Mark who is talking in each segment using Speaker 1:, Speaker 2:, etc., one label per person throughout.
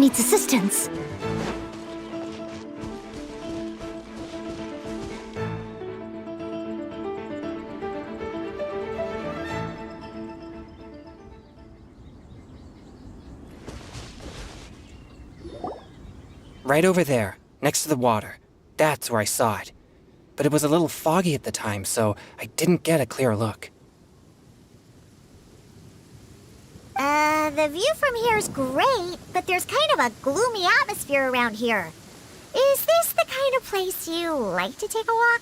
Speaker 1: needs assistance.
Speaker 2: Right over there, next to the water. That's where I saw it. But it was a little foggy at the time, so I didn't get a clear look.
Speaker 3: The view from here is great, but there's kind of a gloomy atmosphere around here. Is this the kind of place you like to take a walk?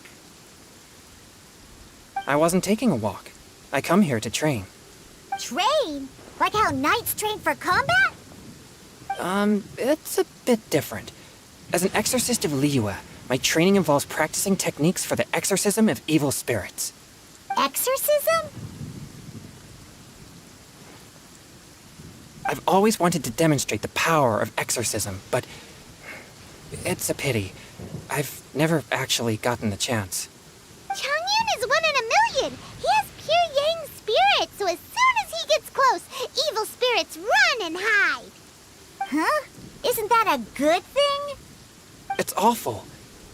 Speaker 2: I wasn't taking a walk. I come here to train.
Speaker 3: Train? Like how knights train for combat?
Speaker 2: It's a bit different. As an exorcist of Liyue, my training involves practicing techniques for the exorcism of evil spirits.
Speaker 3: Exorcism?
Speaker 2: I've always wanted to demonstrate the power of exorcism, but it's a pity. I've never actually gotten the chance.
Speaker 3: Chongyun is 1 in a million! He has pure Yang spirit, so as soon as he gets close, evil spirits run and hide! Huh? Isn't that a good thing?
Speaker 2: It's awful.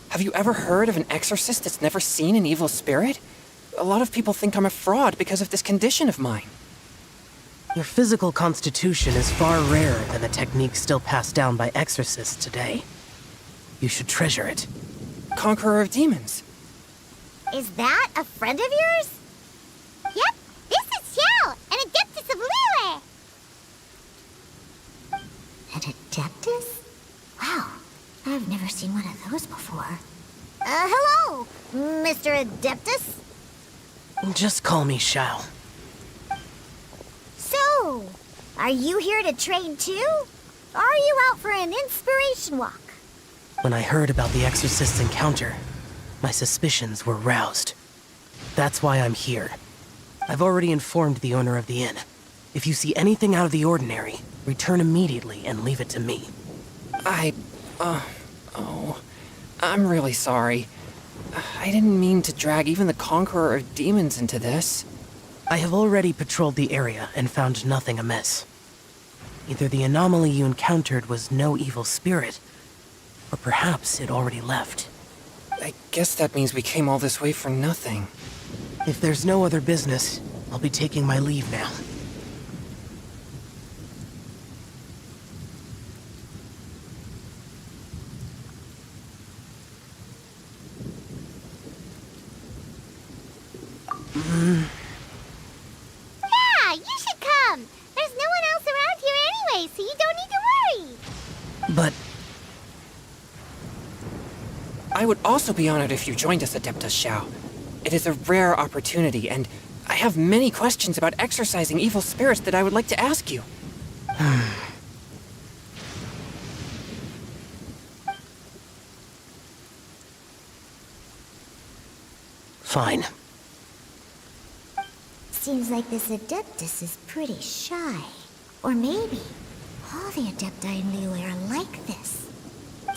Speaker 2: Have you ever heard of an exorcist that's never seen an evil spirit? A lot of people think I'm a fraud because of this condition of mine.
Speaker 4: Your physical constitution is far rarer than the techniques still passed down by exorcists today. You should treasure it.
Speaker 2: Conqueror of demons.
Speaker 3: Is that a friend of yours? Yep, this is Xiao, an Adeptus of Liyue! An Adeptus? Wow, I've never seen one of those before. Hello, Mr. Adeptus?
Speaker 4: Just call me Xiao.
Speaker 3: So, are you here to train too? Or are you out for an inspiration walk?
Speaker 4: When I heard about the exorcist's encounter, my suspicions were roused. That's why I'm here. I've already informed the owner of the inn. If you see anything out of the ordinary, return immediately and leave it to me.
Speaker 2: I'm really sorry. I didn't mean to drag even the Conqueror of Demons into this.
Speaker 4: I have already patrolled the area and found nothing amiss. Either the anomaly you encountered was no evil spirit, or perhaps it already left.
Speaker 2: I guess that means we came all this way for nothing.
Speaker 4: If there's no other business, I'll be taking my leave now.
Speaker 3: Yeah, you should come! There's no one else around here anyway, so you don't need to worry!
Speaker 4: But
Speaker 2: I would also be honored if you joined us, Adeptus Xiao. It is a rare opportunity, and I have many questions about exorcising evil spirits that I would like to ask you.
Speaker 4: fine.
Speaker 3: Seems like this Adeptus is pretty shy. Or maybe all the Adepti in Liyue are like this.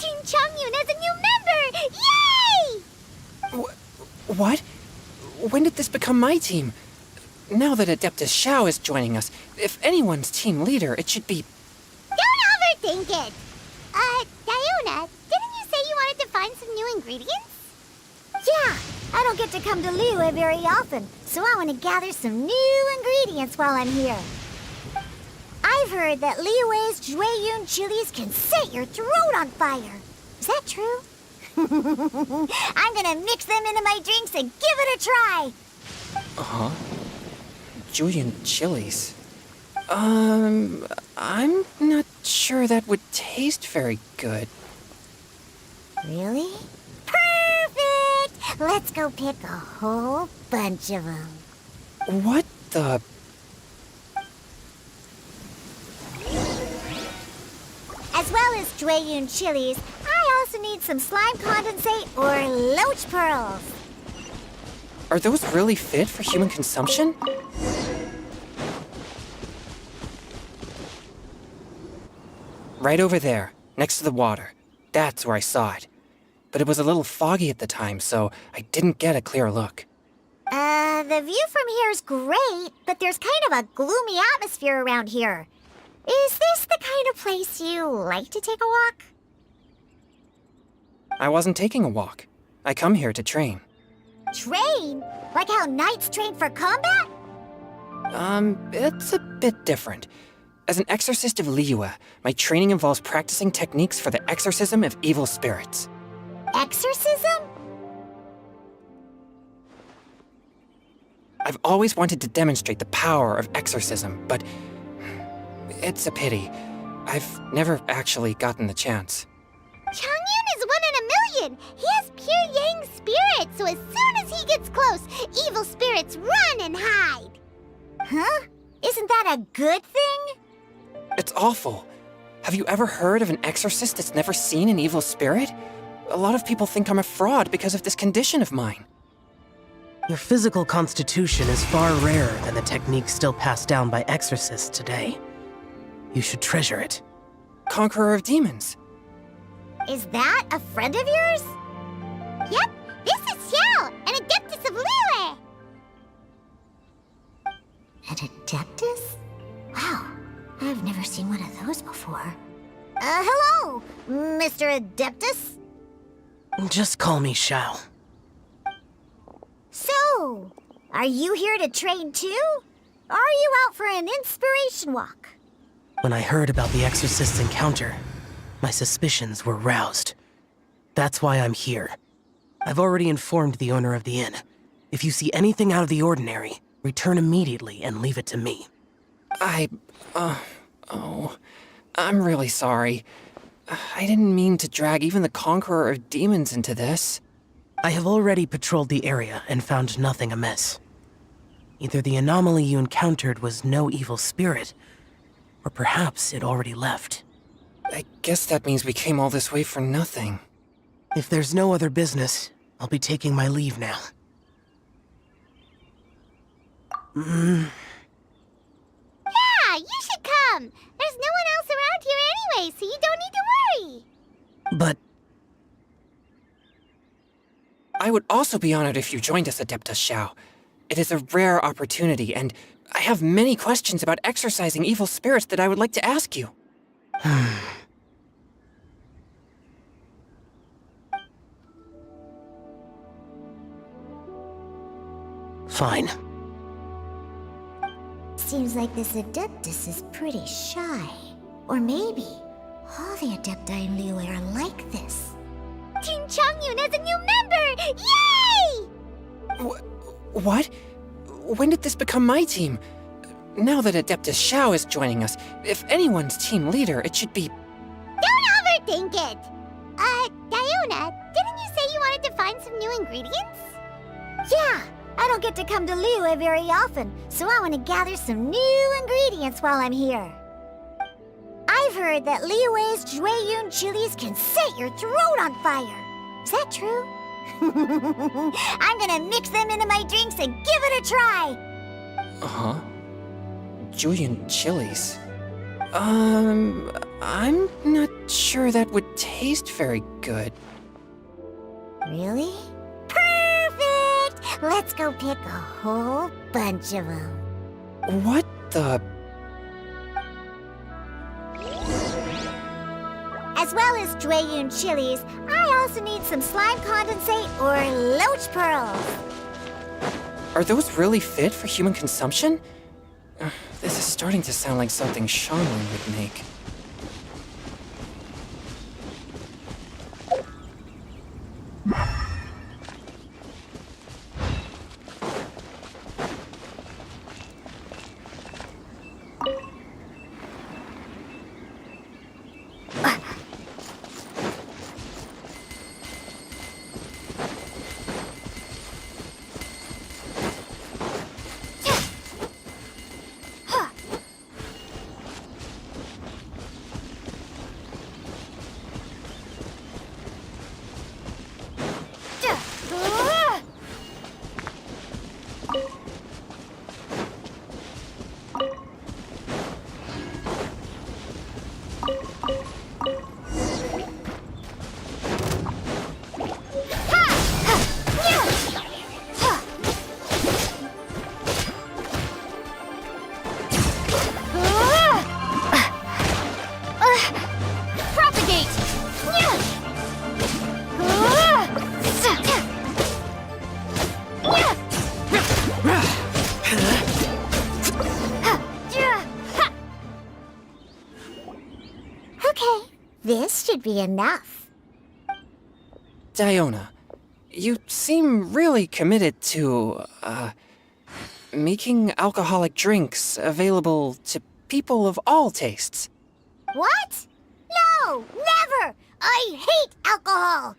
Speaker 3: Team Chongyun has a new member! Yay!
Speaker 2: What? When did this become my team? Now that Adeptus Xiao is joining us, if anyone's team leader, it should be...
Speaker 3: Don't overthink it! Diona, didn't you say you wanted to find some new ingredients? Yeah, I don't get to come to Liyue very often, so I want to gather some new ingredients while I'm here. I've heard that Liyue's Jueyun chilies can set your throat on fire. Is that true? I'm gonna mix them into my drinks and give it a try.
Speaker 2: Uh-huh. Julian chilies. I'm not sure that would taste very good.
Speaker 3: Really? Perfect! Let's go pick a whole bunch of them.
Speaker 2: What the...
Speaker 3: As well as Jueyun chilies, I also need some slime condensate or loach pearls.
Speaker 2: Are those really fit for human consumption? Right over there, next to the water. That's where I saw it. But it was a little foggy at the time, so I didn't get a clear look.
Speaker 3: The view from here is great, but there's kind of a gloomy atmosphere around here. Is this the kind of place you like to take a walk?
Speaker 2: I wasn't taking a walk. I come here to train.
Speaker 3: Train? Like how knights train for combat?
Speaker 2: It's a bit different. As an exorcist of Liyue, my training involves practicing techniques for the exorcism of evil spirits.
Speaker 3: Exorcism?
Speaker 2: I've always wanted to demonstrate the power of exorcism, but it's a pity. I've never actually gotten the chance.
Speaker 3: Changyun is 1 in a million! He has pure Yang spirit, so as soon as he gets close, evil spirits run and hide! Huh? Isn't that a good thing?
Speaker 2: It's awful. Have you ever heard of an exorcist that's never seen an evil spirit? A lot of people think I'm a fraud because of this condition of mine.
Speaker 4: Your physical constitution is far rarer than the techniques still passed down by exorcists today. You should treasure it.
Speaker 2: Conqueror of demons.
Speaker 3: Is that a friend of yours? Yep, this is Xiao, an Adeptus of Liyue! An Adeptus? Wow, I've never seen one of those before. Hello, Mr. Adeptus?
Speaker 4: Just call me Shao.
Speaker 3: So, are you here to train too? Or are you out for an inspiration walk?
Speaker 4: When I heard about the exorcist's encounter, my suspicions were roused. That's why I'm here. I've already informed the owner of the inn. If you see anything out of the ordinary, return immediately and leave it to me.
Speaker 2: I'm really sorry. I didn't mean to drag even the Conqueror of Demons into this.
Speaker 4: I have already patrolled the area and found nothing amiss. Either the anomaly you encountered was no evil spirit, or perhaps it already left.
Speaker 2: I guess that means we came all this way for nothing.
Speaker 4: If there's no other business, I'll be taking my leave now.
Speaker 3: Yeah, you should come! There's no one else around here anyway, so you don't need to worry!
Speaker 4: But
Speaker 2: I would also be honored if you joined us, Adeptus Xiao. It is a rare opportunity, and I have many questions about exorcising evil spirits that I would like to ask you.
Speaker 4: fine.
Speaker 3: Seems like this Adeptus is pretty shy. Or maybe all the Adepti in Liyue are like this. Team Changyun has a new member! Yay!
Speaker 2: What? When did this become my team? Now that Adeptus Xiao is joining us, if anyone's team leader, it should be...
Speaker 3: Don't overthink it! Diona, didn't you say you wanted to find some new ingredients? Yeah, I don't get to come to Liyue very often, so I want to gather some new ingredients while I'm here. I've heard that Liyue's Jueyun chilies can set your throat on fire. Is that true? I'm gonna mix them into my drinks and give it a try.
Speaker 2: Uh-huh. Julian chilies. I'm not sure that would taste very good.
Speaker 3: Really? Perfect! Let's go pick a whole bunch of them.
Speaker 2: What the...
Speaker 3: As well as Jueyun chilies, I also need some slime condensate or loach pearls.
Speaker 2: Are those really fit for human consumption? This is starting to sound like something Shanlin would make.
Speaker 3: should be enough.
Speaker 2: Diona, you seem really committed to, making alcoholic drinks available to people of all tastes.
Speaker 3: What? No, never! I hate alcohol!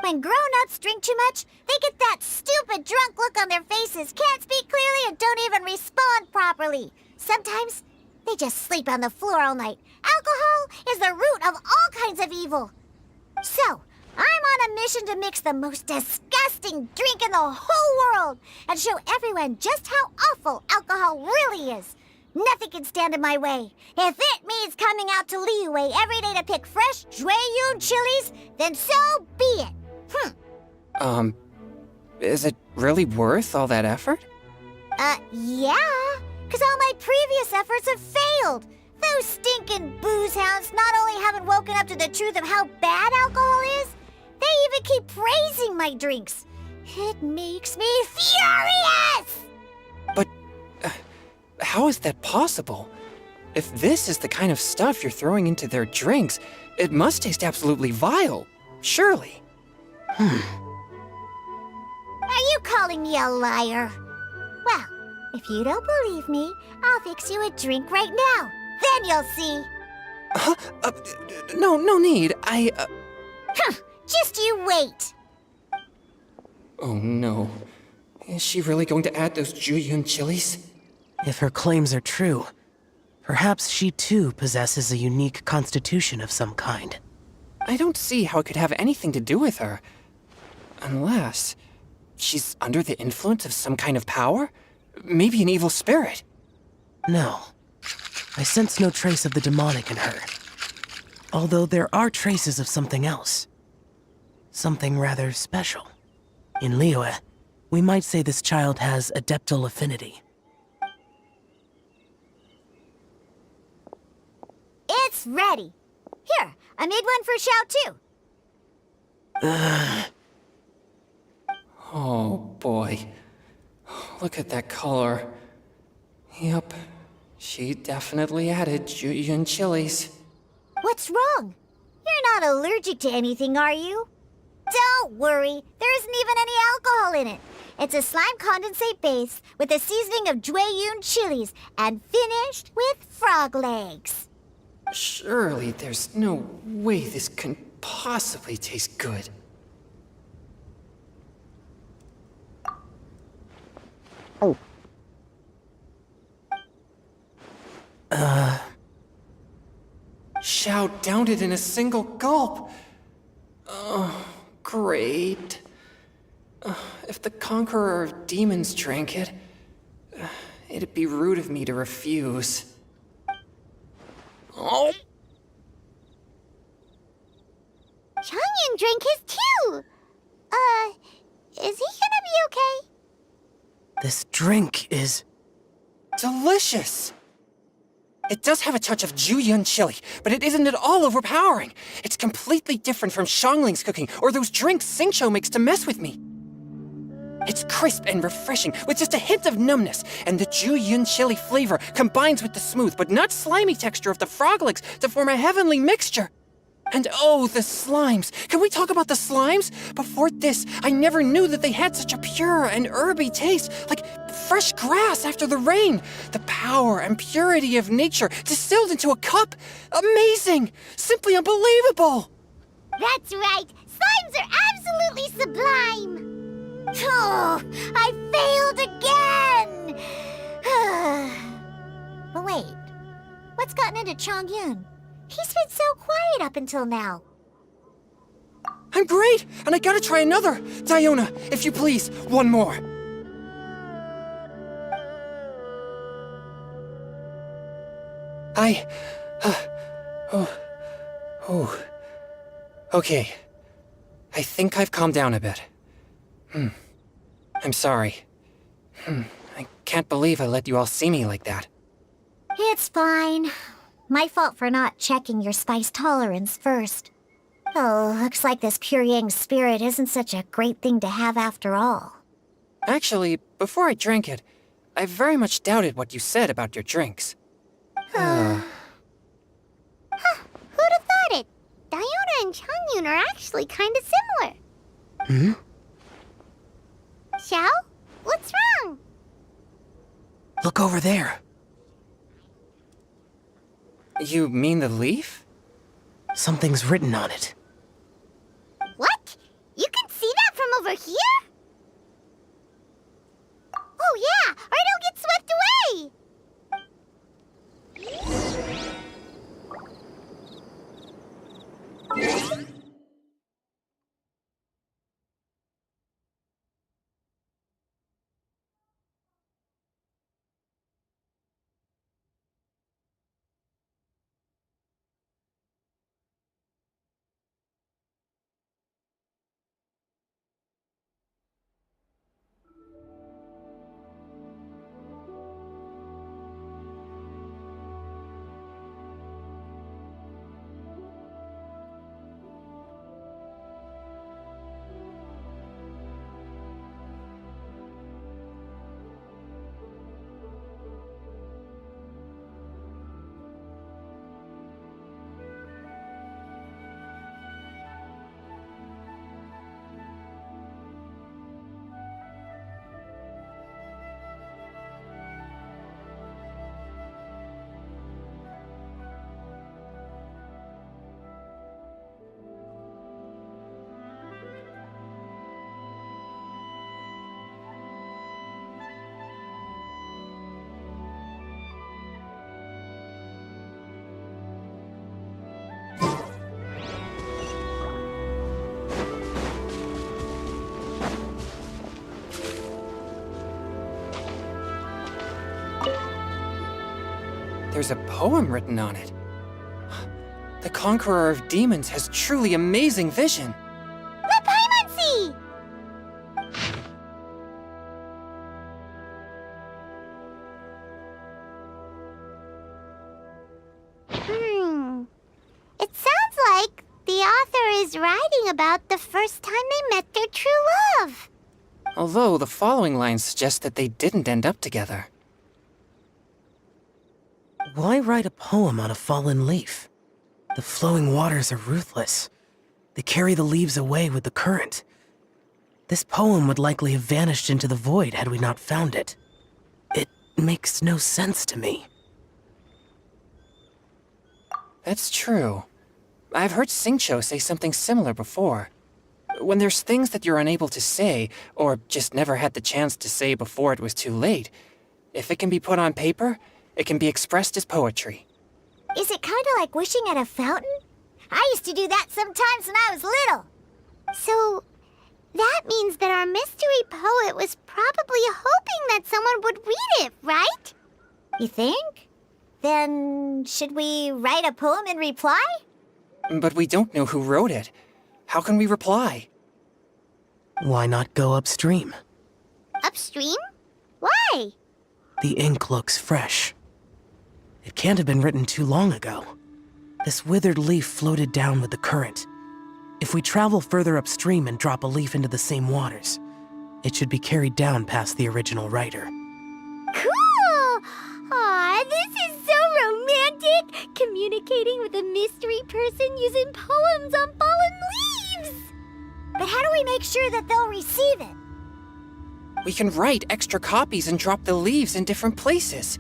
Speaker 3: When grown-ups drink too much, they get that stupid drunk look on their faces, can't speak clearly, and don't even respond properly. Sometimes, they just sleep on the floor all night. Alcohol is the root of all kinds of evil. So, I'm on a mission to mix the most disgusting drink in the whole world and show everyone just how awful alcohol really is. Nothing can stand in my way. If it means coming out to Liyue every day to pick fresh Jueyun chilies, then so be it.
Speaker 2: Is it really worth all that effort?
Speaker 3: Yeah. 'Cause all my previous efforts have failed. Those stinking booze hounds not only haven't woken up to the truth of how bad alcohol is, they even keep praising my drinks. It makes me furious!
Speaker 2: But how is that possible? If this is the kind of stuff you're throwing into their drinks, it must taste absolutely vile, surely.
Speaker 3: Are you calling me a liar? Well, if you don't believe me, I'll fix you a drink right now. Then you'll see.
Speaker 2: No need.
Speaker 3: Just you wait.
Speaker 2: Oh no. Is she really going to add those Jueyun chilies?
Speaker 4: If her claims are true, perhaps she too possesses a unique constitution of some kind.
Speaker 2: I don't see how it could have anything to do with her. Unless she's under the influence of some kind of power? Maybe an evil spirit.
Speaker 4: No. I sense no trace of the demonic in her. Although there are traces of something else. Something rather special. In Liyue, we might say this child has adeptal affinity.
Speaker 3: It's ready. Here, I made one for Xiao too.
Speaker 2: Oh boy. Look at that color. Yep. She definitely added Jueyun chilies.
Speaker 3: What's wrong? You're not allergic to anything, are you? Don't worry, there isn't even any alcohol in it. It's a slime condensate base with a seasoning of Jueyun chilies and finished with frog legs.
Speaker 2: Surely there's no way this can possibly taste good. Xiao downed it in a single gulp. Oh, great. If the Conqueror of Demons drank it, it'd be rude of me to refuse. Oh!
Speaker 3: Changyan drank his too. Is he gonna be okay?
Speaker 4: This drink is...
Speaker 2: Delicious! It does have a touch of Jueyun chili, but it isn't at all overpowering. It's completely different from Xiangling's cooking or those drinks Xingqiu makes to mess with me. It's crisp and refreshing, with just a hint of numbness, and the Jueyun chili flavor combines with the smooth but not slimy texture of the frog legs to form a heavenly mixture. And oh, the slimes! Can we talk about the slimes? Before this, I never knew that they had such a pure and herby taste, like fresh grass after the rain. The power and purity of nature distilled into a cup. Amazing! Simply unbelievable!
Speaker 3: That's right. Slimes are absolutely sublime. Oh, I failed again. But wait, what's gotten into Chongyun? He's been so quiet up until now.
Speaker 2: I'm great, and I gotta try another. Diona, if you please, one more. Okay. I think I've calmed down a bit. I'm sorry. I can't believe I let you all see me like that.
Speaker 3: It's fine. My fault for not checking your spice tolerance first. Oh, looks like this pure yang spirit isn't such a great thing to have after all.
Speaker 2: Actually, before I drank it, I very much doubted what you said about your drinks.
Speaker 3: Who'd have thought it? Diona and Chongyun are actually kind of similar.
Speaker 4: Hmm?
Speaker 3: Xiao? What's wrong?
Speaker 4: Look over there.
Speaker 2: You mean the leaf?
Speaker 4: Something's written on it.
Speaker 3: What? You can see that from over here? Oh yeah, or it'll get swept away!
Speaker 2: There's a poem written on it. The Conqueror of Demons has truly amazing vision.
Speaker 3: The Paimon! It sounds like the author is writing about the first time they met their true love.
Speaker 2: Although the following lines suggest that they didn't end up together.
Speaker 4: Why write a poem on a fallen leaf? The flowing waters are ruthless. They carry the leaves away with the current. This poem would likely have vanished into the void had we not found it. It makes no sense to me.
Speaker 2: That's true. I've heard Xingqiu say something similar before. When there's things that you're unable to say, or just never had the chance to say before it was too late, if it can be put on paper, it can be expressed as poetry.
Speaker 3: Is it kind of like wishing at a fountain? I used to do that sometimes when I was little. So, that means that our mystery poet was probably hoping that someone would read it, right? You think? Then, should we write a poem in reply?
Speaker 2: But we don't know who wrote it. How can we reply?
Speaker 4: Why not go upstream?
Speaker 3: Upstream? Why?
Speaker 4: The ink looks fresh. It can't have been written too long ago. This withered leaf floated down with the current. If we travel further upstream and drop a leaf into the same waters, it should be carried down past the original writer.
Speaker 3: Cool! Aw, this is so romantic! Communicating with a mystery person using poems on fallen leaves! But how do we make sure that they'll receive it?
Speaker 2: We can write extra copies and drop the leaves in different places.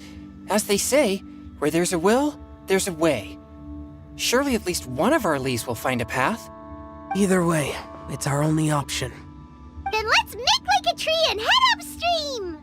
Speaker 2: As they say, where there's a will, there's a way. Surely at least one of our leaves will find a path.
Speaker 4: Either way, it's our only option.
Speaker 3: Then let's make like a tree and head upstream!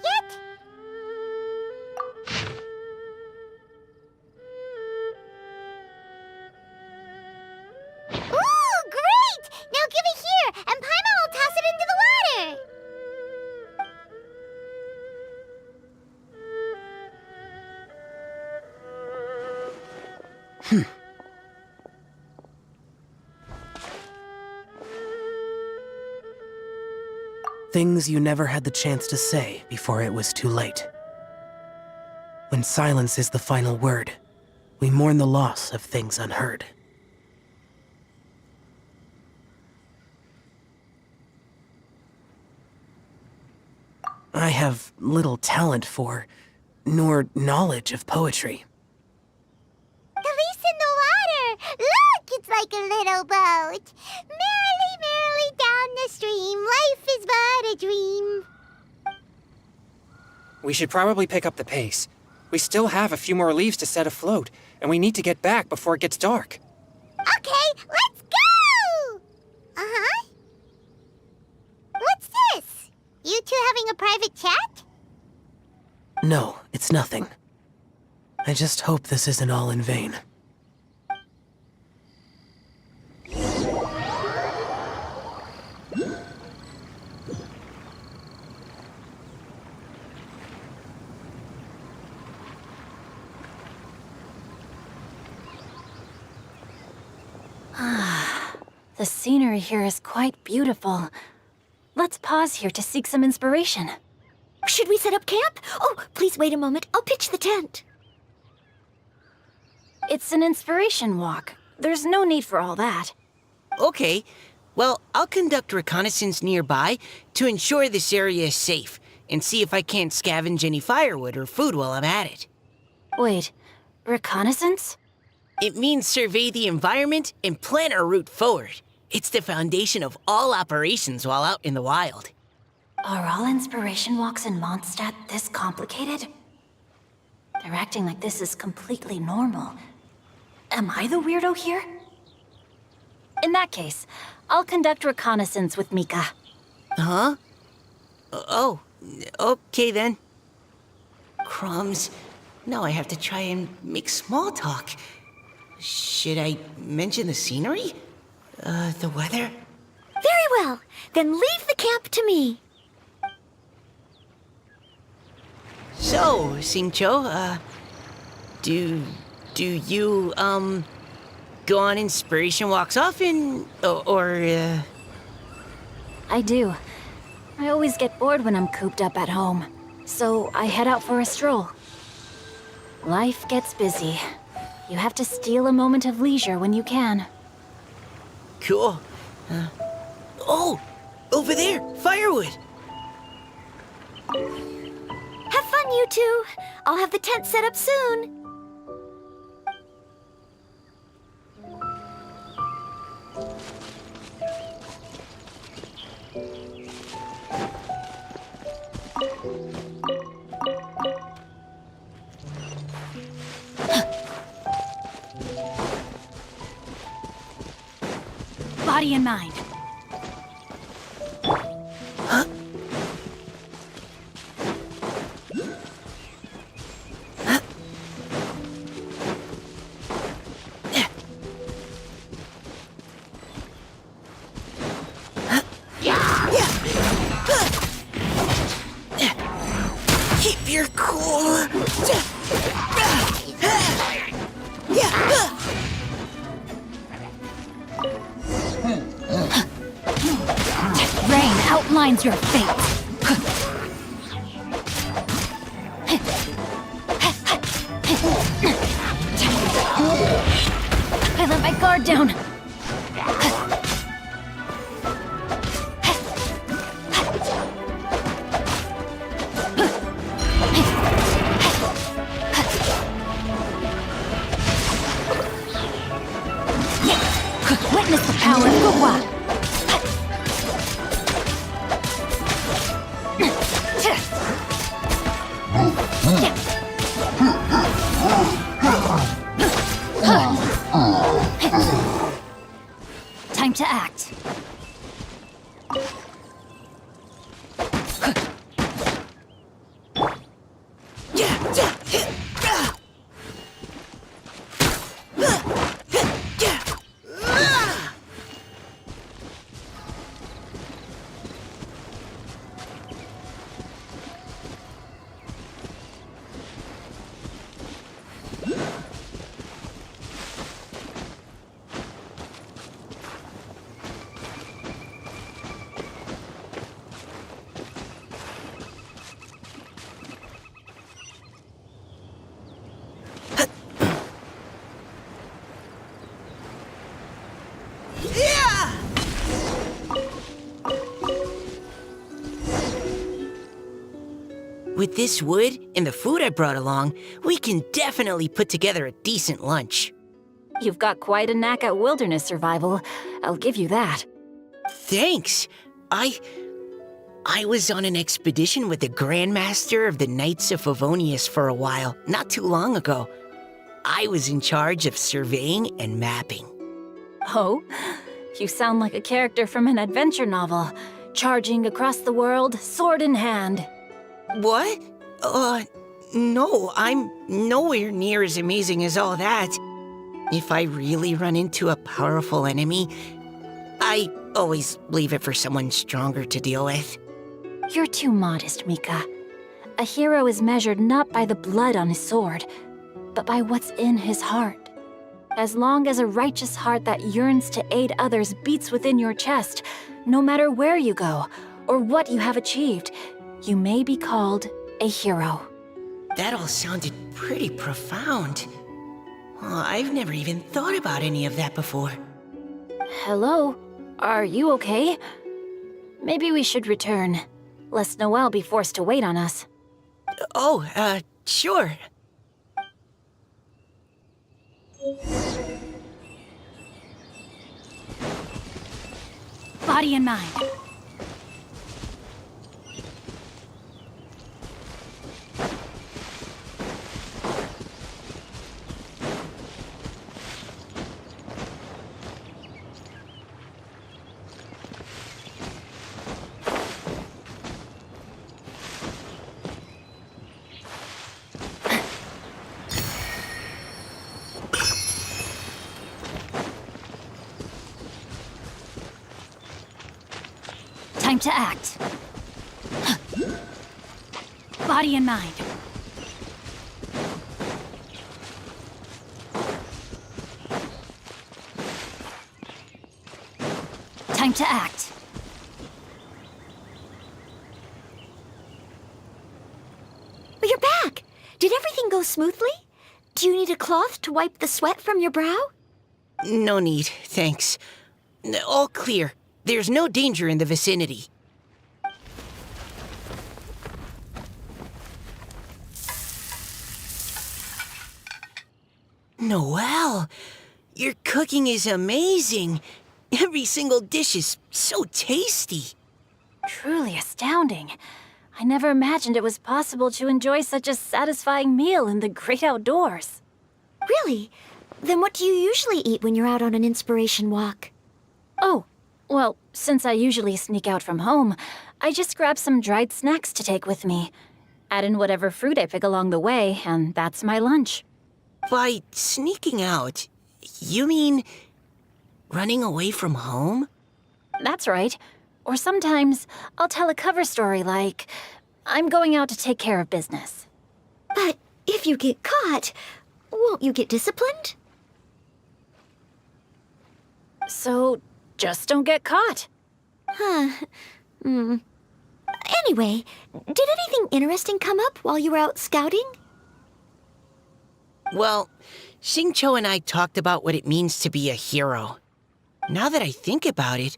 Speaker 3: yet? Ooh, great! Now give it here, and Paimon will toss it into the water!
Speaker 4: Things you never had the chance to say before it was too late. When silence is the final word, we mourn the loss of things unheard. I have little talent for, nor knowledge of poetry.
Speaker 3: The leaf's in the water! Look, it's like a little boat! Merrily, merrily down the stream, life is but a dream.
Speaker 2: We should probably pick up the pace. We still have a few more leaves to set afloat, and we need to get back before it gets dark.
Speaker 3: Okay, let's go! Uh-huh. What's this? You two having a private chat?
Speaker 4: No, it's nothing. I just hope this isn't all in vain.
Speaker 1: The scenery here is quite beautiful. Let's pause here to seek some inspiration.
Speaker 3: Should we set up camp? Oh, please wait a moment. I'll pitch the tent.
Speaker 1: It's an inspiration walk. There's no need for all that.
Speaker 5: Okay. Well, I'll conduct reconnaissance nearby to ensure this area is safe and see if I can't scavenge any firewood or food while I'm at it.
Speaker 1: Wait, reconnaissance?
Speaker 5: It means survey the environment and plan our route forward. It's the foundation of all operations while out in the wild.
Speaker 1: Are all inspiration walks in Mondstadt this complicated? They're acting like this is completely normal. Am I the weirdo here? In that case, I'll conduct reconnaissance with Mika.
Speaker 5: Huh? Oh, okay then. Crumbs. Now I have to try and make small talk. Should I mention the scenery? The weather?
Speaker 3: Very well. Then leave the camp to me.
Speaker 5: So, Xingqiu, do you, go on inspiration walks often? Or
Speaker 1: I do. I always get bored when I'm cooped up at home, so I head out for a stroll. Life gets busy. You have to steal a moment of leisure when you can.
Speaker 5: Cool. Oh! Over there! Firewood!
Speaker 3: Have fun, you two. I'll have the tent set up soon.
Speaker 1: Body and mind.
Speaker 5: Keep your cool!
Speaker 1: Rain outlines your fate. I let my guard down. Witness the power of Guhua. Time to act.
Speaker 5: With this wood and the food I brought along, we can definitely put together a decent lunch.
Speaker 1: You've got quite a knack at wilderness survival. I'll give you that.
Speaker 5: Thanks. I was on an expedition with the Grandmaster of the Knights of Favonius for a while, not too long ago. I was in charge of surveying and mapping.
Speaker 1: Oh, you sound like a character from an adventure novel, charging across the world, sword in hand.
Speaker 5: What? No, I'm nowhere near as amazing as all that. If I really run into a powerful enemy, I always leave it for someone stronger to deal with.
Speaker 1: You're too modest, Mika. A hero is measured not by the blood on his sword, but by what's in his heart. As long as a righteous heart that yearns to aid others beats within your chest, no matter where you go or what you have achieved, you may be called a hero.
Speaker 5: That all sounded pretty profound. I've never even thought about any of that before.
Speaker 1: Hello? Are you okay? Maybe we should return, lest Noelle be forced to wait on us.
Speaker 5: Sure.
Speaker 1: Body and mind. Time to act. Body and mind. Time to act.
Speaker 3: You're back! Did everything go smoothly? Do you need a cloth to wipe the sweat from your brow?
Speaker 5: No need, thanks. All clear. There's no danger in the vicinity. Noelle, your cooking is amazing. Every single dish is so tasty.
Speaker 1: Truly astounding. I never imagined it was possible to enjoy such a satisfying meal in the great outdoors.
Speaker 3: Really? Then what do you usually eat when you're out on an inspiration walk?
Speaker 1: Oh, well, since I usually sneak out from home, I just grab some dried snacks to take with me. Add in whatever fruit I pick along the way, and that's my lunch.
Speaker 5: By sneaking out, you mean running away from home?
Speaker 1: That's right. Or sometimes I'll tell a cover story like, I'm going out to take care of business.
Speaker 3: But if you get caught, won't you get disciplined?
Speaker 1: So just don't get caught.
Speaker 3: Anyway, did anything interesting come up while you were out scouting?
Speaker 5: Well, Xingqiu and I talked about what it means to be a hero. Now that I think about it,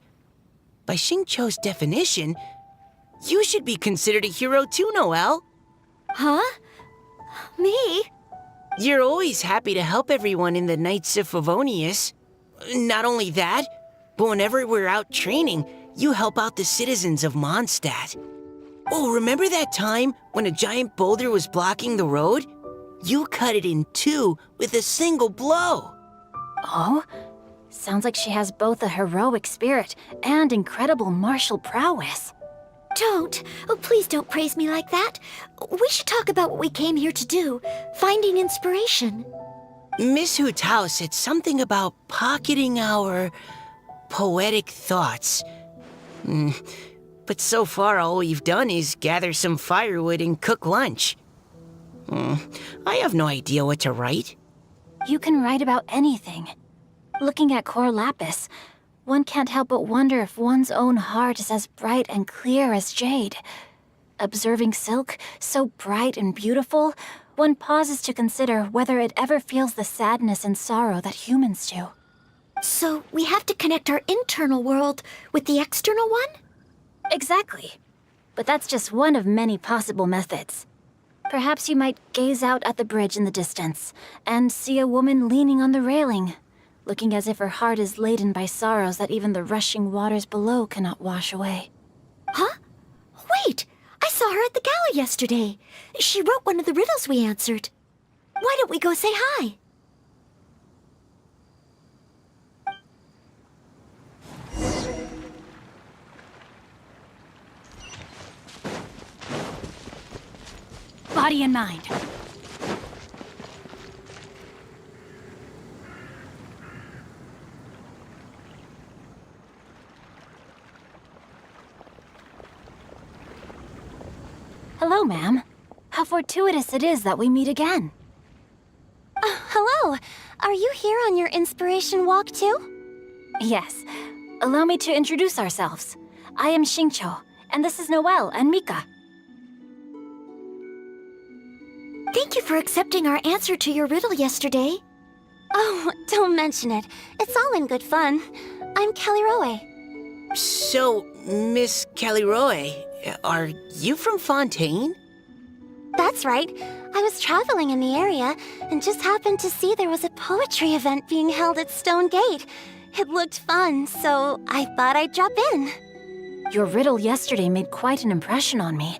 Speaker 5: by Xingqiu's definition, you should be considered a hero too, Noelle.
Speaker 3: Huh? Me?
Speaker 5: You're always happy to help everyone in the Knights of Favonius. Not only that, but whenever we're out training, you help out the citizens of Mondstadt. Oh, remember that time when a giant boulder was blocking the road? You cut it in two with a single blow.
Speaker 1: Oh? Sounds like she has both a heroic spirit and incredible martial prowess.
Speaker 3: don't. Oh, please don't praise me like that. We should talk about what we came here to do. Finding inspiration.
Speaker 5: Miss Hu Tao said something about pocketing our poetic thoughts. But so far, all we've done is gather some firewood and cook lunch. I have no idea what to write.
Speaker 1: You can write about anything. Looking at Cor Lapis, one can't help but wonder if one's own heart is as bright and clear as jade. Observing silk, so bright and beautiful, one pauses to consider whether it ever feels the sadness and sorrow that humans do.
Speaker 3: So we have to connect our internal world with the external one?
Speaker 1: Exactly. But that's just one of many possible methods. Perhaps you might gaze out at the bridge in the distance and see a woman leaning on the railing, looking as if her heart is laden by sorrows that even the rushing waters below cannot wash away.
Speaker 3: Huh? Wait! I saw her at the gala yesterday. She wrote one of the riddles we answered. Why don't we go say hi?
Speaker 1: Body and mind. Hello, ma'am. How fortuitous it is that we meet again.
Speaker 3: Hello. Are you here on your inspiration walk too?
Speaker 1: Yes. Allow me to introduce ourselves. I am Xingqiu, and this is Noelle and Mika.
Speaker 3: Thank you for accepting our answer to your riddle yesterday. Oh, don't mention it. It's all in good fun. I'm Kelly Roe.
Speaker 5: So, Miss Kelly Roy, are you from Fontaine?
Speaker 3: That's right. I was traveling in the area and just happened to see there was a poetry event being held at Stone Gate. It looked fun, so I thought I'd drop in.
Speaker 1: Your riddle yesterday made quite an impression on me.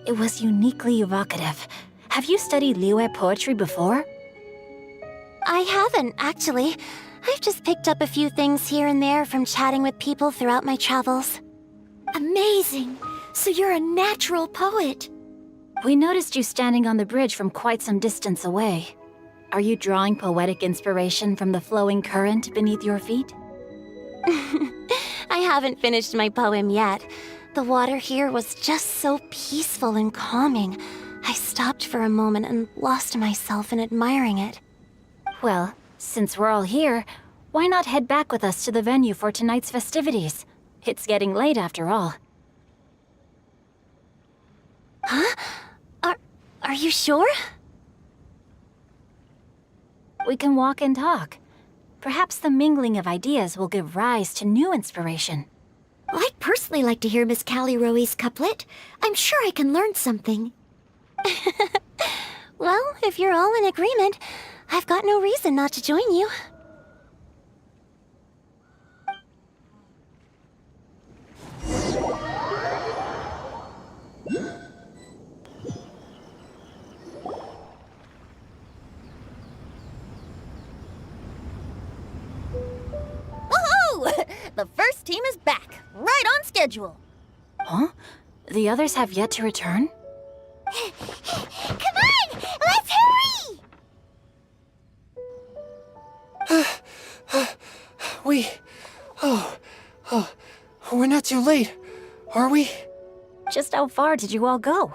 Speaker 1: It was uniquely evocative. Have you studied Liyue poetry before?
Speaker 3: I haven't, actually. I've just picked up a few things here and there from chatting with people throughout my travels. Amazing! So you're a natural poet.
Speaker 1: We noticed you standing on the bridge from quite some distance away. Are you drawing poetic inspiration from the flowing current beneath your feet?
Speaker 3: I haven't finished my poem yet. The water here was just so peaceful and calming. I stopped for a moment and lost myself in admiring it.
Speaker 1: Well, since we're all here, why not head back with us to the venue for tonight's festivities? It's getting late after all.
Speaker 3: Huh? Are you sure?
Speaker 1: We can walk and talk. Perhaps the mingling of ideas will give rise to new inspiration.
Speaker 3: I'd personally like to hear Miss Callie Roe's couplet. I'm sure I can learn something. Well, if you're all in agreement, I've got no reason not to join you.
Speaker 6: Woohoo! The first team is back, right on schedule.
Speaker 1: Huh? The others have yet to return?
Speaker 3: Come on! Let's hurry!
Speaker 2: We're not too late, are we?
Speaker 1: Just how far did you all go?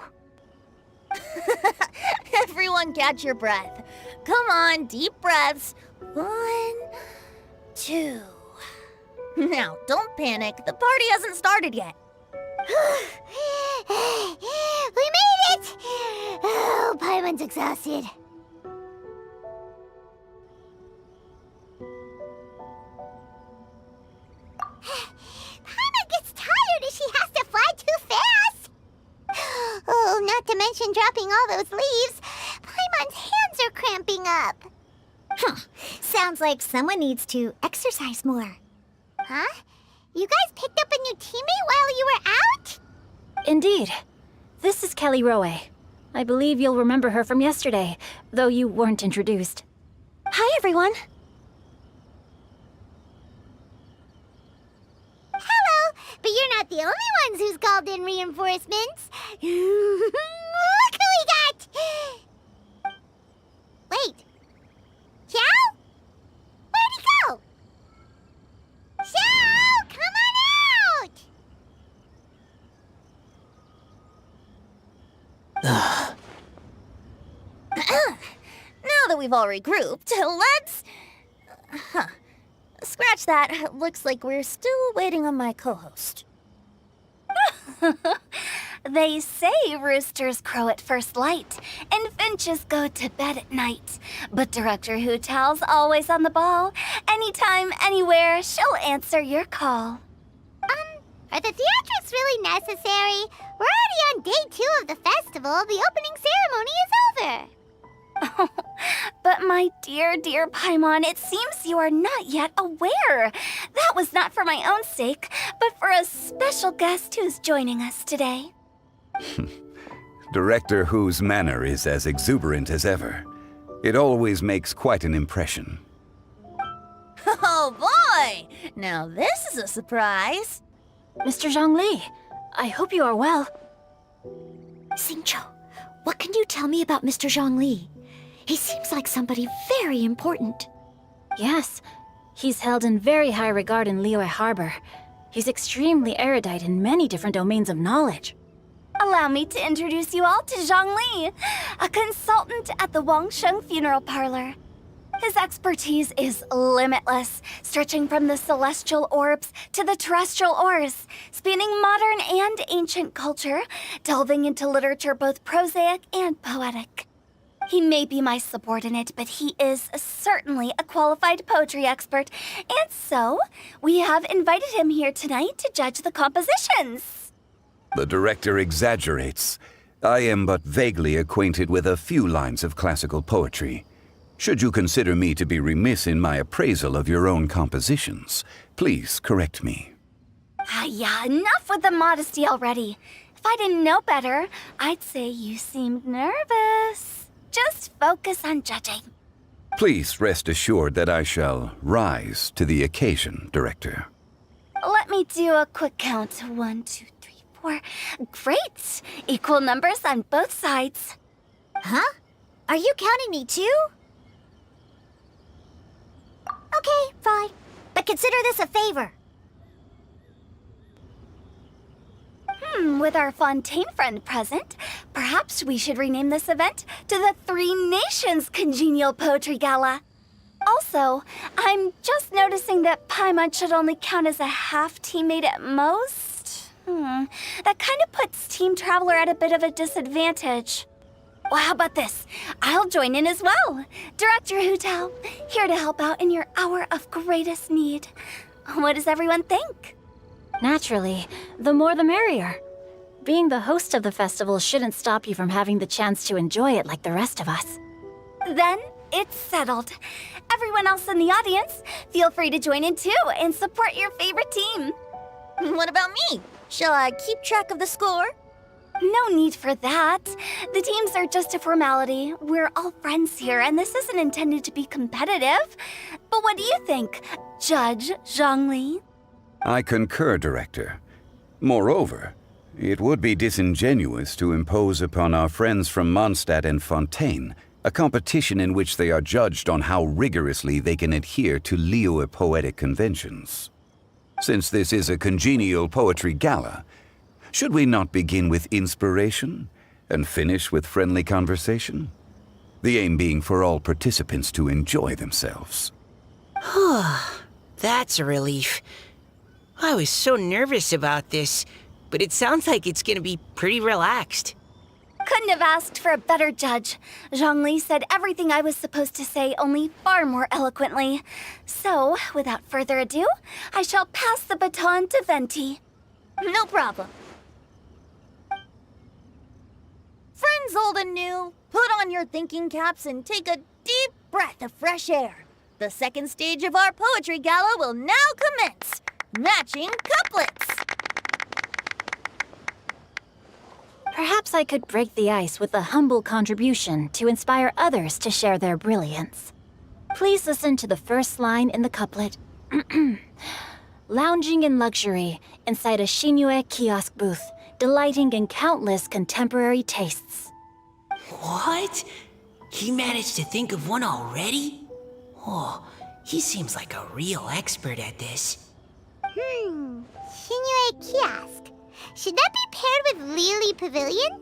Speaker 6: Everyone catch your breath. Come on, deep breaths. 1, 2. Now, don't panic. The party hasn't started yet.
Speaker 3: We made it! Oh, Paimon's exhausted. Paimon gets tired if she has to fly too fast. Oh, not to mention dropping all those leaves. Paimon's hands are cramping up. Sounds like someone needs to exercise more. Huh? You guys picked up a new teammate while you were out?
Speaker 1: Indeed. This is Kelly Roe. I believe you'll remember her from yesterday, though you weren't introduced.
Speaker 3: Hi, everyone. Hello. But you're not the only ones who's called in reinforcements. Look who we got! Wait. Xiao? Where'd he go? Xiao, come on out!
Speaker 6: Now that we've all regrouped, let's... Scratch that. Looks like we're still waiting on my co-host. They say roosters crow at first light, and finches go to bed at night. But Director Hu Tao's always on the ball. Anytime, anywhere, she'll answer your call.
Speaker 3: Are the theatrics really necessary? We're already on day 2 of the festival. The opening ceremony is over.
Speaker 6: But my dear, dear Paimon, it seems you are not yet aware. That was not for my own sake, but for a special guest who's joining us today.
Speaker 7: Director Hu's manner is as exuberant as ever. It always makes quite an impression.
Speaker 6: Oh boy! Now this is a surprise.
Speaker 1: Mr. Zhongli, I hope you are well.
Speaker 3: Xingqiu, what can you tell me about Mr. Zhongli? He seems like somebody very important.
Speaker 1: Yes, he's held in very high regard in Liyue Harbor. He's extremely erudite in many different domains of knowledge.
Speaker 6: Allow me to introduce you all to Zhang Li, a consultant at the Wangsheng Funeral Parlor. His expertise is limitless, stretching from the celestial orbs to the terrestrial ores, spanning modern and ancient culture, delving into literature both prosaic and poetic. He may be my subordinate, but he is certainly a qualified poetry expert, and so we have invited him here tonight to judge the compositions.
Speaker 7: The director exaggerates. I am but vaguely acquainted with a few lines of classical poetry. Should you consider me to be remiss in my appraisal of your own compositions, please correct me.
Speaker 6: Yeah, enough with the modesty already. If I didn't know better, I'd say you seemed nervous. Just focus on judging.
Speaker 7: Please rest assured that I shall rise to the occasion, Director.
Speaker 6: Let me do a quick count. 1, 2, 3, 4. Great! Equal numbers on both sides.
Speaker 3: Huh? Are you counting me too? Okay, fine. But consider this a favor.
Speaker 6: With our Fontaine friend present, perhaps we should rename this event to the Three Nations Congenial Poetry Gala. Also, I'm just noticing that Paimon should only count as a half teammate at most. That kind of puts Team Traveler at a bit of a disadvantage. Well, how about this? I'll join in as well. Director Hu Tao, here to help out in your hour of greatest need. What does everyone think?
Speaker 1: Naturally, the more the merrier. Being the host of the festival shouldn't stop you from having the chance to enjoy it like the rest of us.
Speaker 6: Then it's settled. Everyone else in the audience, feel free to join in too and support your favorite team. What about me? Shall I keep track of the score? No need for that. The teams are just a formality. We're all friends here, and this isn't intended to be competitive. But what do you think, Judge Zhongli?
Speaker 7: I concur, Director. Moreover, it would be disingenuous to impose upon our friends from Mondstadt and Fontaine a competition in which they are judged on how rigorously they can adhere to Liyue poetic conventions. Since this is a congenial poetry gala, should we not begin with inspiration and finish with friendly conversation? The aim being for all participants to enjoy themselves.
Speaker 5: That's a relief. I was so nervous about this, but it sounds like it's gonna be pretty relaxed.
Speaker 6: Couldn't have asked for a better judge. Zhongli said everything I was supposed to say, only far more eloquently. So, without further ado, I shall pass the baton to Venti. No problem. Friends old and new, put on your thinking caps and take a deep breath of fresh air. The second stage of our poetry gala will now commence. Matching couplets.
Speaker 1: Perhaps I could break the ice with a humble contribution to inspire others to share their brilliance. Please listen to the first line in the couplet. lounging in luxury inside a Shinue kiosk booth, delighting in countless contemporary tastes.
Speaker 5: What? He managed to think of one already? Oh, he seems like a real expert at this.
Speaker 3: Shinue Kiosk. Should that be paired with Lily Pavilion?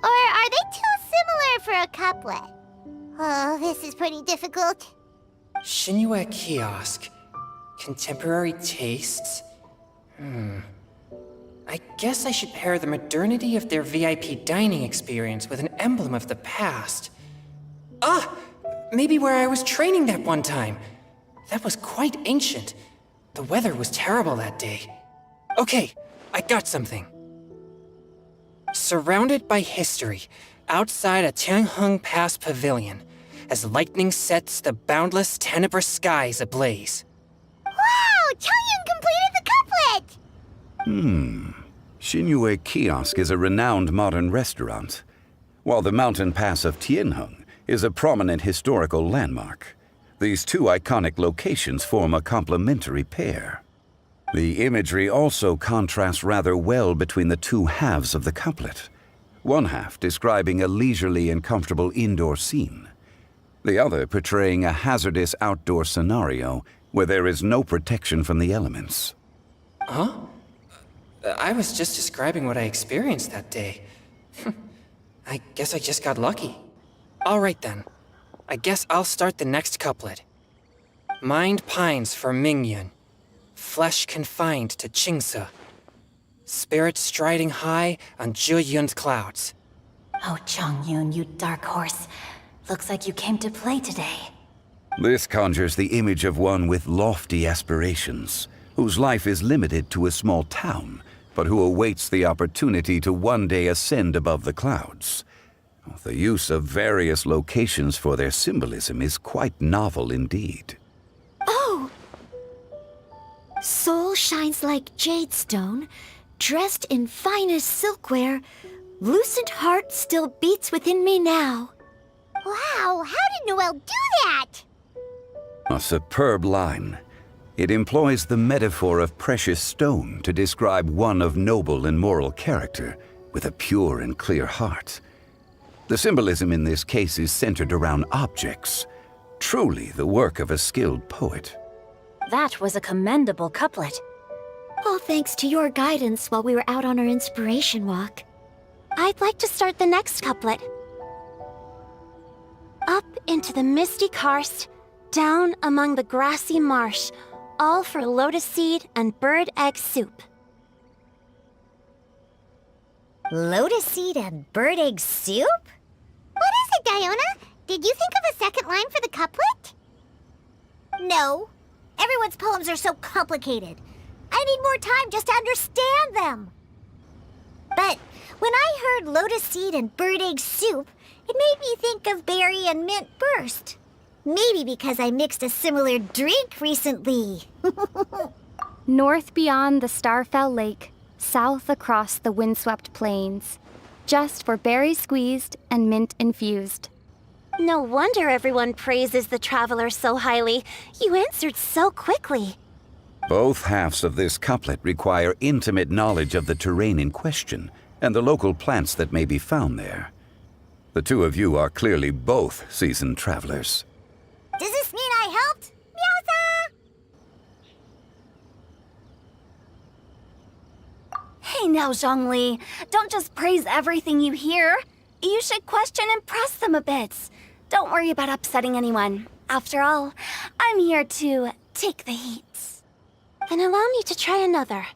Speaker 3: Or are they too similar for a couplet? Oh, this is pretty difficult.
Speaker 2: Shinue Kiosk. Contemporary tastes? I guess I should pair the modernity of their VIP dining experience with an emblem of the past. Ah! Maybe where I was training that one time. That was quite ancient. The weather was terrible that day. Okay, I got something. Surrounded by history, outside a Tianheng Pass pavilion, as lightning sets the boundless tenebrous skies ablaze.
Speaker 3: Wow! Chongyun completed the couplet!
Speaker 7: Shinue Kiosk is a renowned modern restaurant, while the mountain pass of Tianheng is a prominent historical landmark. These two iconic locations form a complementary pair. The imagery also contrasts rather well between the two halves of the couplet, one half describing a leisurely and comfortable indoor scene, the other portraying a hazardous outdoor scenario where there is no protection from the elements.
Speaker 2: Huh? I was just describing what I experienced that day. I guess I just got lucky. All right then. I guess I'll start the next couplet. Mind pines for Mingyun, flesh confined to Qingse, spirit striding high on Zheyun's clouds.
Speaker 1: Oh, Chongyun, you dark horse. Looks like you came to play today.
Speaker 7: This conjures the image of one with lofty aspirations, whose life is limited to a small town, but who awaits the opportunity to one day ascend above the clouds. The use of various locations for their symbolism is quite novel indeed.
Speaker 3: Oh! Soul shines like jadestone, dressed in finest silkware. Lucent heart still beats within me now. Wow, how did Noelle do that?
Speaker 7: A superb line. It employs the metaphor of precious stone to describe one of noble and moral character, with a pure and clear heart. The symbolism in this case is centered around objects, truly the work of a skilled poet.
Speaker 1: That was a commendable couplet.
Speaker 3: All thanks to your guidance while we were out on our inspiration walk. I'd like to start the next couplet. Up into the misty karst, down among the grassy marsh, all for lotus seed and bird egg soup. Lotus seed and bird egg soup? What is it, Diona? Did you think of a second line for the couplet? No. Everyone's poems are so complicated. I need more time just to understand them. But when I heard lotus seed and bird egg soup, it made me think of berry and mint burst. Maybe because I mixed a similar drink recently.
Speaker 6: North beyond the Starfell Lake, south across the windswept plains. Just for berry squeezed and mint infused.
Speaker 3: No wonder everyone praises the traveler so highly. You answered so quickly.
Speaker 7: Both halves of this couplet require intimate knowledge of the terrain in question and the local plants that may be found there. The two of you are clearly both seasoned travelers.
Speaker 3: Does this mean I helped? Meowza!
Speaker 6: Hey now, Zhongli, don't just praise everything you hear. You should question and press them a bit. Don't worry about upsetting anyone. After all, I'm here to take the heat.
Speaker 3: Then allow me to try another.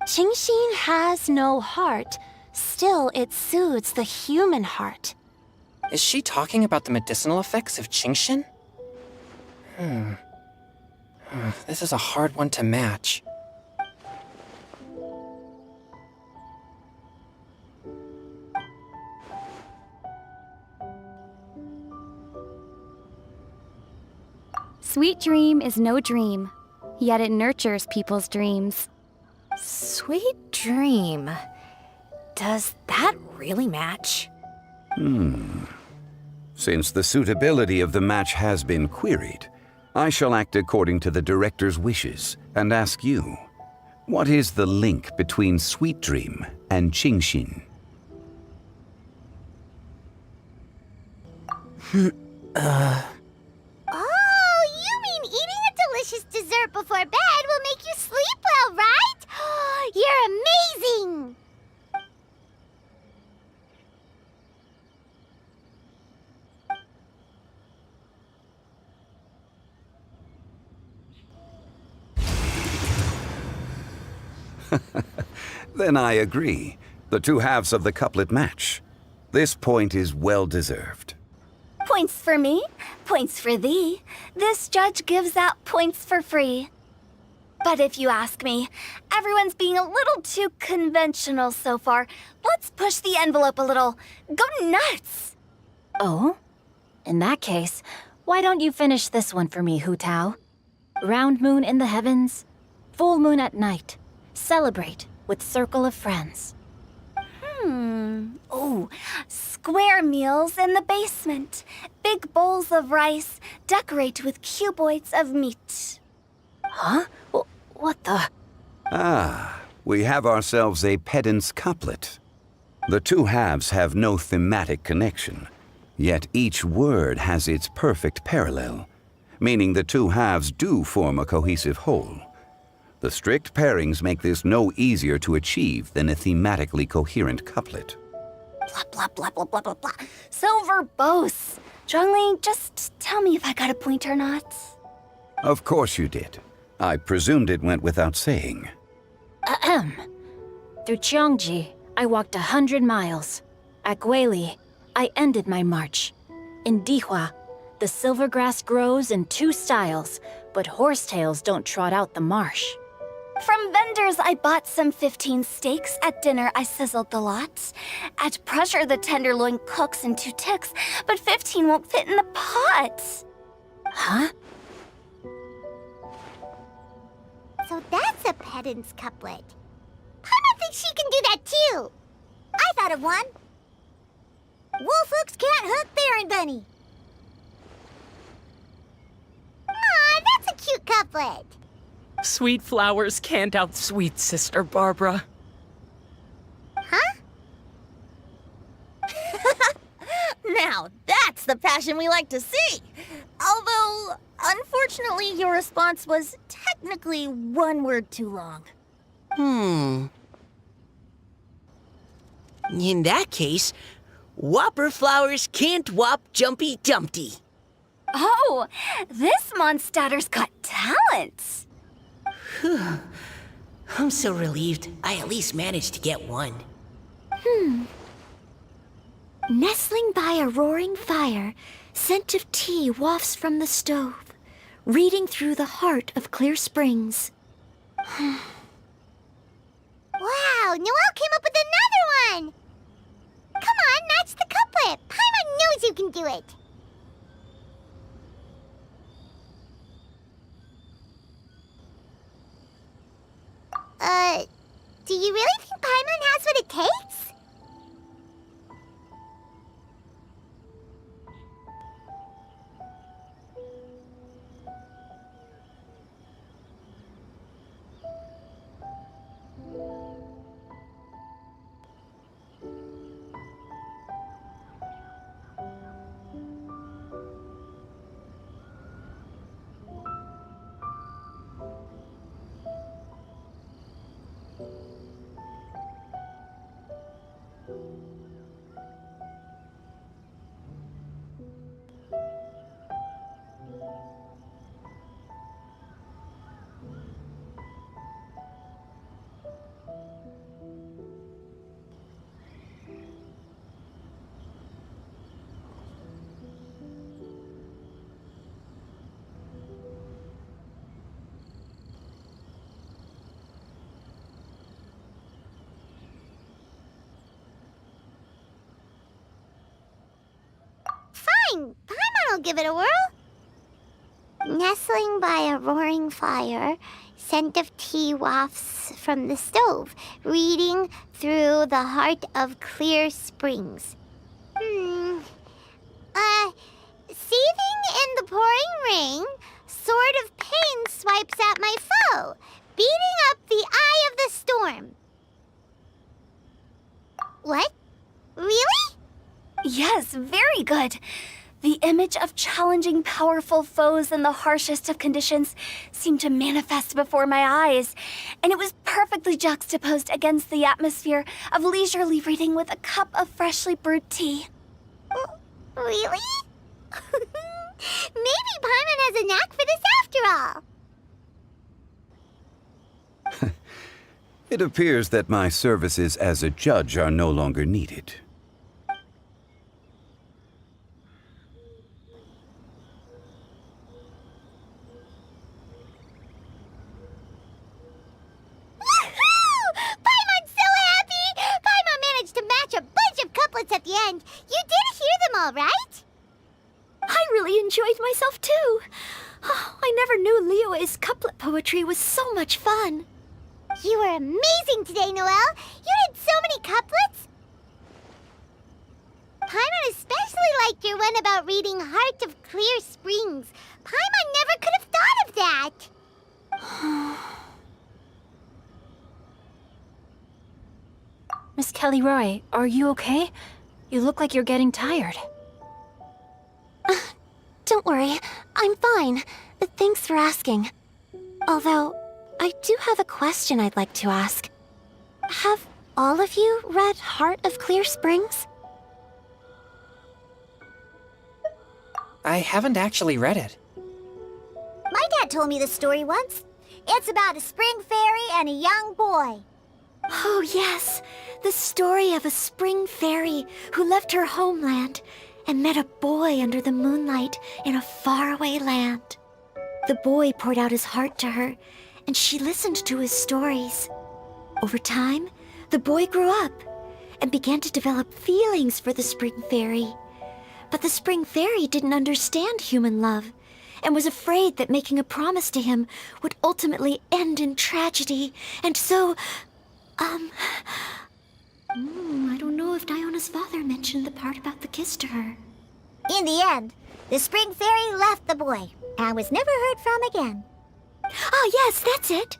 Speaker 3: Qingxin has no heart, still it soothes the human heart.
Speaker 2: Is she talking about the medicinal effects of Qingxin? This is a hard one to match.
Speaker 6: Sweet dream is no dream, yet it nurtures people's dreams.
Speaker 3: Sweet dream. Does that really match?
Speaker 7: Since the suitability of the match has been queried, I shall act according to the director's wishes and ask you, what is the link between Sweet Dream and Qingxin?
Speaker 3: Oh, you mean eating a delicious dessert before bed will make you sleep well, right? You're amazing!
Speaker 7: Then I agree. The two halves of the couplet match. This point is well deserved.
Speaker 6: Points for me, points for thee. This judge gives out points for free. But if you ask me, everyone's being a little too conventional so far. Let's push the envelope a little. Go nuts!
Speaker 1: Oh? In that case, why don't you finish this one for me, Hu Tao? Round moon in the heavens, full moon at night. Celebrate with circle of friends.
Speaker 6: Oh, square meals in the basement. Big bowls of rice. Decorate with cuboids of meat.
Speaker 1: Huh? What the?
Speaker 7: Ah, we have ourselves a pedant's couplet. The two halves have no thematic connection, yet each word has its perfect parallel, meaning the two halves do form a cohesive whole. The strict pairings make this no easier to achieve than a thematically coherent couplet.
Speaker 6: Blah, blah, blah, blah, blah, blah, blah. So verbose. Zhongli, just tell me if I got a point or not.
Speaker 7: Of course you did. I presumed it went without saying.
Speaker 1: Ahem. Through Cheongji, I walked 100 miles. At Guili, I ended my march. In Dihua, the silver grass grows in two styles, but horsetails don't trot out the marsh.
Speaker 6: From vendors, I bought some 15 steaks. At dinner, I sizzled the lot. At pressure, the tenderloin cooks in 2 ticks, but 15 won't fit in the pot.
Speaker 1: Huh?
Speaker 3: So that's a pedant's couplet. Paimon thinks she can do that too. I thought of one. Wolf hooks can't hook Baron Bunny. Aw, that's a cute couplet.
Speaker 2: Sweet flowers can't outsweet Sister Barbara.
Speaker 3: Huh?
Speaker 8: Now, that's the passion we like to see. Although, unfortunately, your response was technically 1 word too long.
Speaker 5: In that case, Whopper flowers can't whop Jumpy Dumpty.
Speaker 6: Oh, this Mondstadter's got talent.
Speaker 5: I'm so relieved I at least managed to get one.
Speaker 3: Nestling by a roaring fire, scent of tea wafts from the stove, reading through the heart of Clear Springs. Wow, Noelle came up with another one! Come on, match the couplet. Paimon knows you can do it. Do you really think Paimon has what it takes? Fine, Paimon will give it a whirl. Nestling by a roaring fire, scent of tea wafts from the stove, reading through the heart of Clear Springs. Seething in the pouring rain, soar
Speaker 6: very good. The image of challenging powerful foes in the harshest of conditions seemed to manifest before my eyes, and it was perfectly juxtaposed against the atmosphere of leisurely reading with a cup of freshly brewed tea.
Speaker 3: Really? Maybe Paimon has a knack for this after all.
Speaker 7: It appears that my services as a judge are no longer needed.
Speaker 3: Paimon's so happy! Paimon managed to match a bunch of couplets at the end. You did hear them all, right?
Speaker 1: I really enjoyed myself too. I never knew Liyue's couplet poetry was so much fun.
Speaker 3: You were amazing today, Noelle. You did so many couplets. Paimon especially liked your one about reading Heart of Clear Springs. Paimon never could have thought of that.
Speaker 1: Miss Kelly Roy, are you okay? You look like you're getting tired.
Speaker 3: Don't worry, I'm fine. Thanks for asking. Although, I do have a question I'd like to ask. Have all of you read Heart of Clear Springs?
Speaker 2: I haven't actually read it.
Speaker 3: My dad told me the story once. It's about a spring fairy and a young boy.
Speaker 1: Oh, yes. The story of a spring fairy who left her homeland and met a boy under the moonlight in a faraway land. The boy poured out his heart to her, and she listened to his stories. Over time, the boy grew up and began to develop feelings for the spring fairy. But the spring fairy didn't understand human love and was afraid that making a promise to him would ultimately end in tragedy. And so, I don't know if Diona's father mentioned the part about the kiss to her.
Speaker 3: In the end, the spring fairy left the boy and was never heard from again.
Speaker 1: Ah, yes, that's it.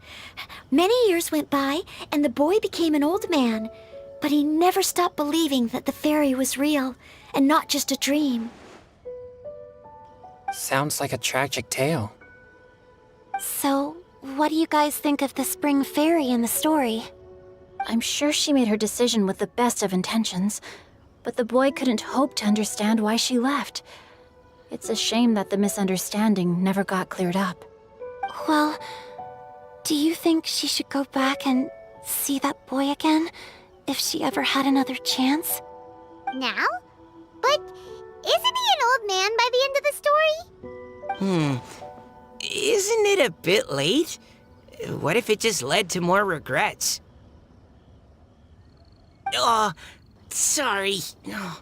Speaker 1: Many years went by, and the boy became an old man, but he never stopped believing that the fairy was real and not just a dream.
Speaker 2: Sounds like a tragic tale.
Speaker 3: So, what do you guys think of the spring fairy in the story?
Speaker 1: I'm sure she made her decision with the best of intentions, but the boy couldn't hope to understand why she left. It's a shame that the misunderstanding never got cleared up.
Speaker 3: Well, do you think she should go back and see that boy again if she ever had another chance? Now? But isn't he an old man by the end of the story?
Speaker 5: Isn't it a bit late? What if it just led to more regrets? Oh, sorry. Oh,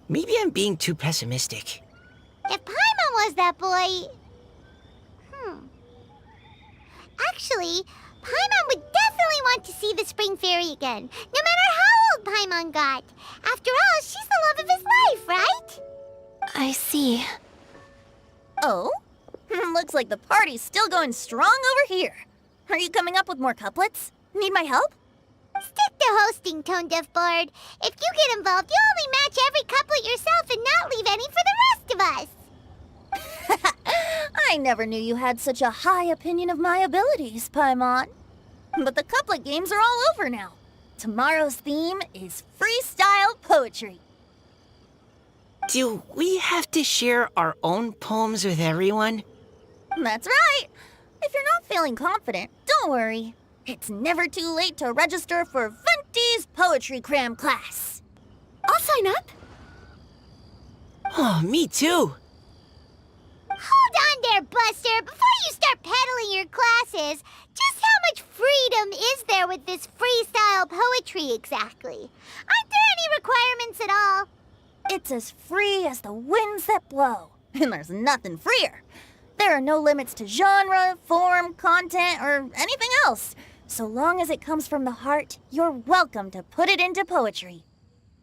Speaker 5: maybe I'm being too pessimistic.
Speaker 3: If Paimon was that boy... Actually, Paimon would definitely want to see the spring fairy again, no matter how old Paimon got. After all, she's the love of his life, right?
Speaker 1: I see.
Speaker 8: Oh? Looks like the party's still going strong over here. Are you coming up with more couplets? Need my help?
Speaker 3: Stick to hosting, Tone Deaf Bard. If you get involved, you'll only match every couplet yourself and not leave any for the rest of us.
Speaker 8: I never knew you had such a high opinion of my abilities, Paimon. But the couplet games are all over now. Tomorrow's theme is freestyle poetry.
Speaker 5: Do we have to share our own poems with everyone?
Speaker 8: That's right. If you're not feeling confident, don't worry. It's never too late to register for Venti's Poetry Cram class.
Speaker 1: I'll sign up.
Speaker 5: Oh, me too.
Speaker 3: Hold on there, Buster. Before you start peddling your classes, just how much freedom is there with this freestyle poetry exactly? Aren't there any requirements at all?
Speaker 8: It's as free as the winds that blow. And there's nothing freer. There are no limits to genre, form, content, or anything else. So long as it comes from the heart, you're welcome to put it into poetry.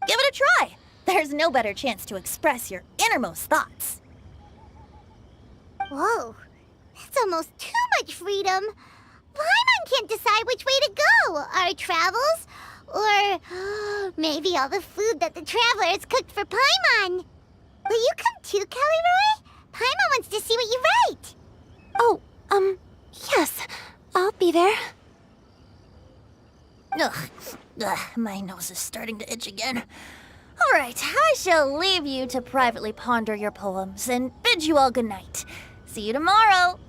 Speaker 8: Give it a try. There's no better chance to express your innermost thoughts.
Speaker 3: Whoa, that's almost too much freedom. Paimon can't decide which way to go. Our travels? Or maybe all the food that the travelers cooked for Paimon.
Speaker 6: there?
Speaker 8: Ugh, my nose is starting to itch again. All right, I shall leave you to privately ponder your poems and bid you all good night. See you tomorrow.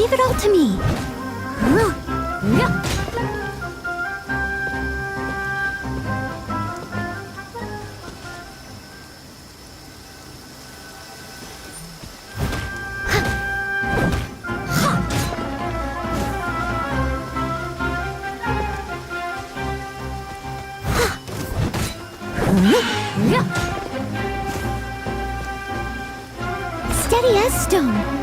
Speaker 1: Leave it all to me. Steady as stone.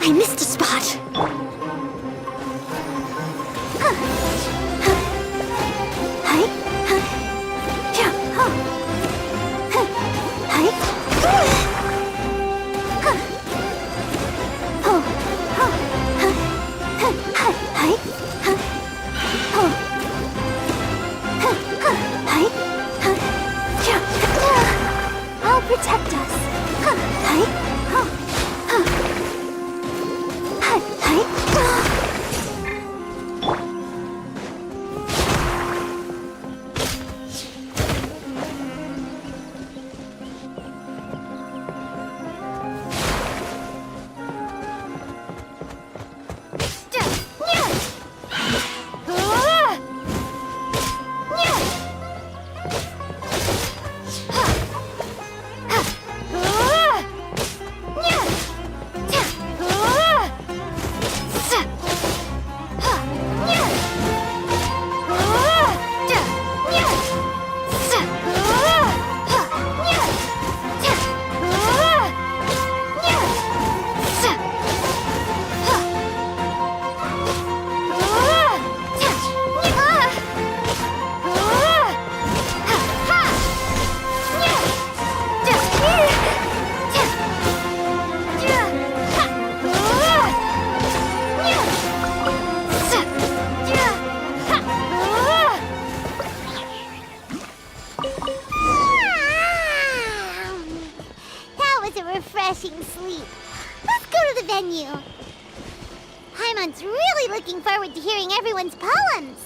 Speaker 1: I missed a spot.
Speaker 6: I'll protect us.
Speaker 3: That was a refreshing sleep. Let's go to the venue. Paimon's really looking forward to hearing everyone's poems.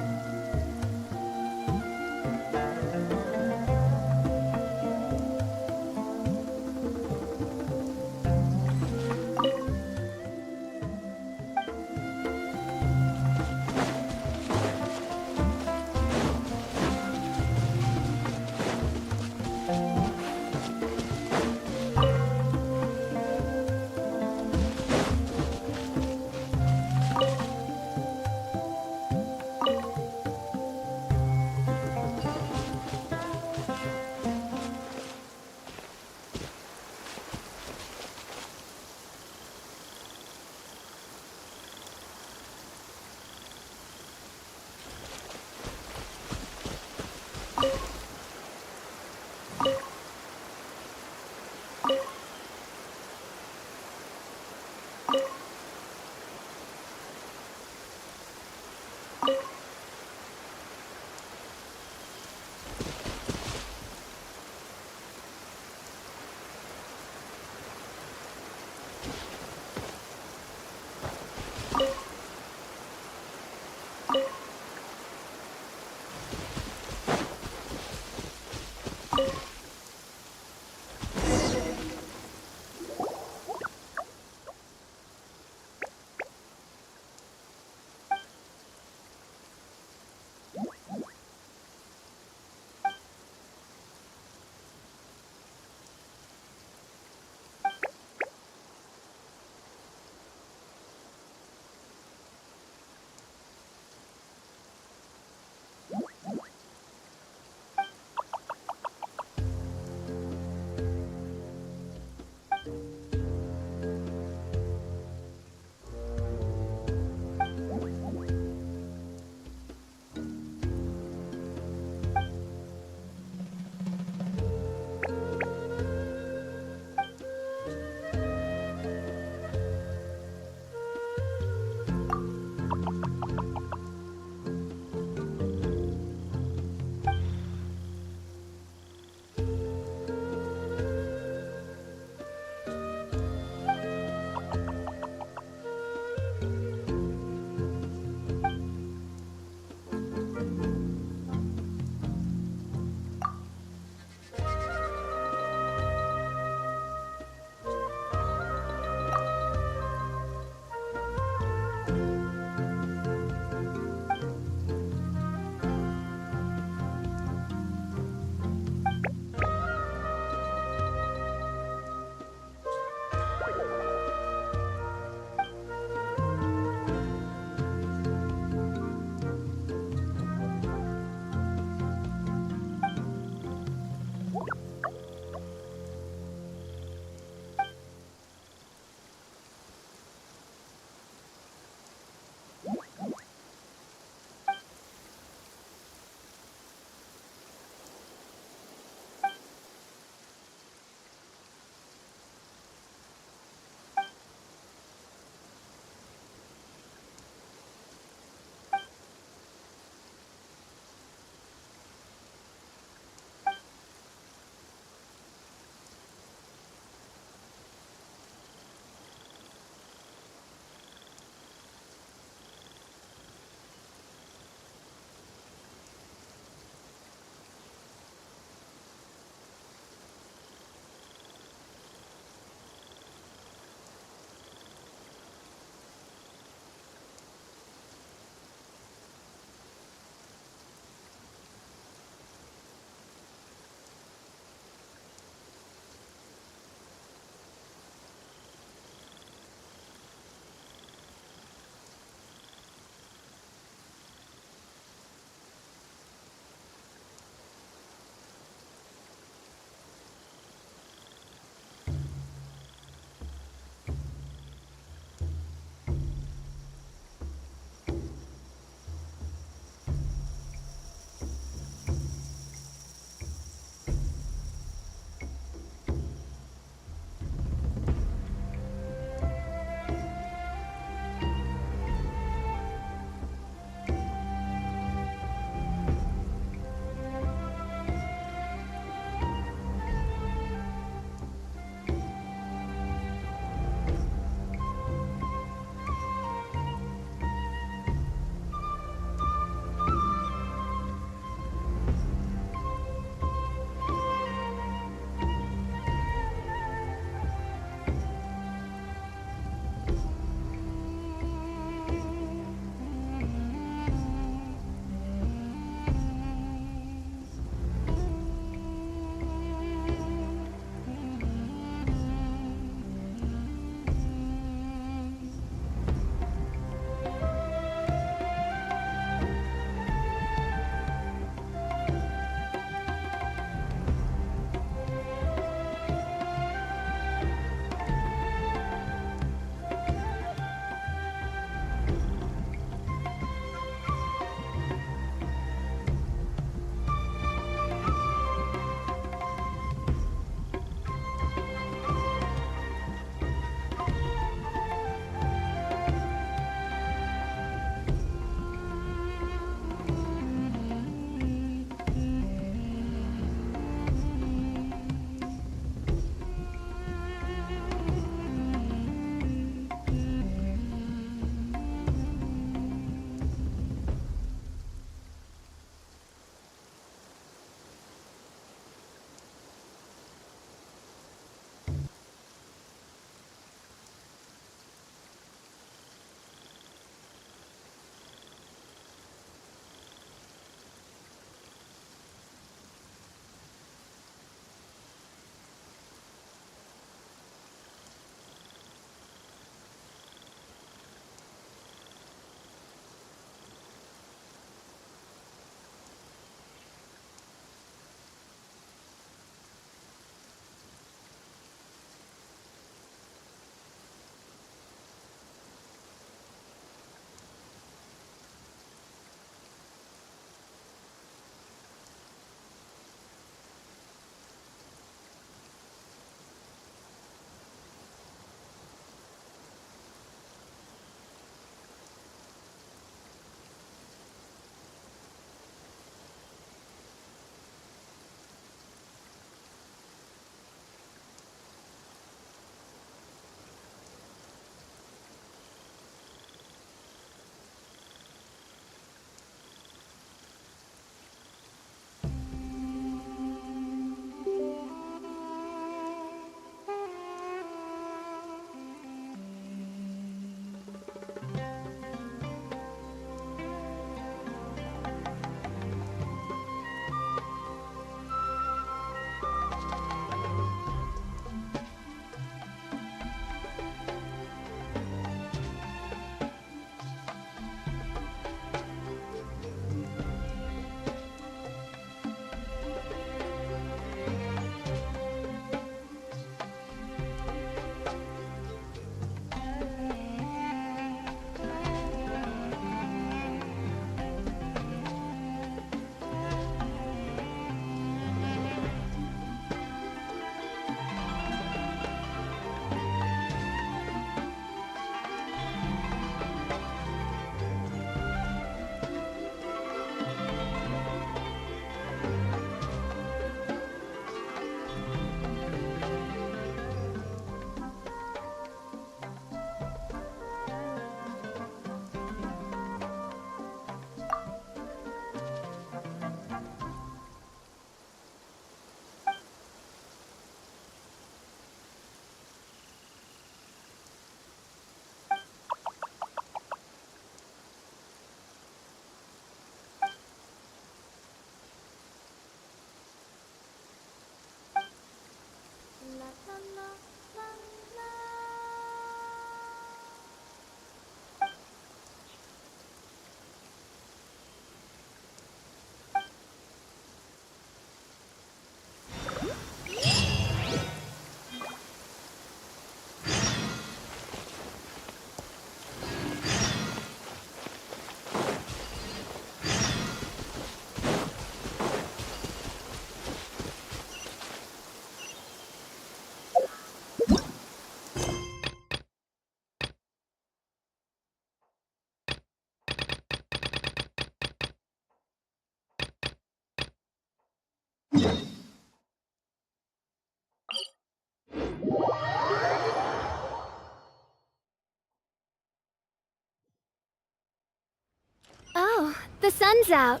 Speaker 9: Oh, the sun's out.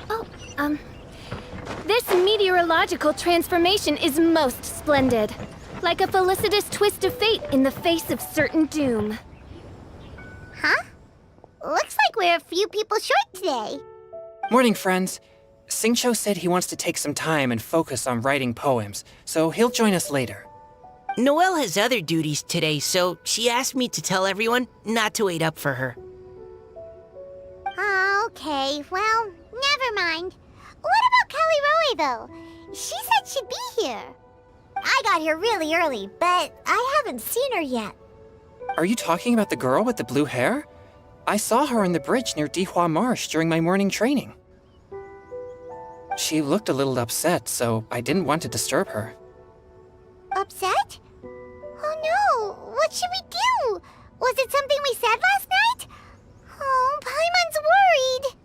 Speaker 9: Oh, this meteorological transformation is most splendid. Like a felicitous twist of fate in the face of certain doom.
Speaker 3: Huh? Looks like we're a few people short today.
Speaker 2: Morning, friends. Xingqiu said he wants to take some time and focus on writing poems, so he'll join us later.
Speaker 5: Noelle has other duties today, so she asked me to tell everyone not to wait up for her.
Speaker 3: Oh, okay. Well, never mind. What about Callie Roy, though? She said she'd be here.
Speaker 8: I got here really early, but I haven't seen her yet.
Speaker 2: Are you talking about the girl with the blue hair? I saw her on the bridge near Dihua Marsh during my morning training. She looked a little upset, so I didn't want to disturb her.
Speaker 3: Upset? Oh no! What should we do? Was it something we said last night? Oh, Paimon's worried.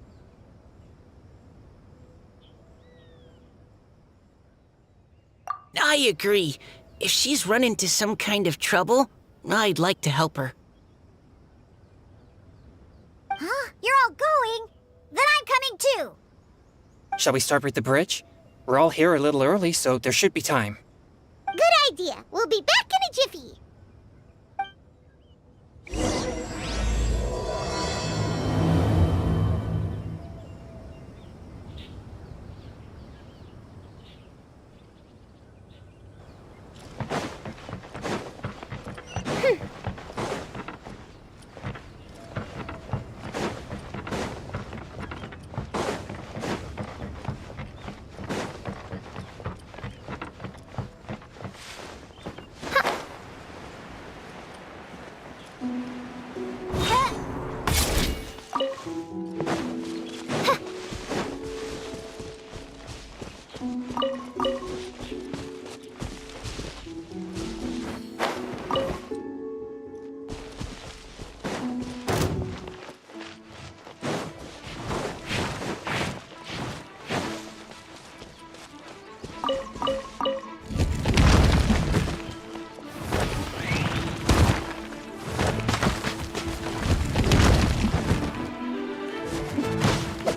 Speaker 5: I agree. If she's run into some kind of trouble, I'd like to help her.
Speaker 8: Huh? You're all going? Then I'm coming too.
Speaker 2: Shall we start with the bridge? We're all here a little early, so there should be time.
Speaker 3: Good idea. We'll be back in a jiffy.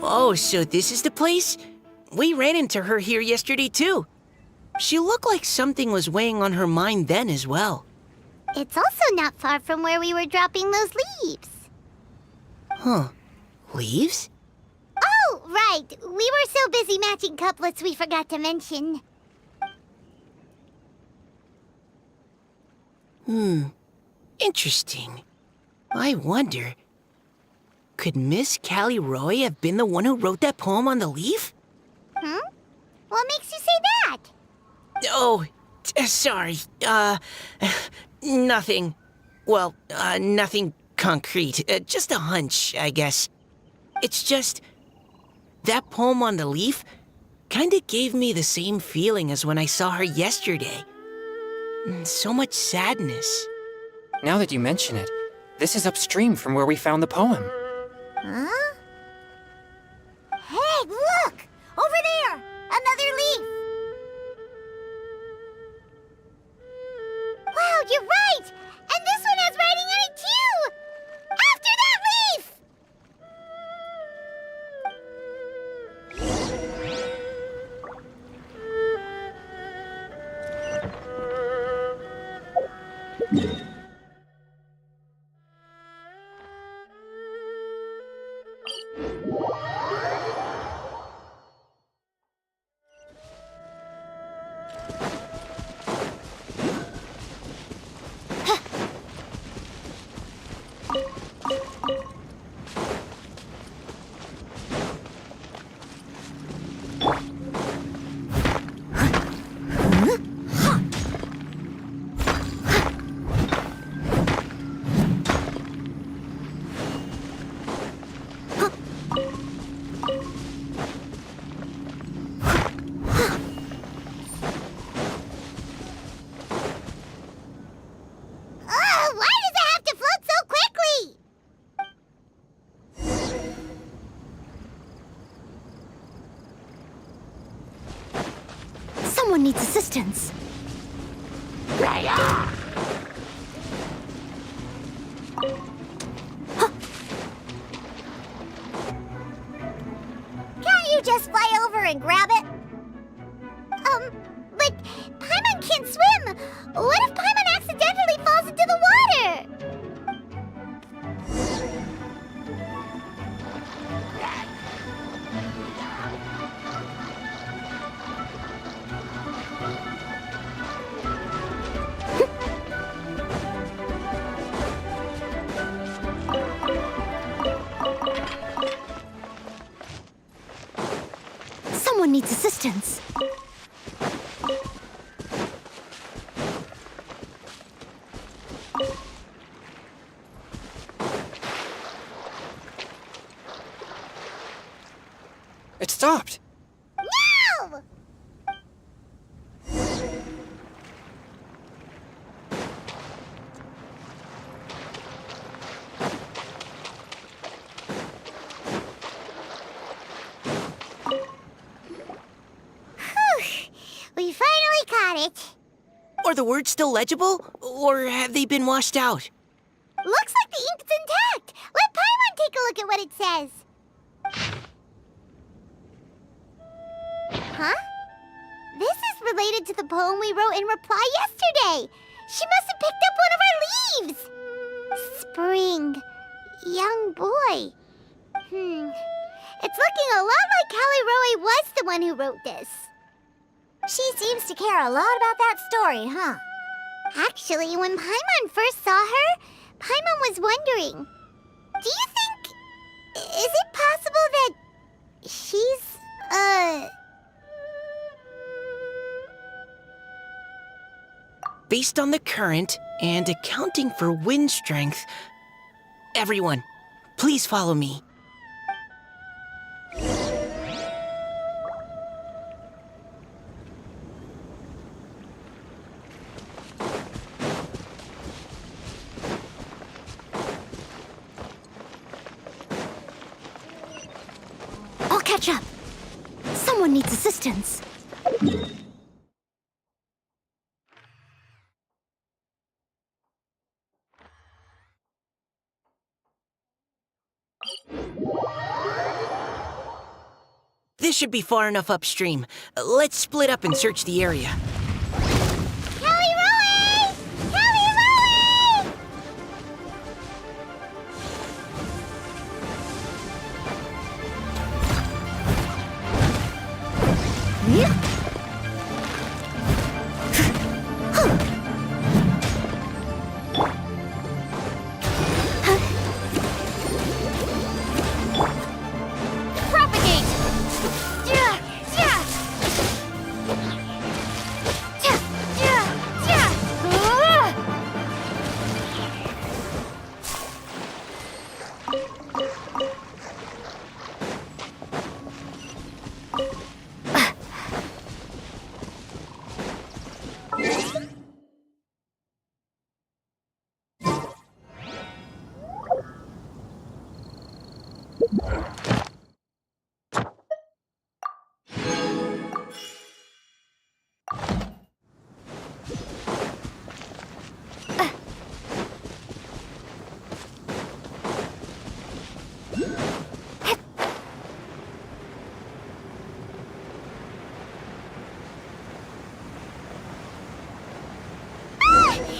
Speaker 5: Oh, so this is the place? We ran into her here yesterday, too. She looked like something was weighing on her mind then as well.
Speaker 3: It's also not far from where we were dropping those leaves.
Speaker 5: Huh. Leaves?
Speaker 3: Oh, right. We were so busy matching couplets we forgot to mention.
Speaker 5: Interesting. I wonder... Could Miss Callie Roy have been the one who wrote that poem on the leaf?
Speaker 3: What makes you say that?
Speaker 5: Oh, sorry. Nothing. Well, nothing concrete. Just a hunch, I guess. It's just... That poem on the leaf kinda gave me the same feeling as when I saw her yesterday. So much sadness.
Speaker 2: Now that you mention it, this is upstream from where we found the poem.
Speaker 3: Huh? Hey, look! Over there! Another leaf! Wow, you're right! And this one has writing on it too! After that leaf! Someone needs assistance. Can't you just fly over and grab it? But Paimon can't swim. What if Paimon accidentally falls into the water? Someone needs assistance.
Speaker 2: It stopped.
Speaker 3: No! We finally caught it.
Speaker 5: Are the words still legible, or have they been washed out?
Speaker 3: Looks like the ink's intact. Let Paimon take a look at what it says. Huh? This is related to the poem we wrote in reply yesterday. She must have picked up one of our leaves. Spring. Young boy. It's looking a lot like Callie Roe was the one who wrote this. She seems to care a lot about that story, huh? Actually, when Paimon first saw her, Paimon was wondering, do you think... is it possible that she's,
Speaker 5: Based on the current and accounting for wind strength, everyone, please follow me.
Speaker 3: I'll catch up. Someone needs assistance.
Speaker 5: This should be far enough upstream. Let's split up and search the area.
Speaker 3: Callie Roe! Callie Roe! Propagate!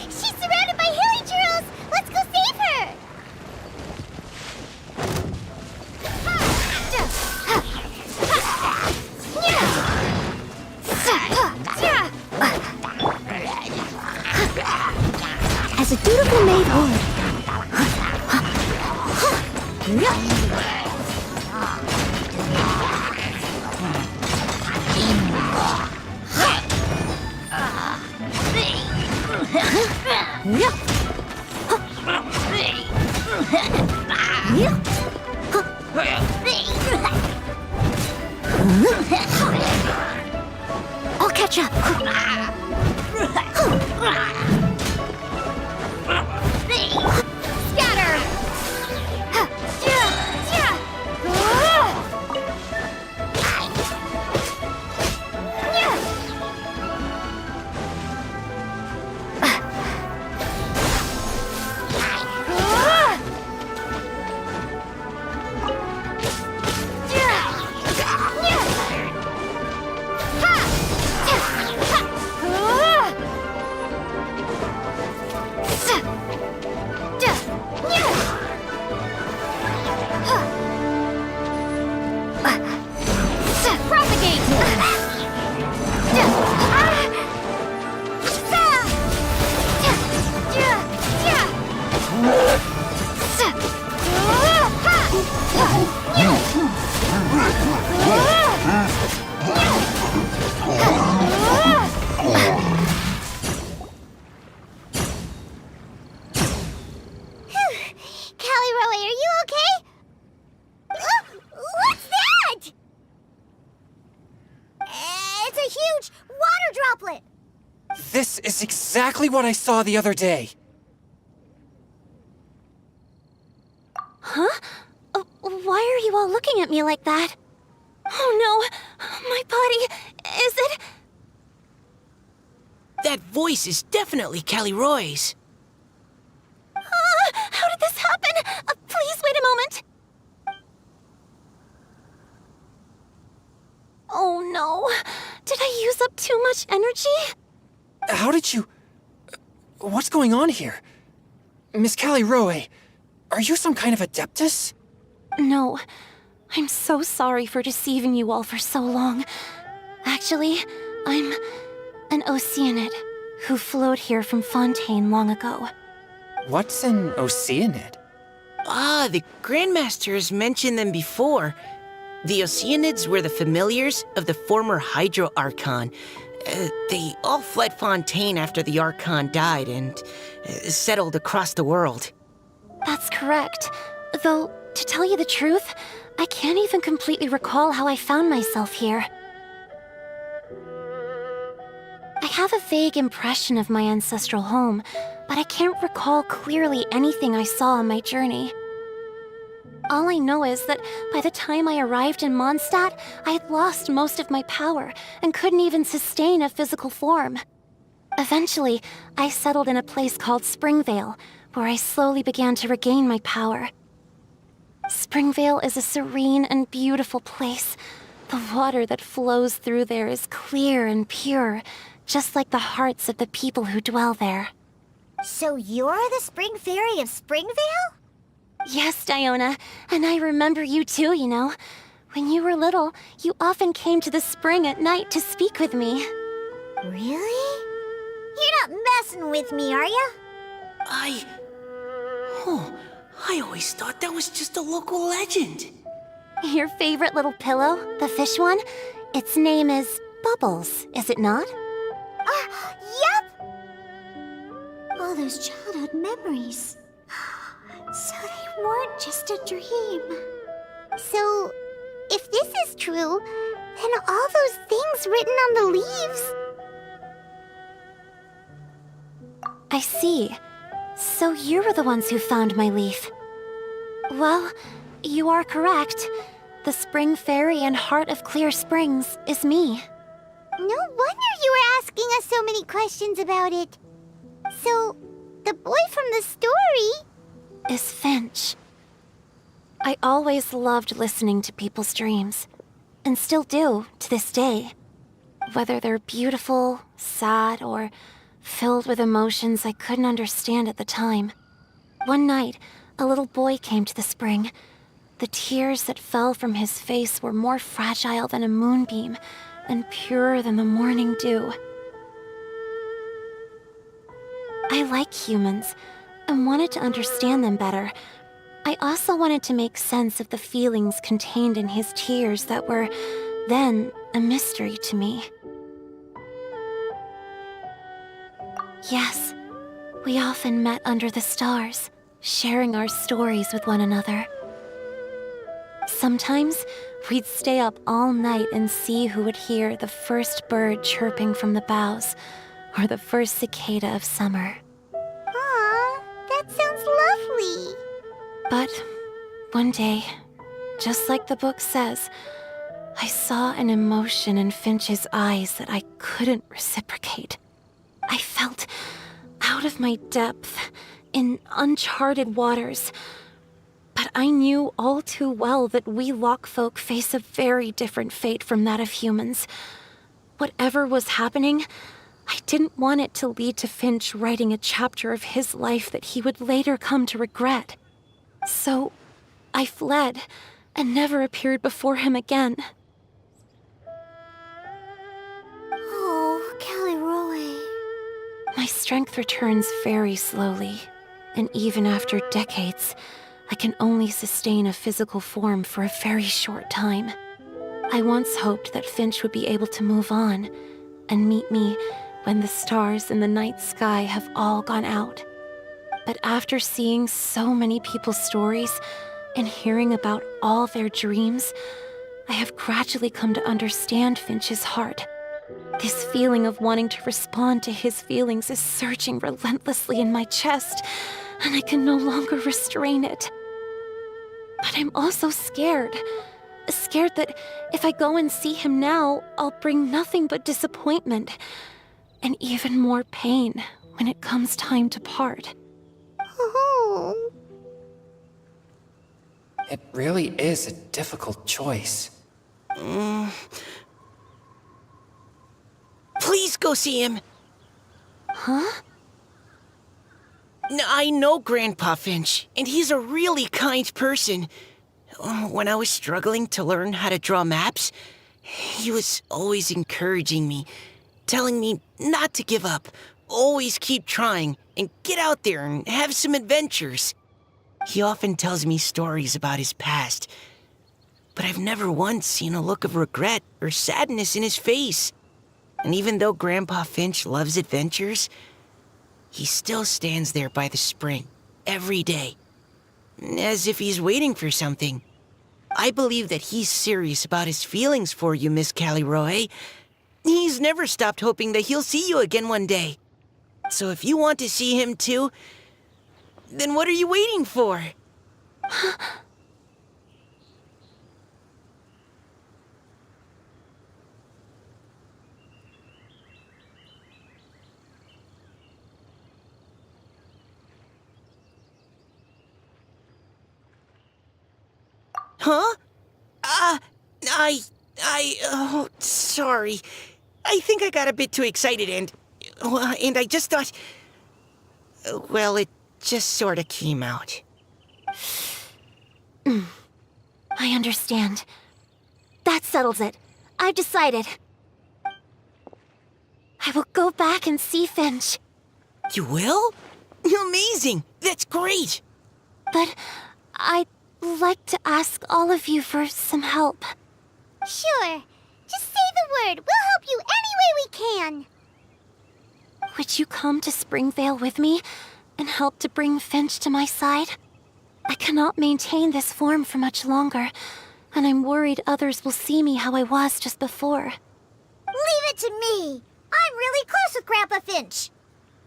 Speaker 3: She's surrounded by hilly churros! Let's go save her! As a dutiful maid would. I'll catch up. Scatter! droplet!
Speaker 2: This is exactly what I saw the other day.
Speaker 9: Huh? Why are you all looking at me like that? Oh no! My body... Is it...
Speaker 5: That voice is definitely Callie Roy's.
Speaker 9: How did this happen? Please wait a moment. Oh no. Did I use up too much energy?
Speaker 2: How did you... What's going on here? Miss Callie Roe, are you some kind of adeptus?
Speaker 9: No. I'm so sorry for deceiving you all for so long. Actually, I'm an Oceanid who flowed here from Fontaine long ago.
Speaker 2: What's an Oceanid?
Speaker 5: Ah, the Grandmasters mentioned them before. The Oceanids were the familiars of the former Hydro Archon. They all fled Fontaine after the Archon died and settled across the world.
Speaker 9: That's correct. Though, to tell you the truth, I can't even completely recall how I found myself here. I have a vague impression of my ancestral home, but I can't recall clearly anything I saw on my journey. All I know is that by the time I arrived in Mondstadt, I had lost most of my power and couldn't even sustain a physical form. Eventually, I settled in a place called Springvale, where I slowly began to regain my power. Springvale is a serene and beautiful place. The water that flows through there is clear and pure, just like the hearts of the people who dwell there.
Speaker 3: So you're the Spring Fairy of Springvale?
Speaker 9: Yes, Diona, and I remember you too, you know. When you were little, you often came to the spring at night to speak with me.
Speaker 3: Really? You're not messing with me, are ya?
Speaker 5: I always thought that was just a local legend.
Speaker 9: Your favorite little pillow, the fish one? Its name is Bubbles, is it not?
Speaker 3: Yep! All those childhood memories. So they weren't just a dream. So, if this is true, then all those things written on the leaves...
Speaker 9: I see. So you were the ones who found my leaf. Well, you are correct. The Spring Fairy and Heart of Clear Springs is me.
Speaker 3: No wonder you were asking us so many questions about it. So, the boy from the story...
Speaker 9: is Finch. I always loved listening to people's dreams, and still do to this day. Whether they're beautiful, sad, or filled with emotions I couldn't understand at the time. One night, a little boy came to the spring. The tears that fell from his face were more fragile than a moonbeam, and purer than the morning dew. I like humans, and wanted to understand them better. I also wanted to make sense of the feelings contained in his tears that were, then, a mystery to me. Yes, we often met under the stars, sharing our stories with one another. Sometimes, we'd stay up all night and see who would hear the first bird chirping from the boughs, or the first cicada of summer.
Speaker 3: Aw, that sounds lovely.
Speaker 9: But one day, just like the book says, I saw an emotion in Finch's eyes that I couldn't reciprocate. I felt out of my depth, in uncharted waters. But I knew all too well that we Lockfolk face a very different fate from that of humans. Whatever was happening, I didn't want it to lead to Finch writing a chapter of his life that he would later come to regret. So, I fled, and never appeared before him again.
Speaker 3: Oh, Callie Roe.
Speaker 9: My strength returns very slowly, and even after decades, I can only sustain a physical form for a very short time. I once hoped that Finch would be able to move on, and meet me when the stars in the night sky have all gone out. But after seeing so many people's stories, and hearing about all their dreams, I have gradually come to understand Finch's heart. This feeling of wanting to respond to his feelings is surging relentlessly in my chest, and I can no longer restrain it. But I'm also scared. Scared that if I go and see him now, I'll bring nothing but disappointment and even more pain when it comes time to part.
Speaker 3: Oh.
Speaker 2: It really is a difficult choice.
Speaker 5: Please go see him.
Speaker 9: Huh?
Speaker 5: I know Grandpa Finch, and he's a really kind person. When I was struggling to learn how to draw maps, he was always encouraging me, telling me not to give up, always keep trying, and get out there and have some adventures. He often tells me stories about his past, but I've never once seen a look of regret or sadness in his face. And even though Grandpa Finch loves adventures, he still stands there by the spring, every day, as if he's waiting for something. I believe that he's serious about his feelings for you, Miss Callie Roe. He's never stopped hoping that he'll see you again one day. So if you want to see him too, then what are you waiting for? Huh? Oh, sorry. I think I got a bit too excited and I just thought, well, it just sort of came out.
Speaker 9: I understand. That settles it. I've decided. I will go back and see Finch.
Speaker 5: You will? Amazing! That's great!
Speaker 9: But I'd like to ask all of you for some help.
Speaker 3: Sure. Just say the word. We'll help you any way we can.
Speaker 9: Would you come to Springvale with me and help to bring Finch to my side? I cannot maintain this form for much longer, and I'm worried others will see me how I was just before.
Speaker 3: Leave it to me. I'm really close with Grandpa Finch.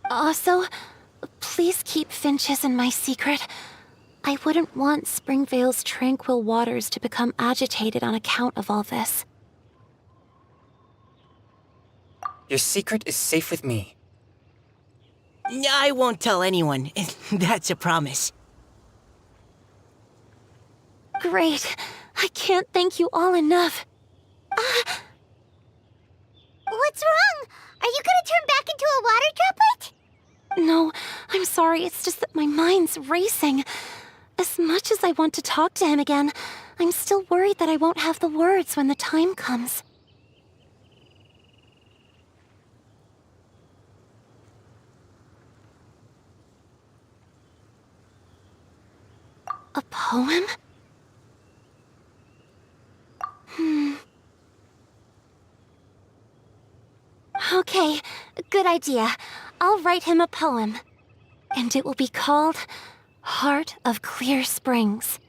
Speaker 9: Also, please keep Finch's in my secret. I wouldn't want Springvale's tranquil waters to become agitated on account of all this.
Speaker 2: Your secret is safe with me.
Speaker 5: I won't tell anyone. That's a promise.
Speaker 9: Great. I can't thank you all enough.
Speaker 3: What's wrong? Are you gonna turn back into a water droplet?
Speaker 9: No, I'm sorry. It's just that my mind's racing. As much as I want to talk to him again, I'm still worried that I won't have the words when the time comes. A poem? Okay, good idea. I'll write him a poem. And it will be called Heart of Clear Springs.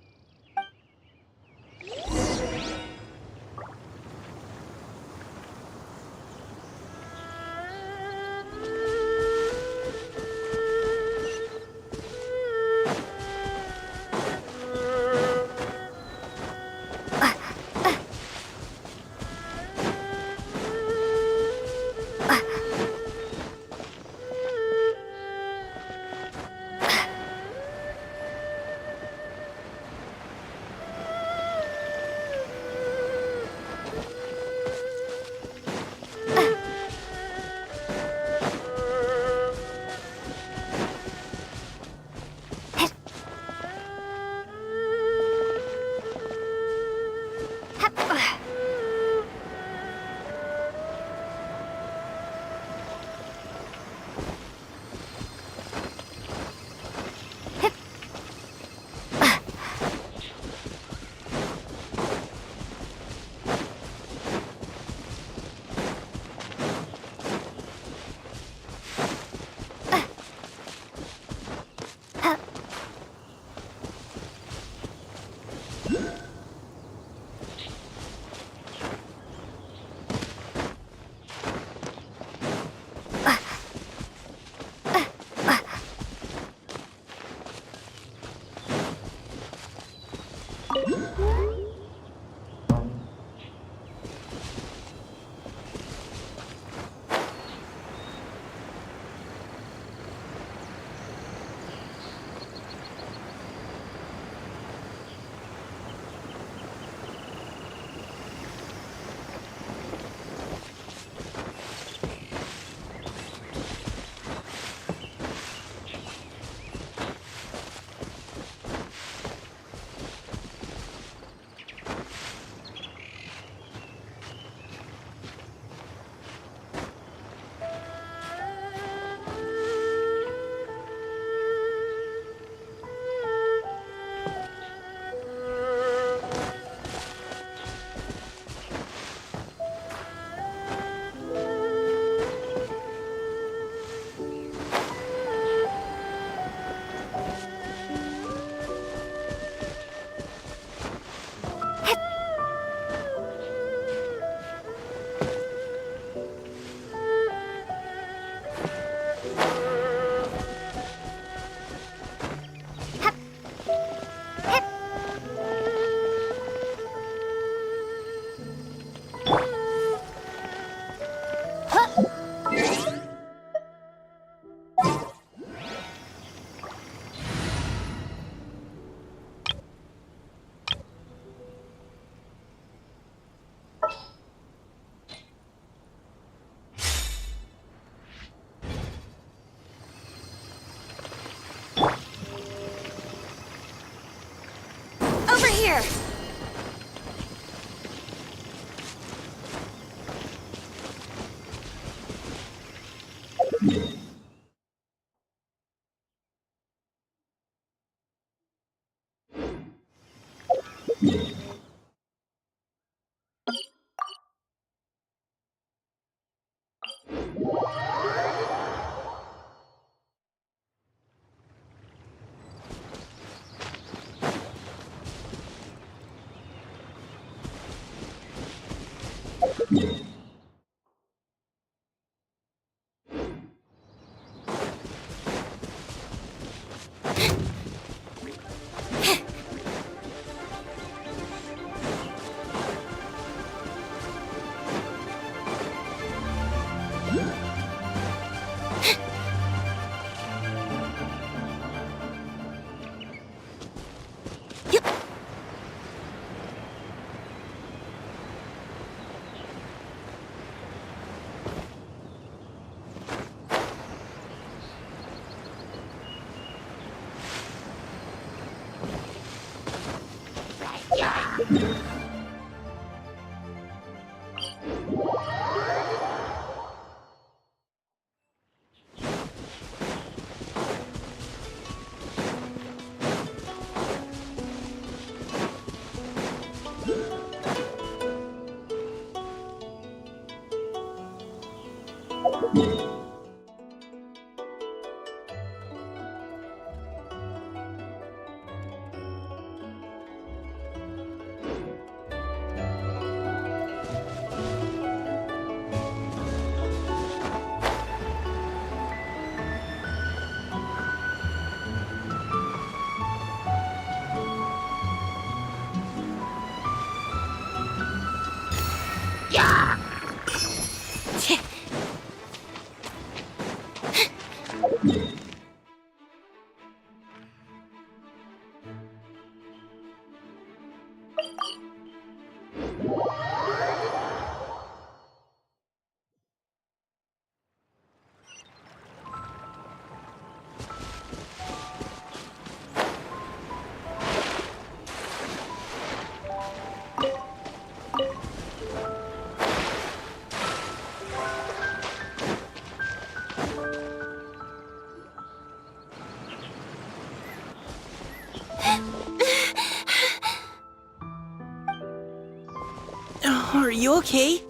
Speaker 5: Are you okay?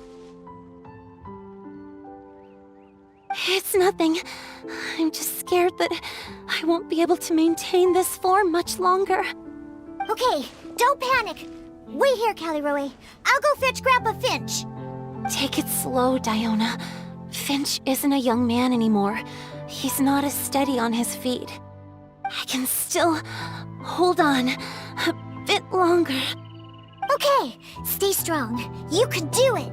Speaker 1: It's nothing. I'm just scared that I won't be able to maintain this form much longer.
Speaker 3: Okay, don't panic. Wait here, Caliroe. I'll go fetch Grandpa Finch.
Speaker 1: Take it slow, Diona. Finch isn't a young man anymore. He's not as steady on his feet. I can still hold on a bit longer.
Speaker 3: Okay, stay strong. You can do it.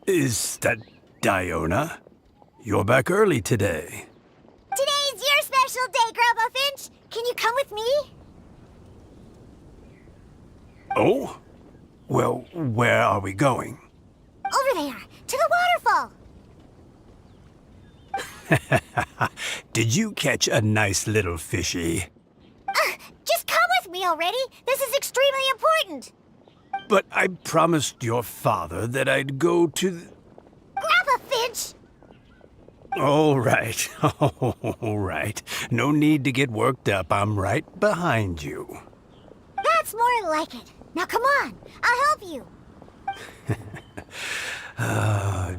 Speaker 10: Is that Diona? You're back early today.
Speaker 3: Today's your special day, Grandpa Finch. Can you come with me?
Speaker 10: Oh? Well, where are we going?
Speaker 3: Over there, to the waterfall.
Speaker 10: Did you catch a nice little fishy?
Speaker 3: Just come with me already. This is extremely important.
Speaker 10: But I promised your father that I'd go to
Speaker 3: Grandpa Finch!
Speaker 10: All right. All right. No need to get worked up. I'm right behind you.
Speaker 3: That's more like it. Now come on, I'll help you.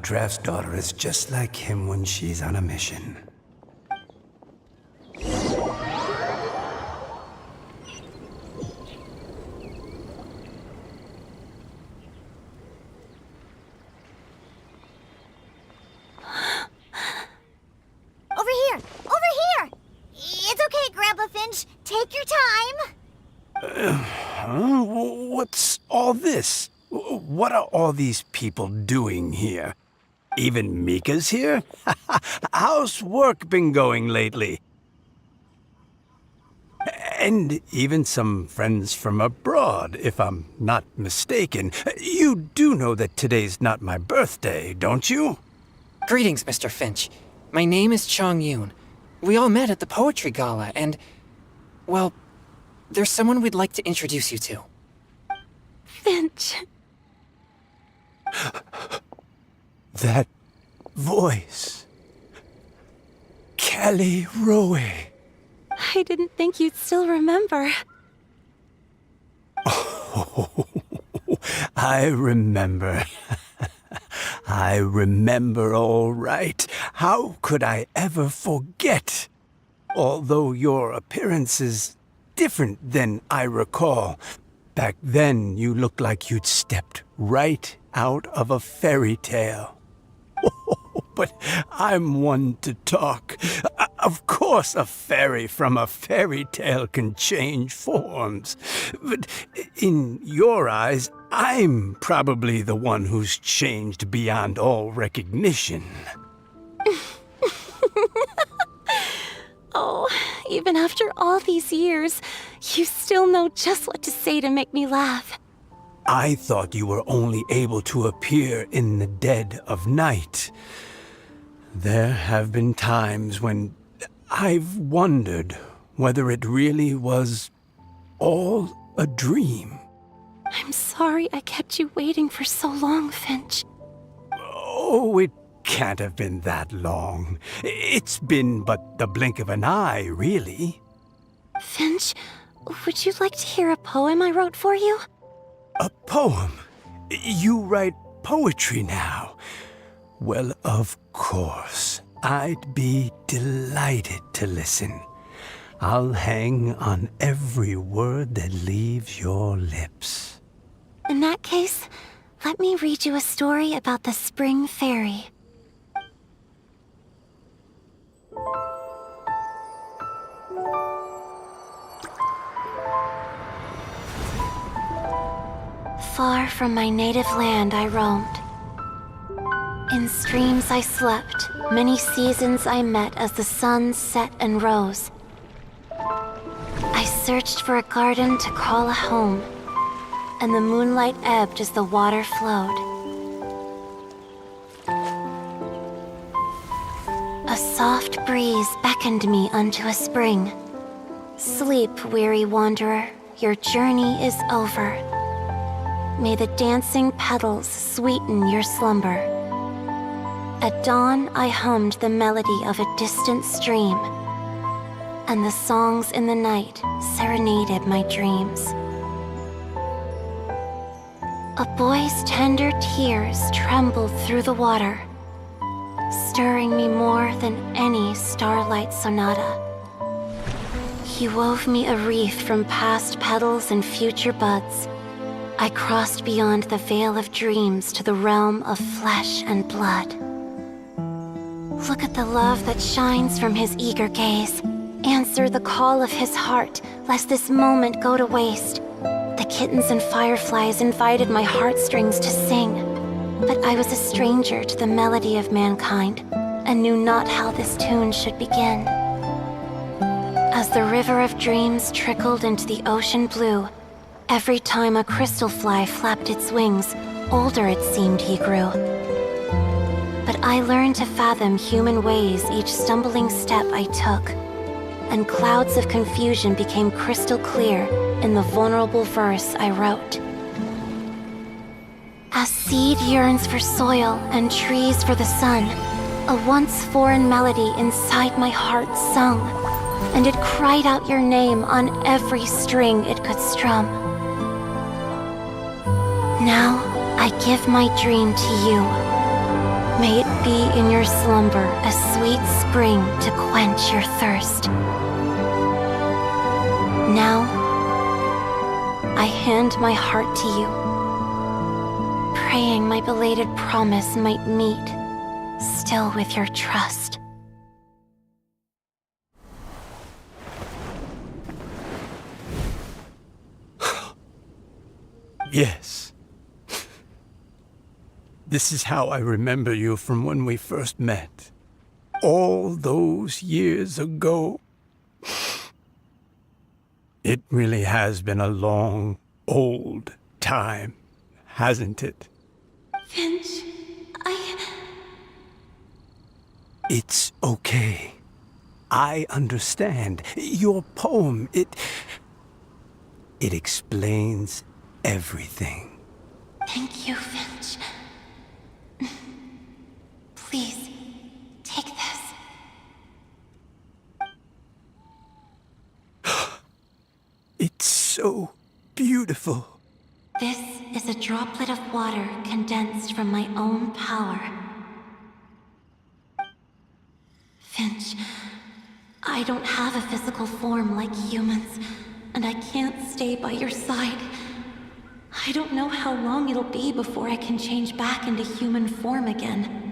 Speaker 10: Draft's daughter is just like him when she's on a mission.
Speaker 3: Over here! Over here! It's okay, Grandpa Finch. Take your time.
Speaker 10: What's all this? What are all these people doing here? Even Mika's here? How's work been going lately? And even some friends from abroad, if I'm not mistaken. You do know that today's not my birthday, don't you?
Speaker 2: Greetings, Mr. Finch. My name is Chong Yoon. We all met at the poetry gala, and, well, there's someone we'd like to introduce you to.
Speaker 9: Finch.
Speaker 10: That voice. Kelly Rowe.
Speaker 9: I didn't think you'd still remember.
Speaker 10: Oh, I remember. I remember all right. How could I ever forget? Although your appearance is different than I recall. Back then, you looked like you'd stepped right out of a fairy tale. But I'm one to talk. Of course, a fairy from a fairy tale can change forms. But in your eyes, I'm probably the one who's changed beyond all recognition.
Speaker 9: Oh, even after all these years, you still know just what to say to make me laugh.
Speaker 10: I thought you were only able to appear in the dead of night. There have been times when I've wondered whether it really was all a dream.
Speaker 9: I'm sorry I kept you waiting for so long, Finch.
Speaker 10: Oh, it can't have been that long. It's been but the blink of an eye, really.
Speaker 9: Finch, would you like to hear a poem I wrote for you?
Speaker 10: A poem? You write poetry now? Well, of course. I'd be delighted to listen. I'll hang on every word that leaves your lips.
Speaker 9: In that case, let me read you a story about the Spring Fairy. Far from my native land I roamed. In streams I slept, many seasons I met as the sun set and rose. I searched for a garden to call a home, and the moonlight ebbed as the water flowed. A soft breeze beckoned me unto a spring. Sleep, weary wanderer, your journey is over. May the dancing petals sweeten your slumber. At dawn, I hummed the melody of a distant stream, and the songs in the night serenaded my dreams. A boy's tender tears trembled through the water, stirring me more than any starlight sonata. He wove me a wreath from past petals and future buds. I crossed beyond the veil of dreams to the realm of flesh and blood. Look at the love that shines from his eager gaze. Answer the call of his heart, lest this moment go to waste. The kittens and fireflies invited my heartstrings to sing, but I was a stranger to the melody of mankind, and knew not how this tune should begin. As the river of dreams trickled into the ocean blue, every time a crystal fly flapped its wings, older it seemed he grew. But I learned to fathom human ways each stumbling step I took, and clouds of confusion became crystal clear in the vulnerable verse I wrote. As seed yearns for soil and trees for the sun, a once foreign melody inside my heart sung, and it cried out your name on every string it could strum. Now I give my dream to you. May it be in your slumber a sweet spring to quench your thirst. Now, I hand my heart to you, praying my belated promise might meet, still with your trust.
Speaker 10: Yes. This is how I remember you from when we first met. All those years ago. It really has been a long, old time, hasn't it?
Speaker 1: Finch,
Speaker 10: It's okay. I understand. Your poem, it explains everything.
Speaker 1: Thank you, Finch. Please, take this.
Speaker 10: It's so beautiful.
Speaker 1: This is a droplet of water condensed from my own power. Finch, I don't have a physical form like humans, and I can't stay by your side. I don't know how long it'll be before I can change back into human form again.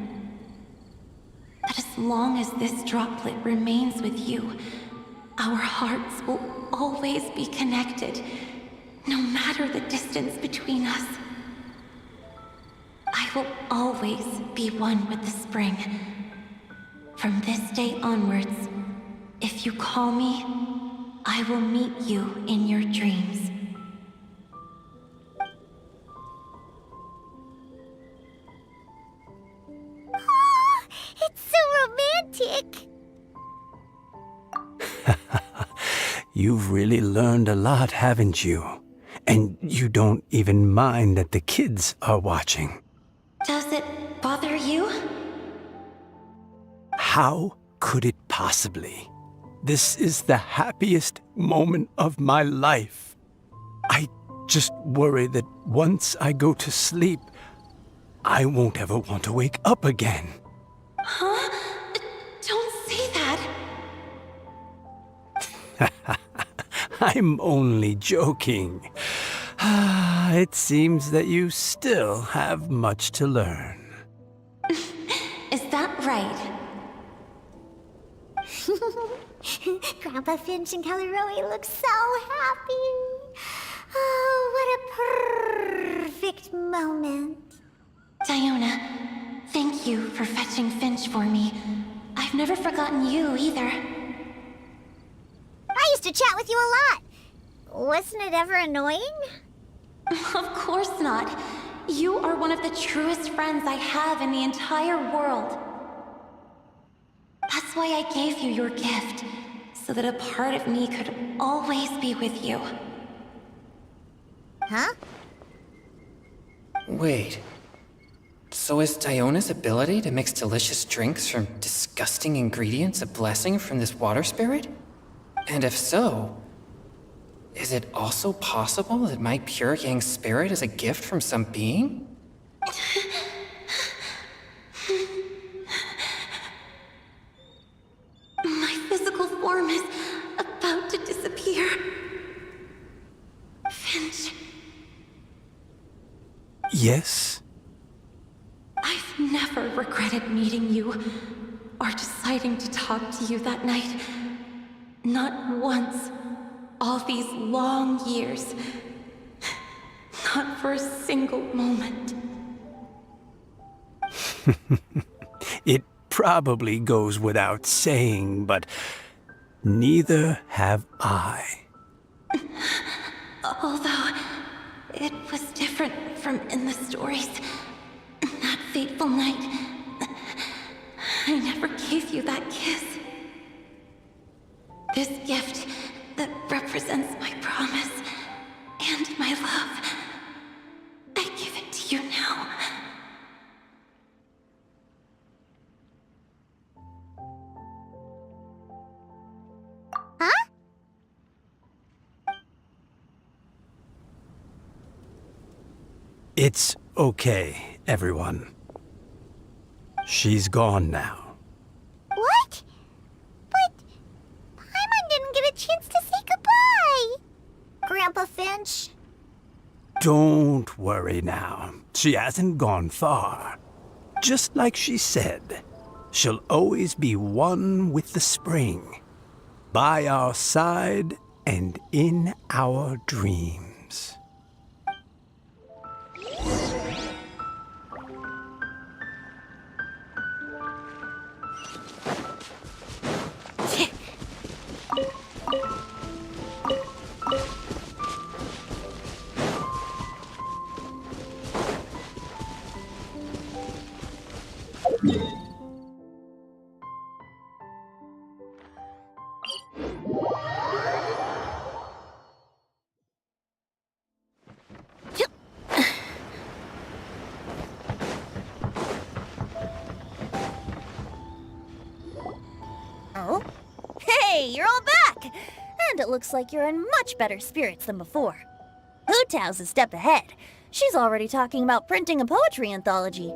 Speaker 1: But as long as this droplet remains with you, our hearts will always be connected, no matter the distance between us. I will always be one with the spring. From this day onwards, if you call me, I will meet you in your dreams.
Speaker 3: Oh, it's so romantic.
Speaker 10: You've really learned a lot, haven't you? And you don't even mind that the kids are watching.
Speaker 1: Does it bother you?
Speaker 10: How could it possibly? This is the happiest moment of my life. I just worry that once I go to sleep, I won't ever want to wake up again.
Speaker 1: Huh? Don't say that.
Speaker 10: I'm only joking. It seems that you still have much to learn.
Speaker 1: Is that right?
Speaker 3: Grandpa Finch and Kelleroy look so happy. Oh, what a perfect moment.
Speaker 1: Diona, thank you for fetching Finch for me. I've never forgotten you either.
Speaker 3: I used to chat with you a lot. Wasn't it ever annoying?
Speaker 1: Of course not. You are one of the truest friends I have in the entire world. That's why I gave you your gift, so that a part of me could always be with you.
Speaker 3: Huh?
Speaker 2: Wait. So is Diona's ability to mix delicious drinks from disgusting ingredients a blessing from this water spirit? And if so, is it also possible that my pure yang spirit is a gift from some being?
Speaker 1: My physical form is about to disappear. Finch,
Speaker 10: Yes?
Speaker 1: I've never regretted meeting you or deciding to talk to you that night. Not once. All these long years. Not for a single moment.
Speaker 10: It probably goes without saying, but neither have I.
Speaker 1: Although, it was different from in the stories. That fateful night, I never gave you that kiss. This gift that represents my promise and my love, I give it to you now.
Speaker 3: Huh?
Speaker 10: It's okay, everyone. She's gone now.
Speaker 3: What? But Paimon didn't get a chance to say goodbye. Grandpa Finch?
Speaker 10: Don't worry now. She hasn't gone far. Just like she said, she'll always be one with the spring, by our side and in our dreams.
Speaker 8: Oh? Hey, you're all back! And it looks like you're in much better spirits than before. Hu Tao's a step ahead. She's already talking about printing a poetry anthology.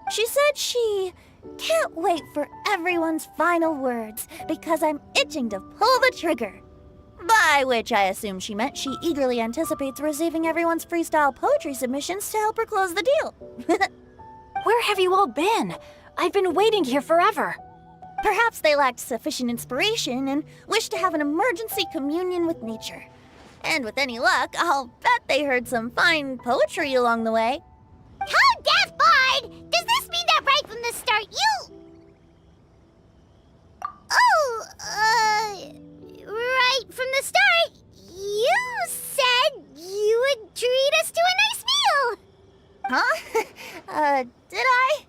Speaker 8: She said she can't wait for everyone's final words because I'm itching to pull the trigger. By which I assume she meant she eagerly anticipates receiving everyone's freestyle poetry submissions to help her close the deal.
Speaker 1: Where have you all been? I've been waiting here forever.
Speaker 8: Perhaps they lacked sufficient inspiration and wished to have an emergency communion with nature. And with any luck, I'll bet they heard some fine poetry along the way.
Speaker 3: Code Death Bard! Does this mean that right from the start you... Oh, right from the start, you said you would treat us to a nice meal!
Speaker 8: Huh? Did I?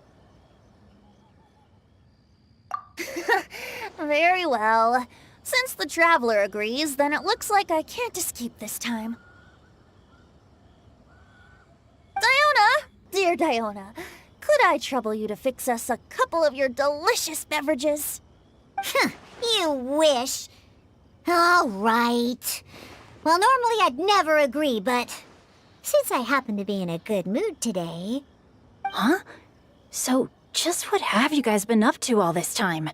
Speaker 8: Very well. Since the Traveler agrees, then it looks like I can't escape this time. Diona! Dear Diona, could I trouble you to fix us a couple of your delicious beverages?
Speaker 3: You wish. All right. Well, normally I'd never agree, but since I happen to be in a good mood today...
Speaker 1: Huh? So, just what have you guys been up to all this time?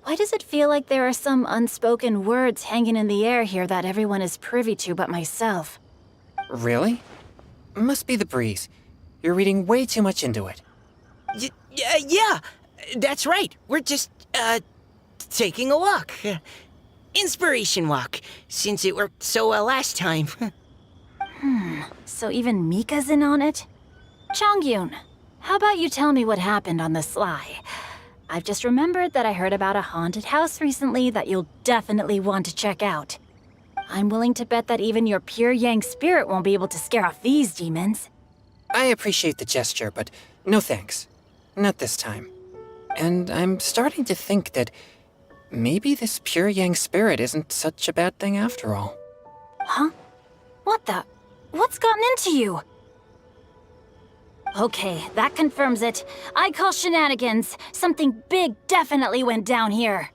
Speaker 1: Why does it feel like there are some unspoken words hanging in the air here that everyone is privy to but myself?
Speaker 2: Really? Must be the breeze. You're reading way too much into it.
Speaker 5: Yeah, that's right. We're just, taking a walk. Inspiration walk, since it worked so well last time.
Speaker 1: So even Mika's in on it? Chongyun, how about you tell me what happened on the sly? I've just remembered that I heard about a haunted house recently that you'll definitely want to check out. I'm willing to bet that even your pure Yang spirit won't be able to scare off these demons.
Speaker 2: I appreciate the gesture, but no thanks. Not this time. And I'm starting to think that maybe this pure Yang spirit isn't such a bad thing after all.
Speaker 1: Huh? What the? What's gotten into you? Okay, that confirms it. I call shenanigans. Something big definitely went down here.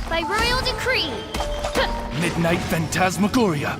Speaker 9: By royal decree.
Speaker 11: Midnight Phantasmagoria.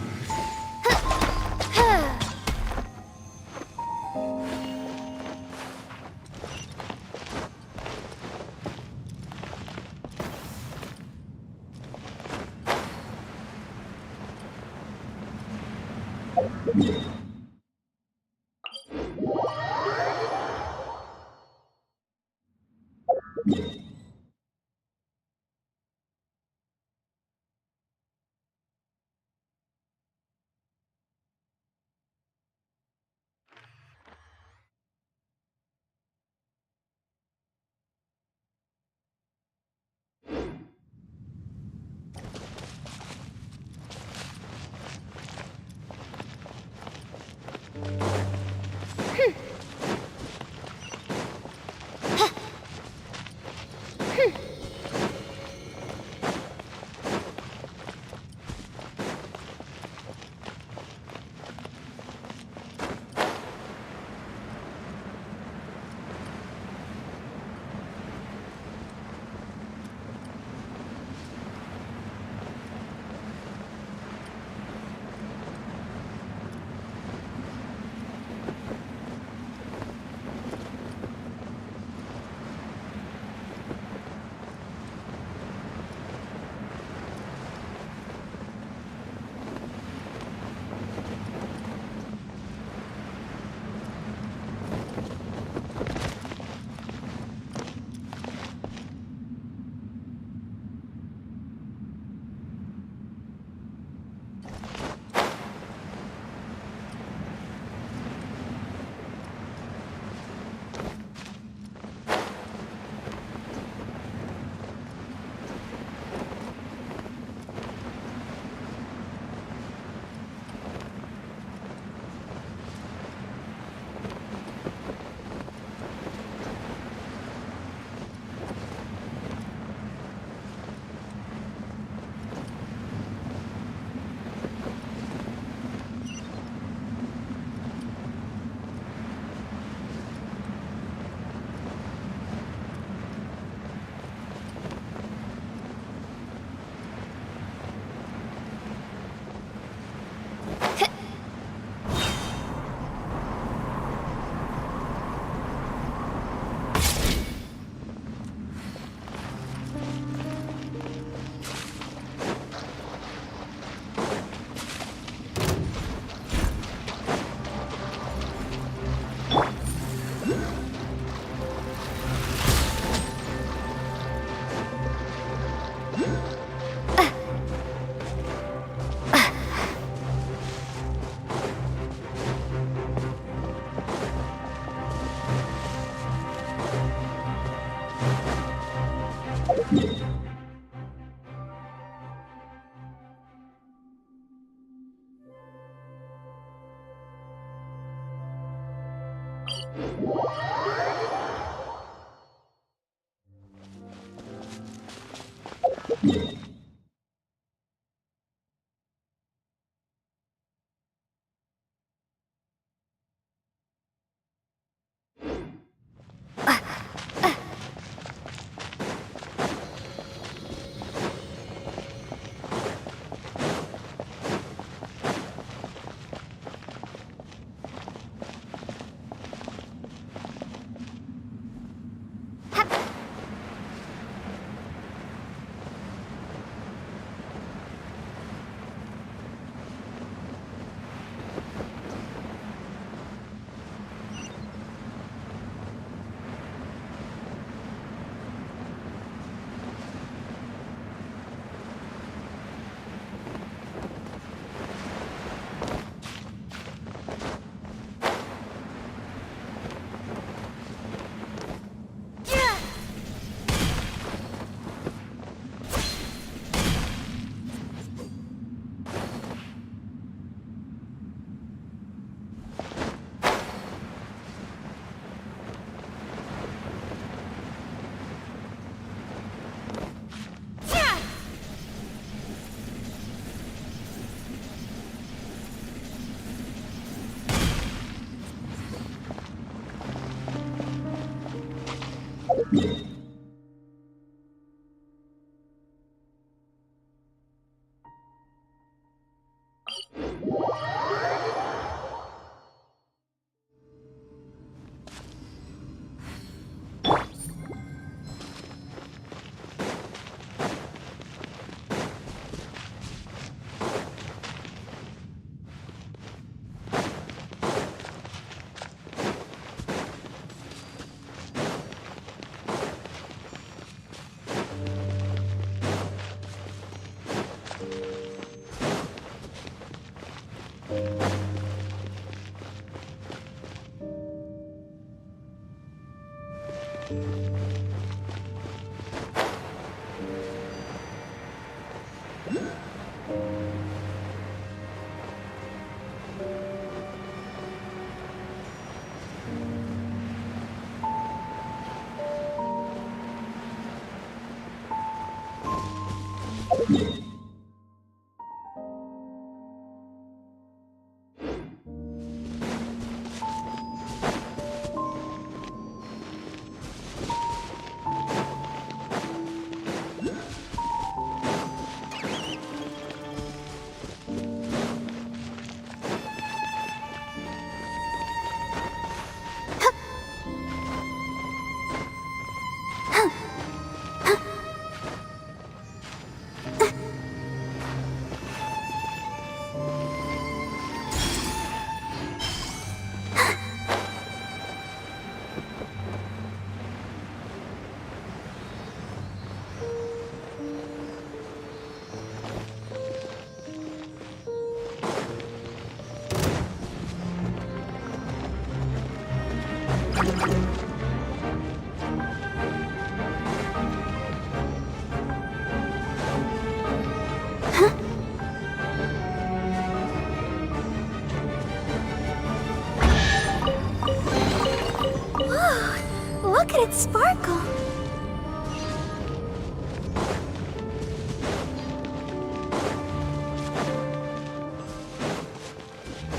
Speaker 6: Look at it sparkle!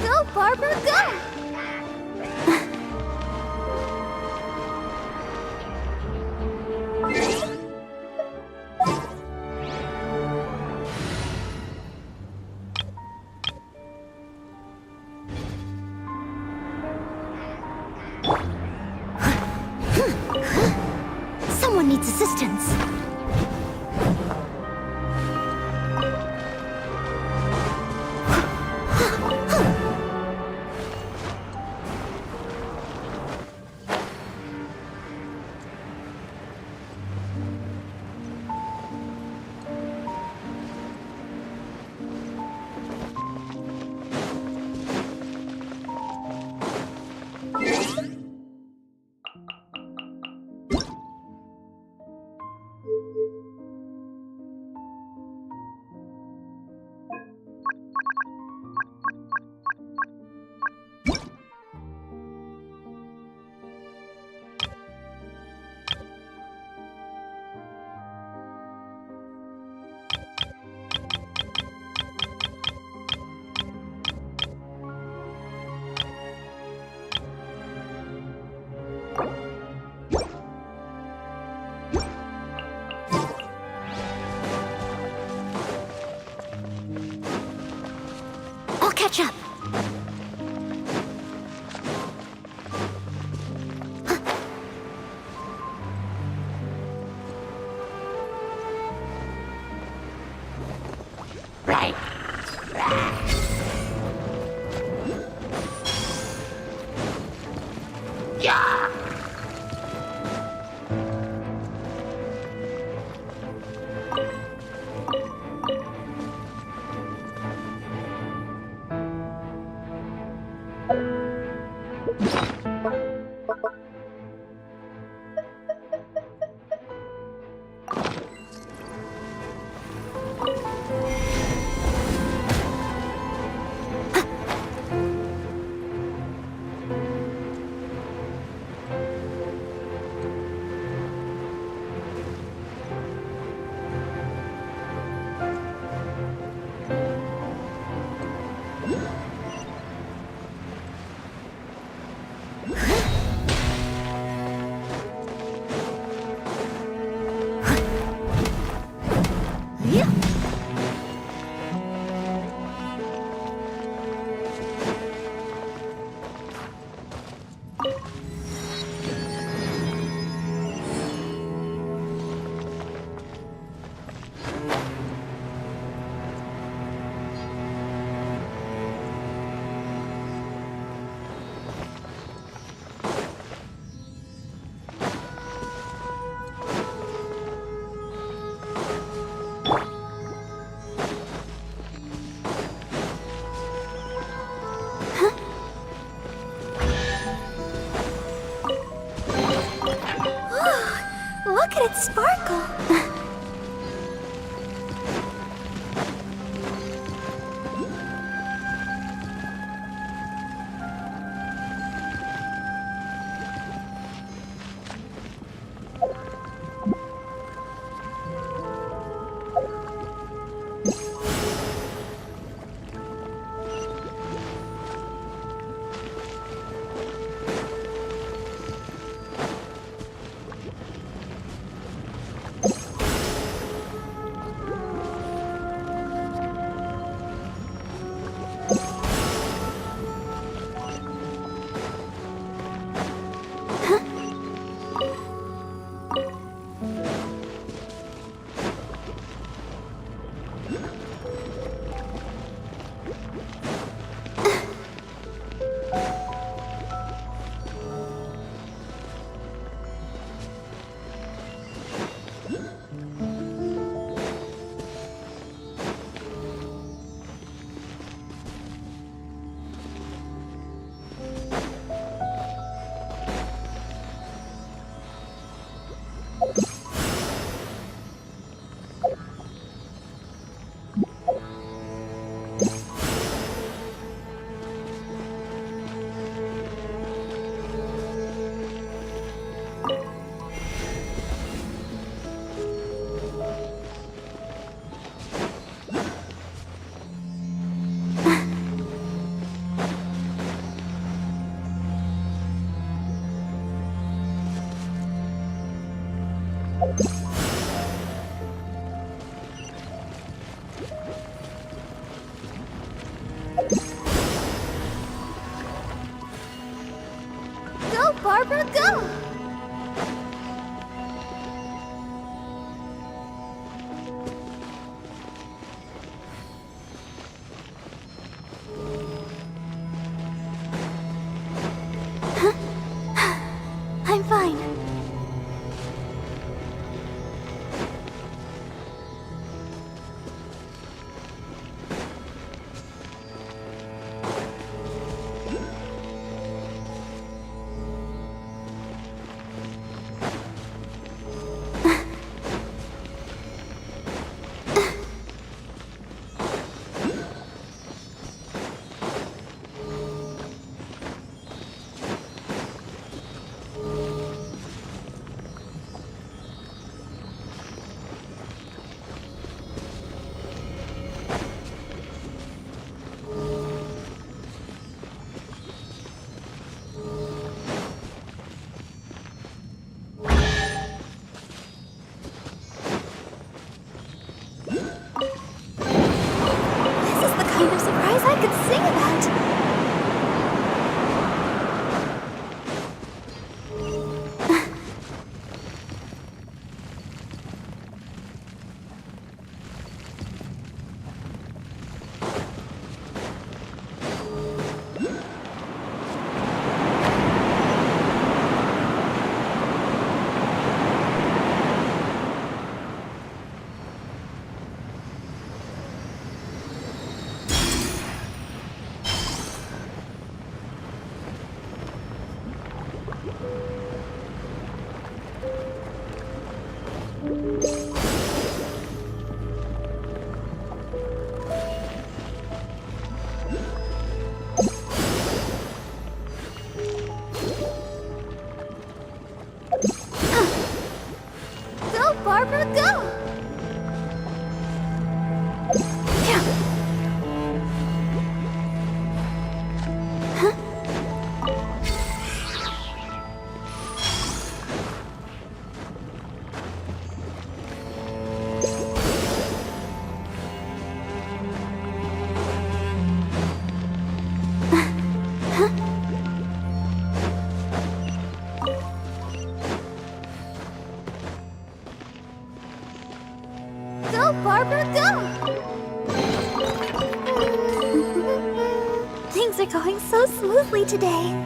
Speaker 6: Go, Barbara, go!
Speaker 3: Someone needs assistance. catch up.
Speaker 6: Look at it sparkle.
Speaker 3: Go, Barbara, go!
Speaker 6: I'm fine.
Speaker 3: Things are going so smoothly today.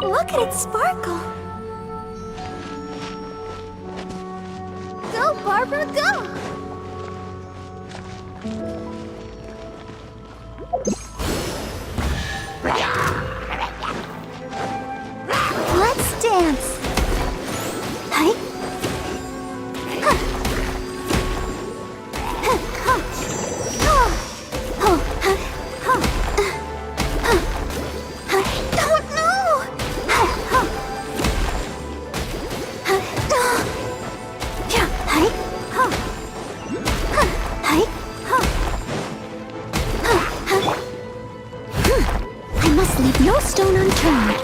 Speaker 3: Look at it sparkle! Go, Barbara, go! Let's dance! Hi! I must leave no stone unturned.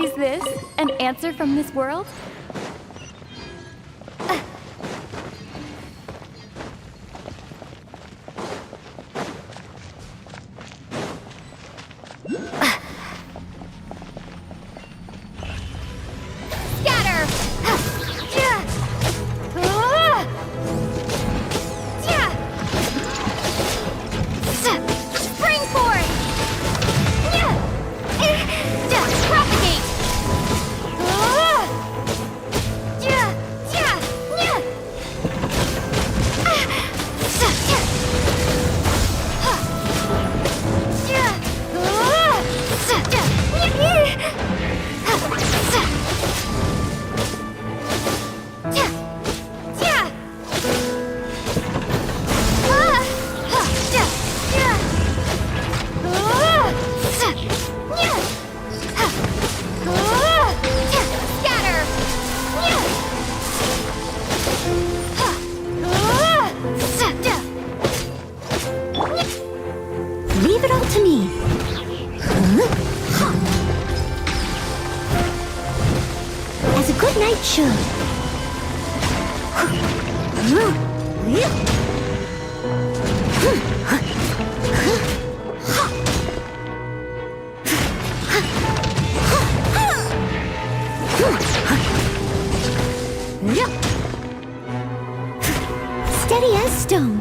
Speaker 9: Is this an answer from this world? Leave it all to me. As a good knight should. Steady as stone.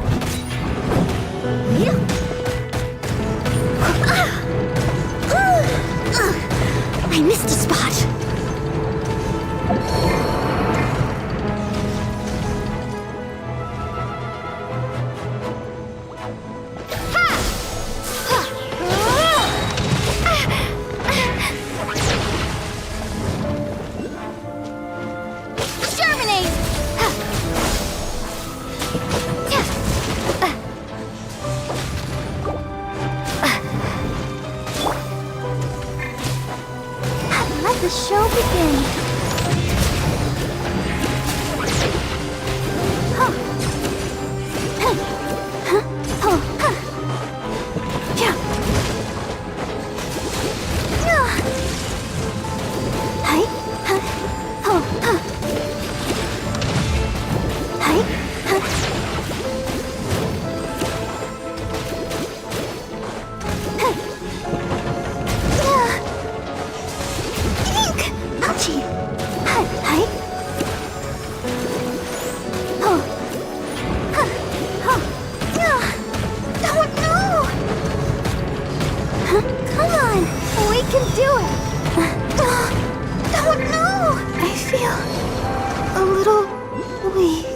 Speaker 9: I missed a spot.
Speaker 6: the show begin. Huh. Hey. Huh. Oh. Huh. Yeah. Yeah. Hey. Huh. Oh. Huh. Hey. Huh. Hey. Yeah. Ink! Ouchie! Hi, hi. Oh. Huh. Oh. Yeah. Oh, no! Huh? Come on! We can do it! Oh, no! I feel a little weak.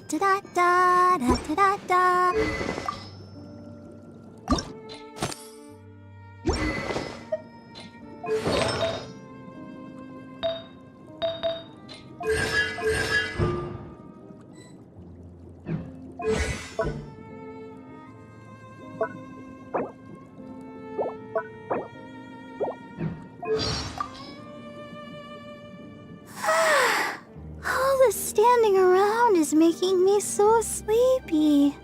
Speaker 3: da da da da da da. All the standing around is making me so sleepy.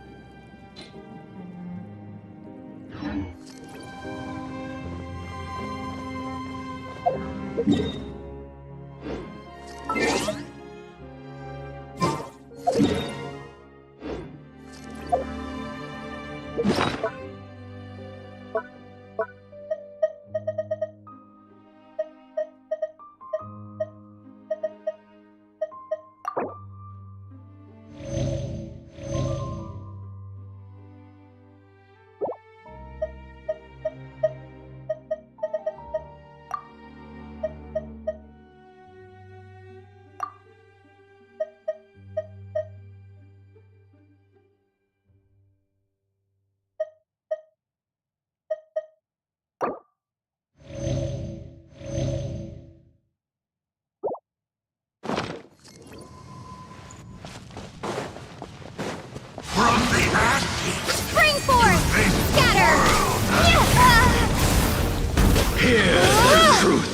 Speaker 3: Spring forth! Scatter!
Speaker 11: Hear the truth.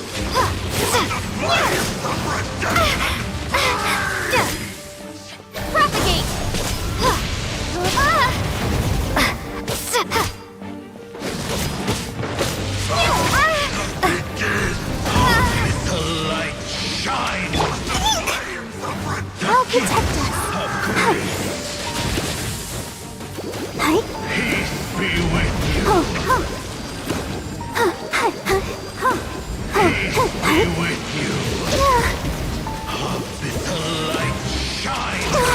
Speaker 3: Propagate!
Speaker 11: The light shine.
Speaker 3: I'll protect us.
Speaker 11: Peace be with you. Peace be with you. Bid the light shine.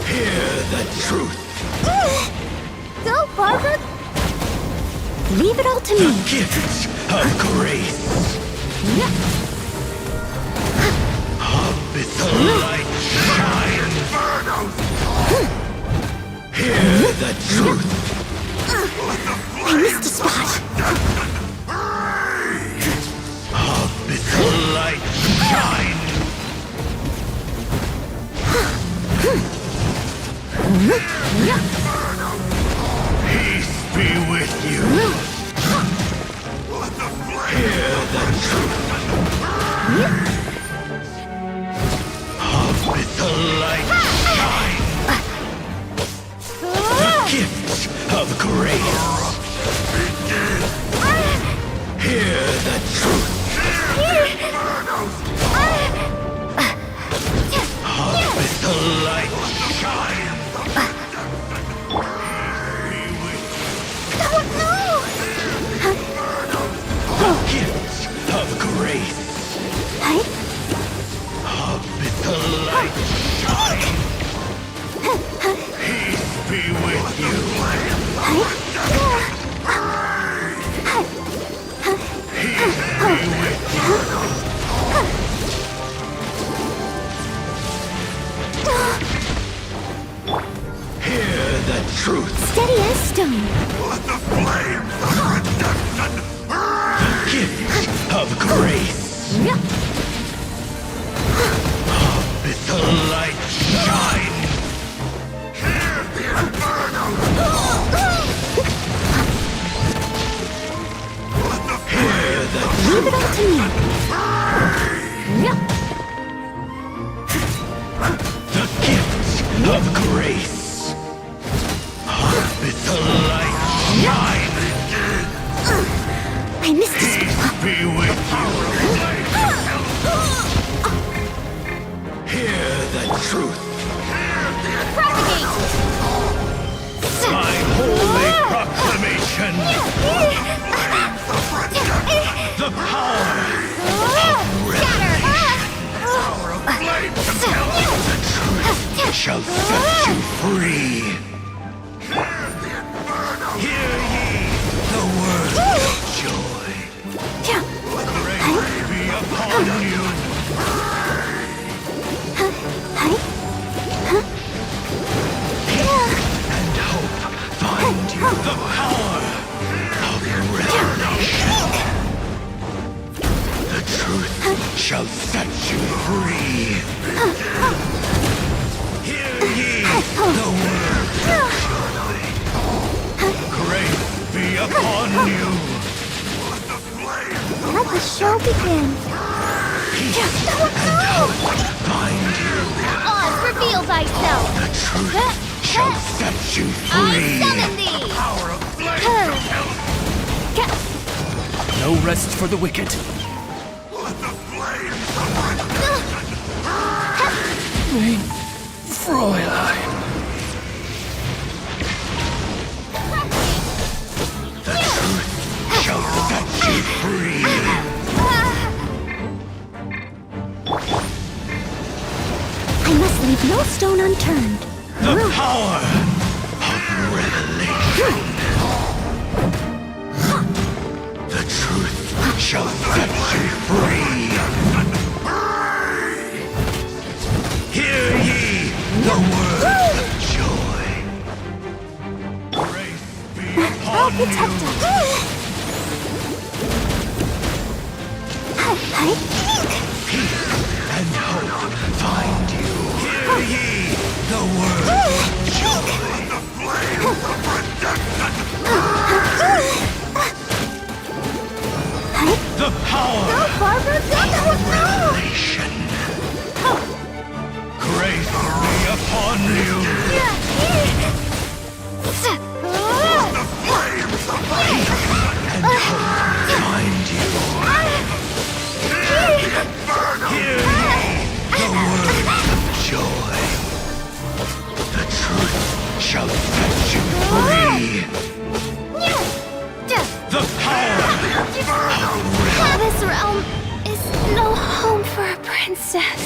Speaker 11: Hear the truth.
Speaker 3: Go, Barbara! Leave it all to me.
Speaker 11: Gift of grace. Bid the light shine. Hear the truth.
Speaker 3: I missed a spot.
Speaker 11: Bid the light shine. Peace be with you. Hear the truth. Bid the light shine. The gift of grace. Hear the truth. Bid the light shine. The gift of grace. Bid the light shine. Peace be with you. Peace be with you. Hear the truth.
Speaker 3: Steady as stone.
Speaker 11: The gift of grace. Bid the light shine. Hear the
Speaker 3: Leave it all to me.
Speaker 11: The gift of grace. Bid the light shine.
Speaker 3: I missed a spot.
Speaker 11: Peace be with you. Hear the truth.
Speaker 3: Propagate!
Speaker 11: My holy proclamation. The power of shall set you free. Hear The power of revelation. The truth shall set you free. Hear ye the word of joy. Grace be upon you.
Speaker 3: Let the show begin.
Speaker 11: Find you.
Speaker 9: Oz, reveal thyself!
Speaker 11: The truth shall set you
Speaker 9: I
Speaker 11: free.
Speaker 9: summon thee!
Speaker 11: Power of flame compels.
Speaker 10: No rest for the wicked. Mein Fräulein.
Speaker 11: The truth shall set you free.
Speaker 3: I must leave no stone unturned.
Speaker 11: The power of revelation. The truth shall set you free. Hear ye the word of joy. Grace be upon you. Peace and hope find you. Hear ye the word of joy. The flame of the power of revelation. Grace be upon you. And hope find you. Hear ye the word of joy. The truth shall set you free. The power of
Speaker 9: This realm is no home for a princess.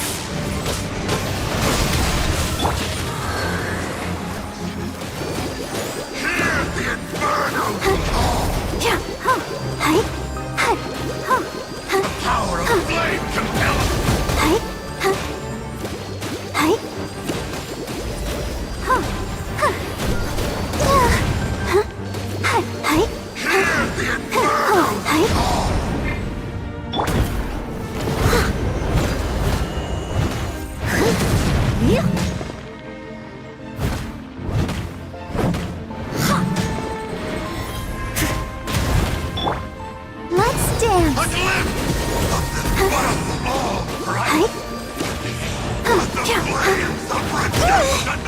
Speaker 11: power of flame compels.
Speaker 3: Let's dance.
Speaker 11: A glimpse of this one all bright. The flames of redemption.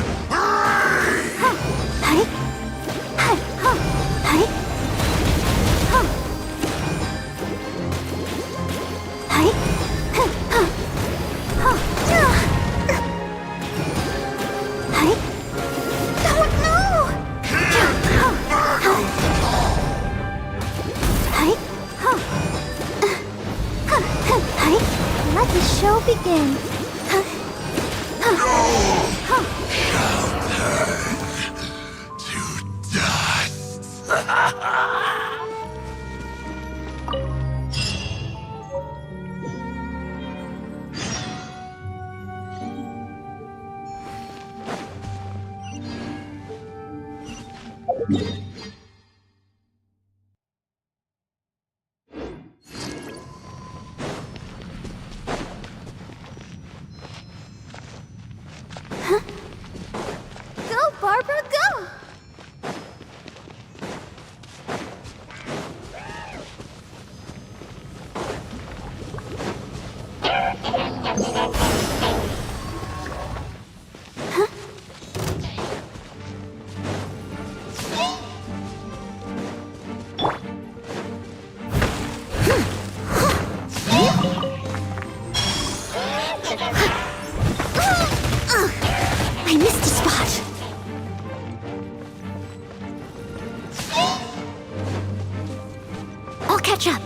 Speaker 3: Let the show begin.
Speaker 11: To dust.
Speaker 3: Go, Barbara, go! I missed a spot. I'll catch up.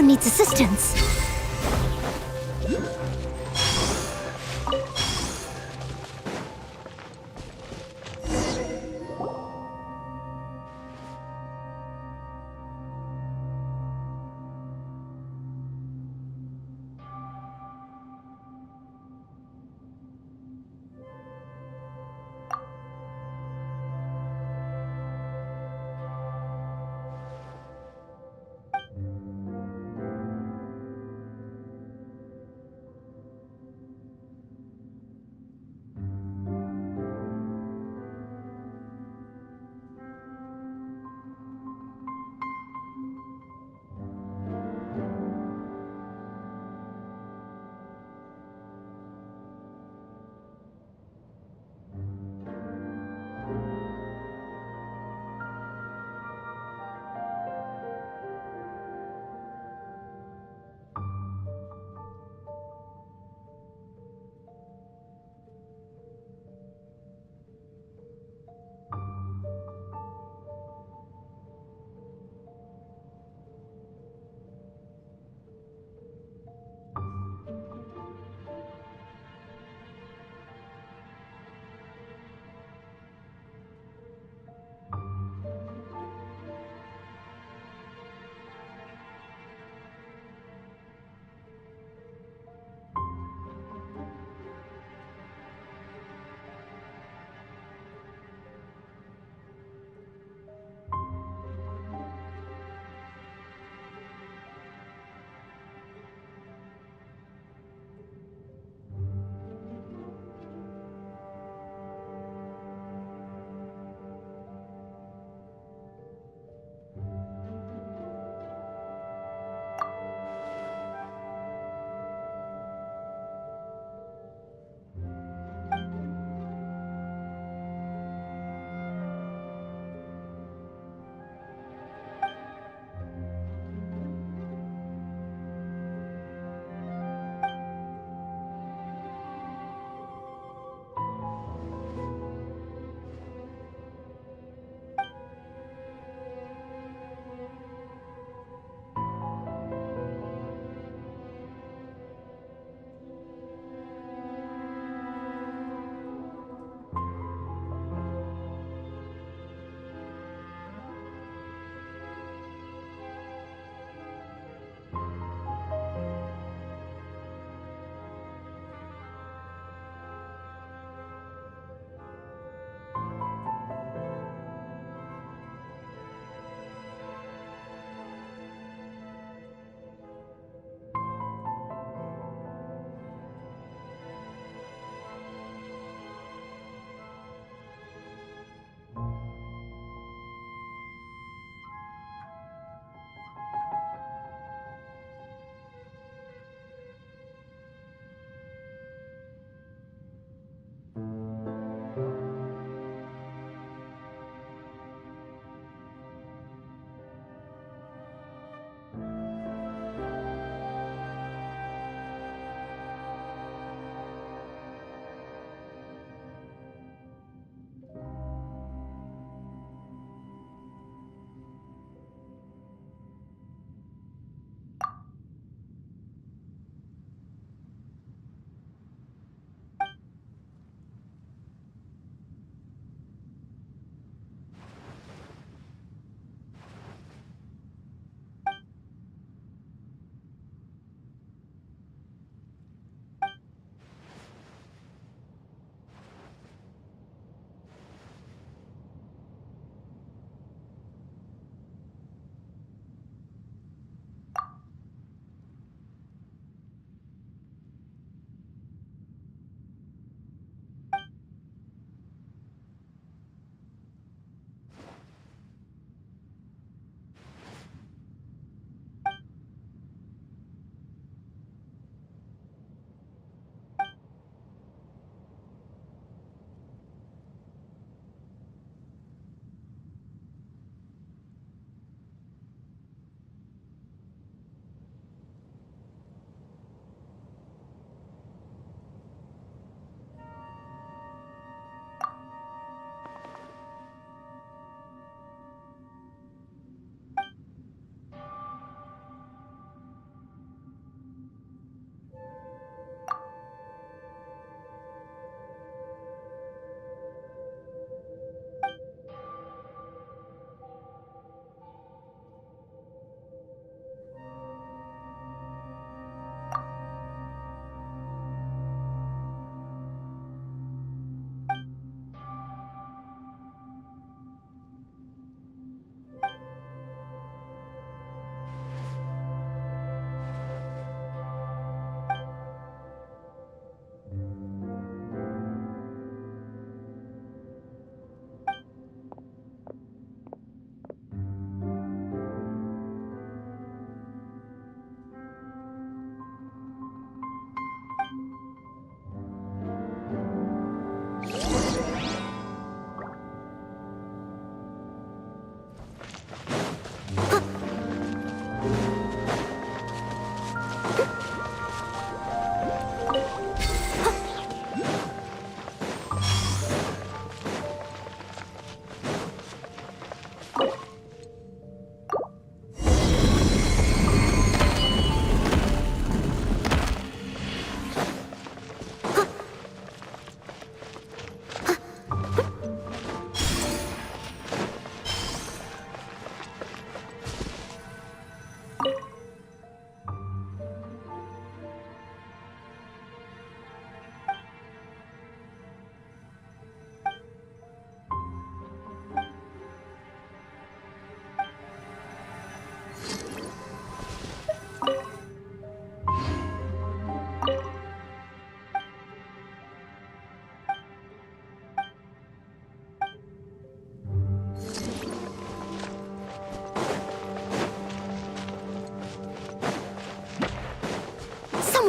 Speaker 3: needs assistance.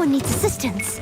Speaker 3: Someone needs assistance.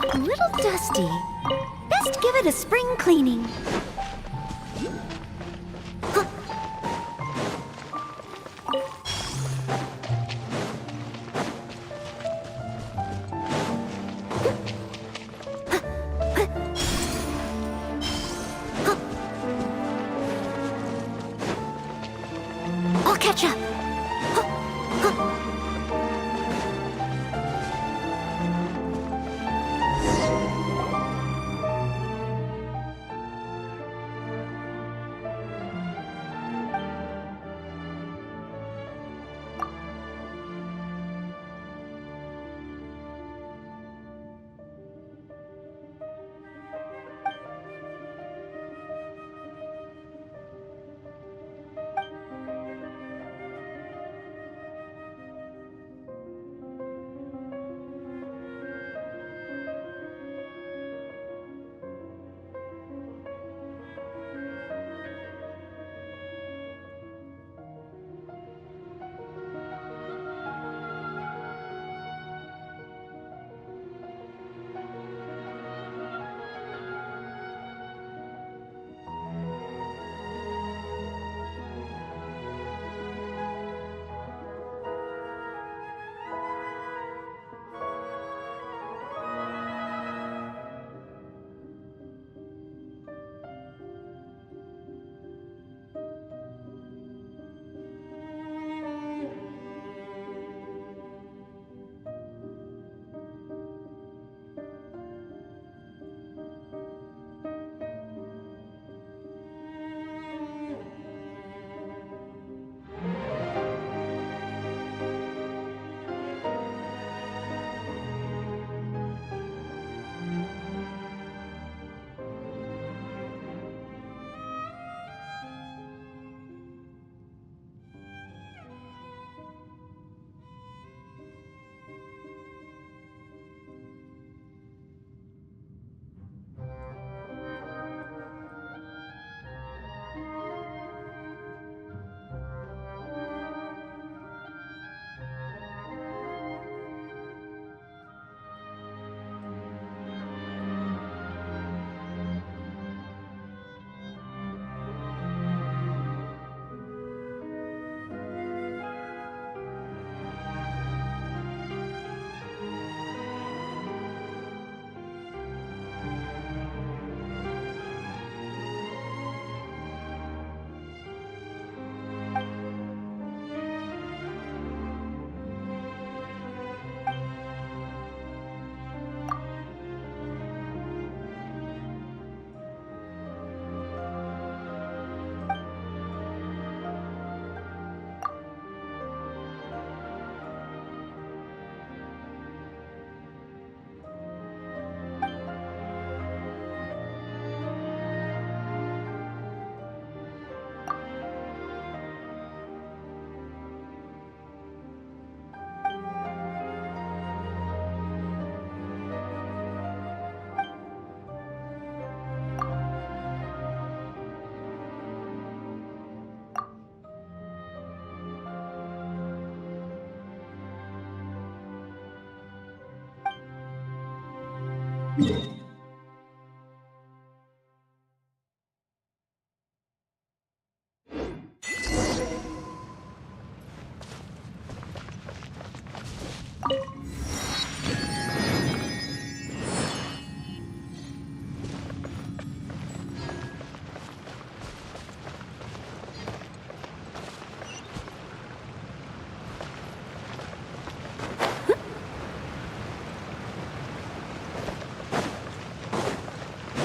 Speaker 3: A little dusty. Best give it a spring cleaning. I'll catch up.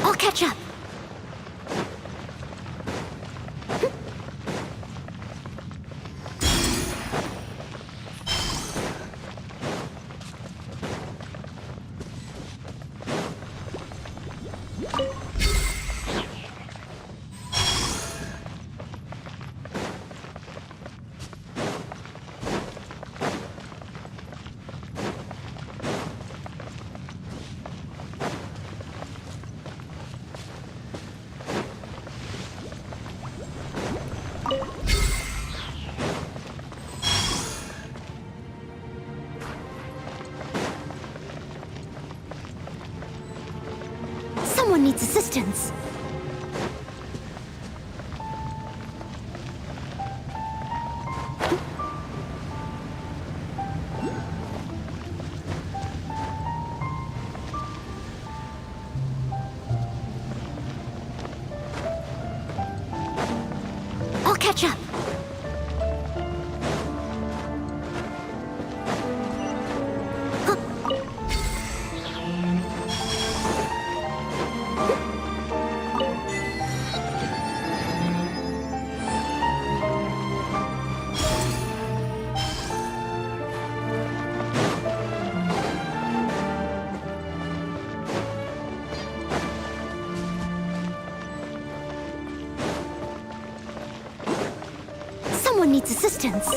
Speaker 1: I'll catch up. Someone needs assistance. I'll catch up. Someone needs assistance.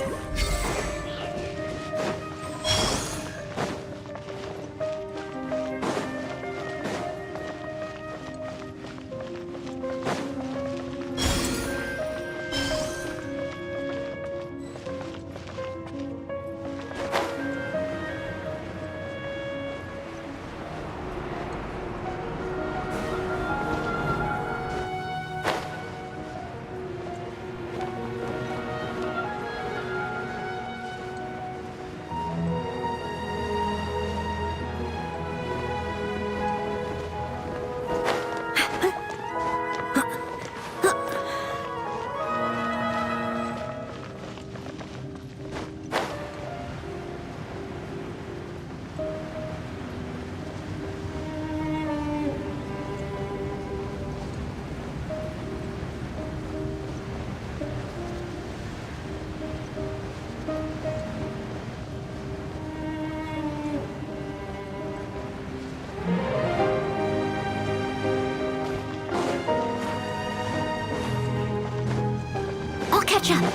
Speaker 1: I'll catch up.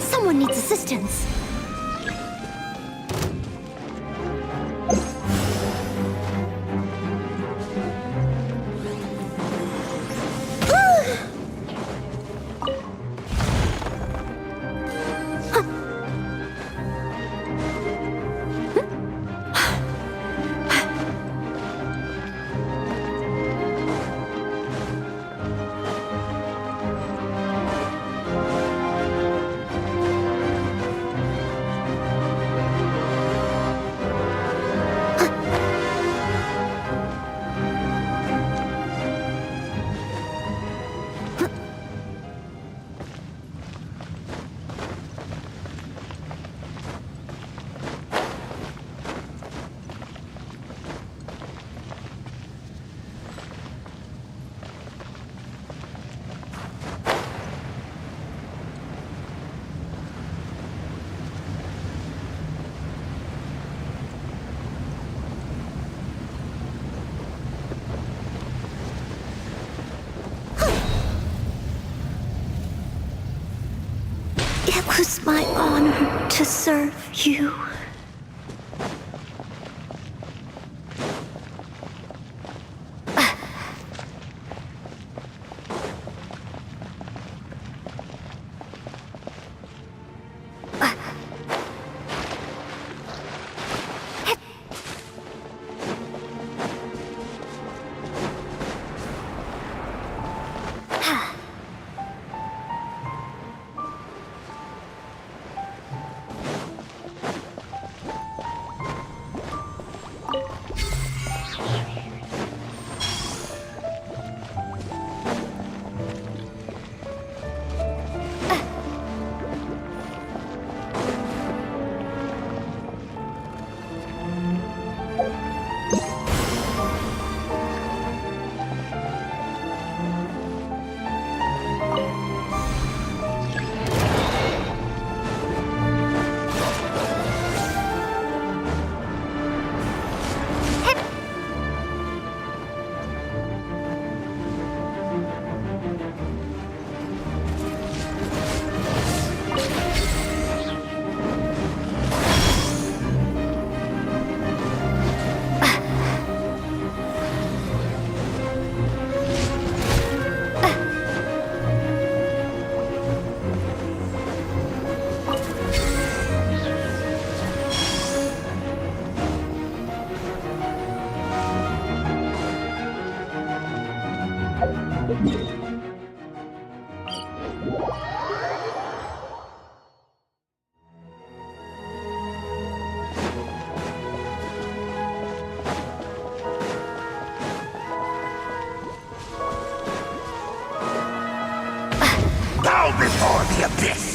Speaker 1: Someone needs assistance. It was my honor to serve you.
Speaker 11: Bow before the abyss!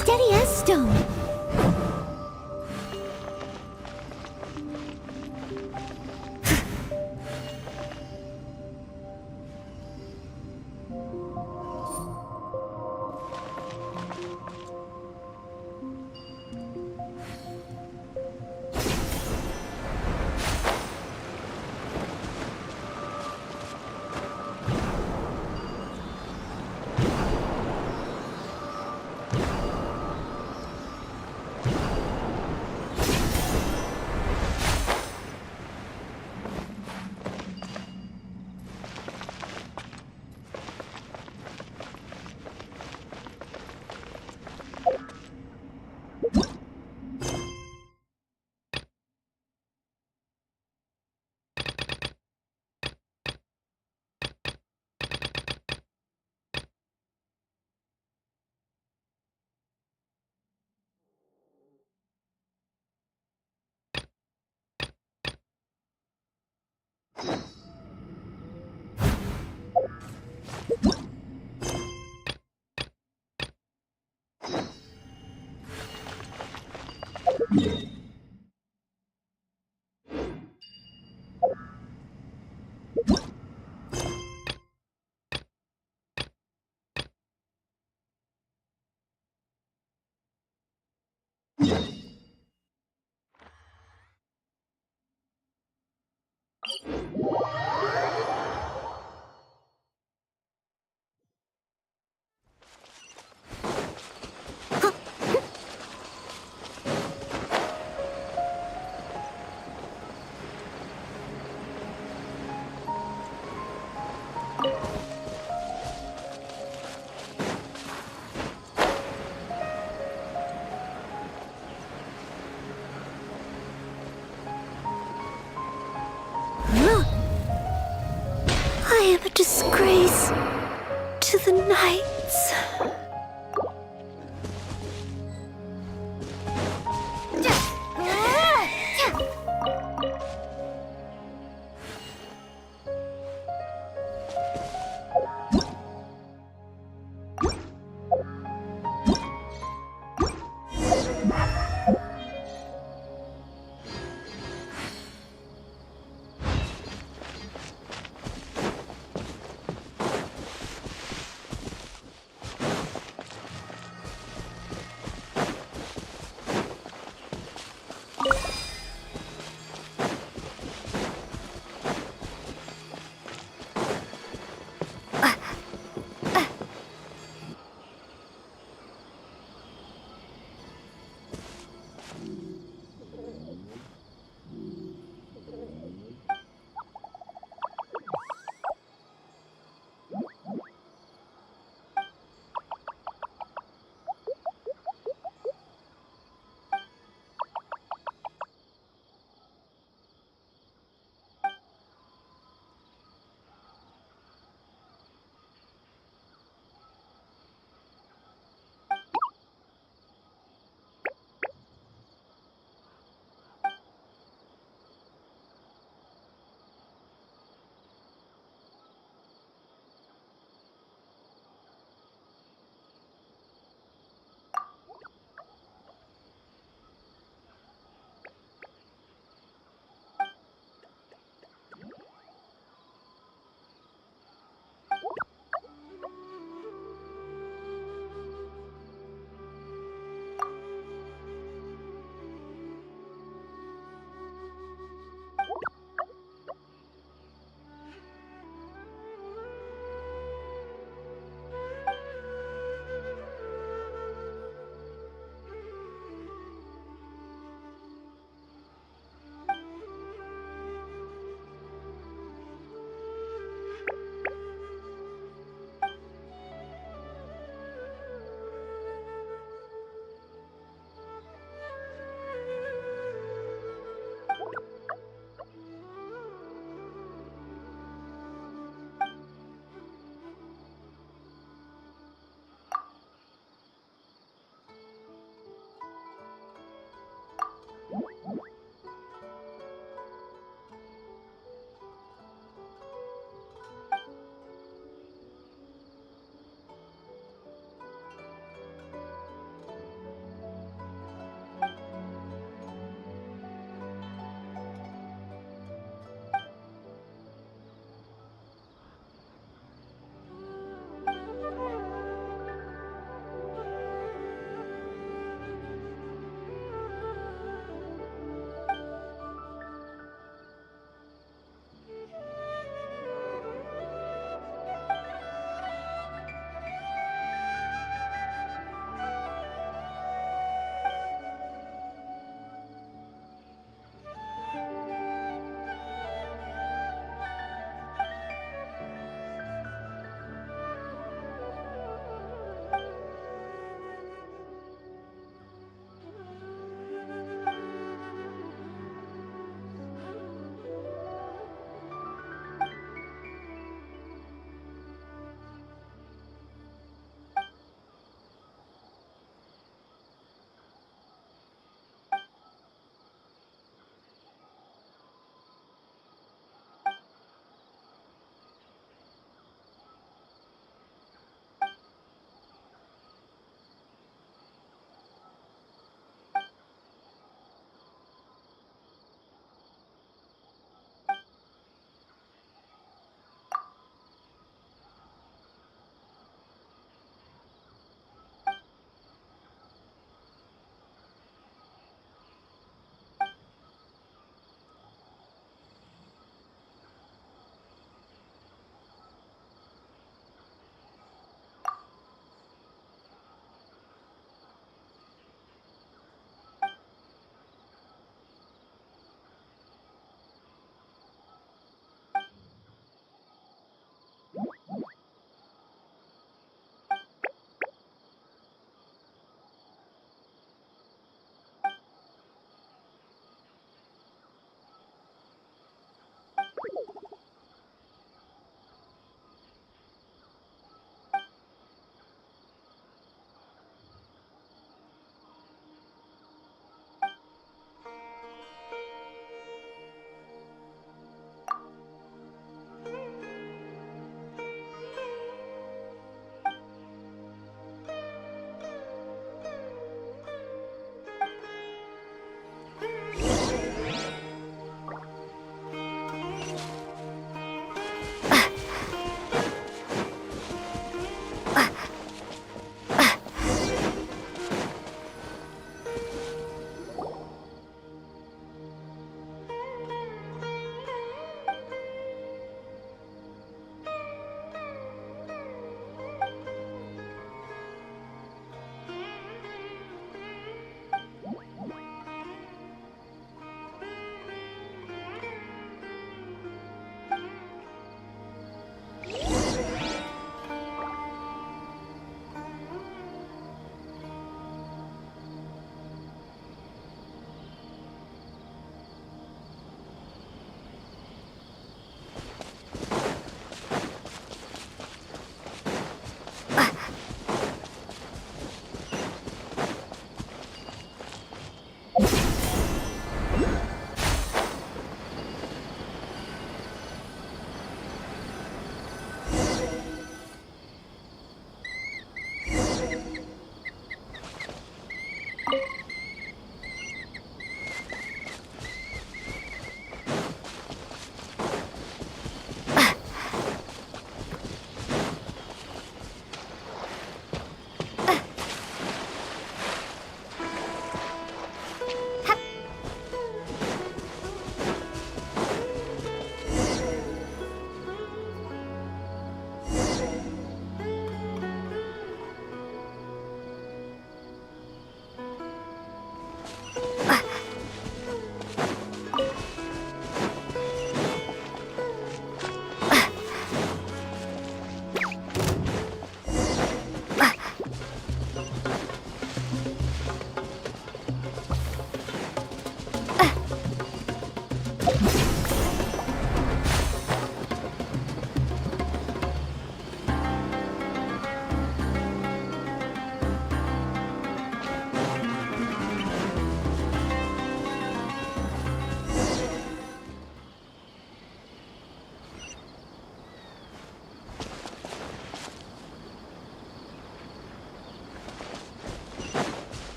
Speaker 3: Steady as stone.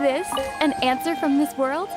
Speaker 9: this an answer from this world?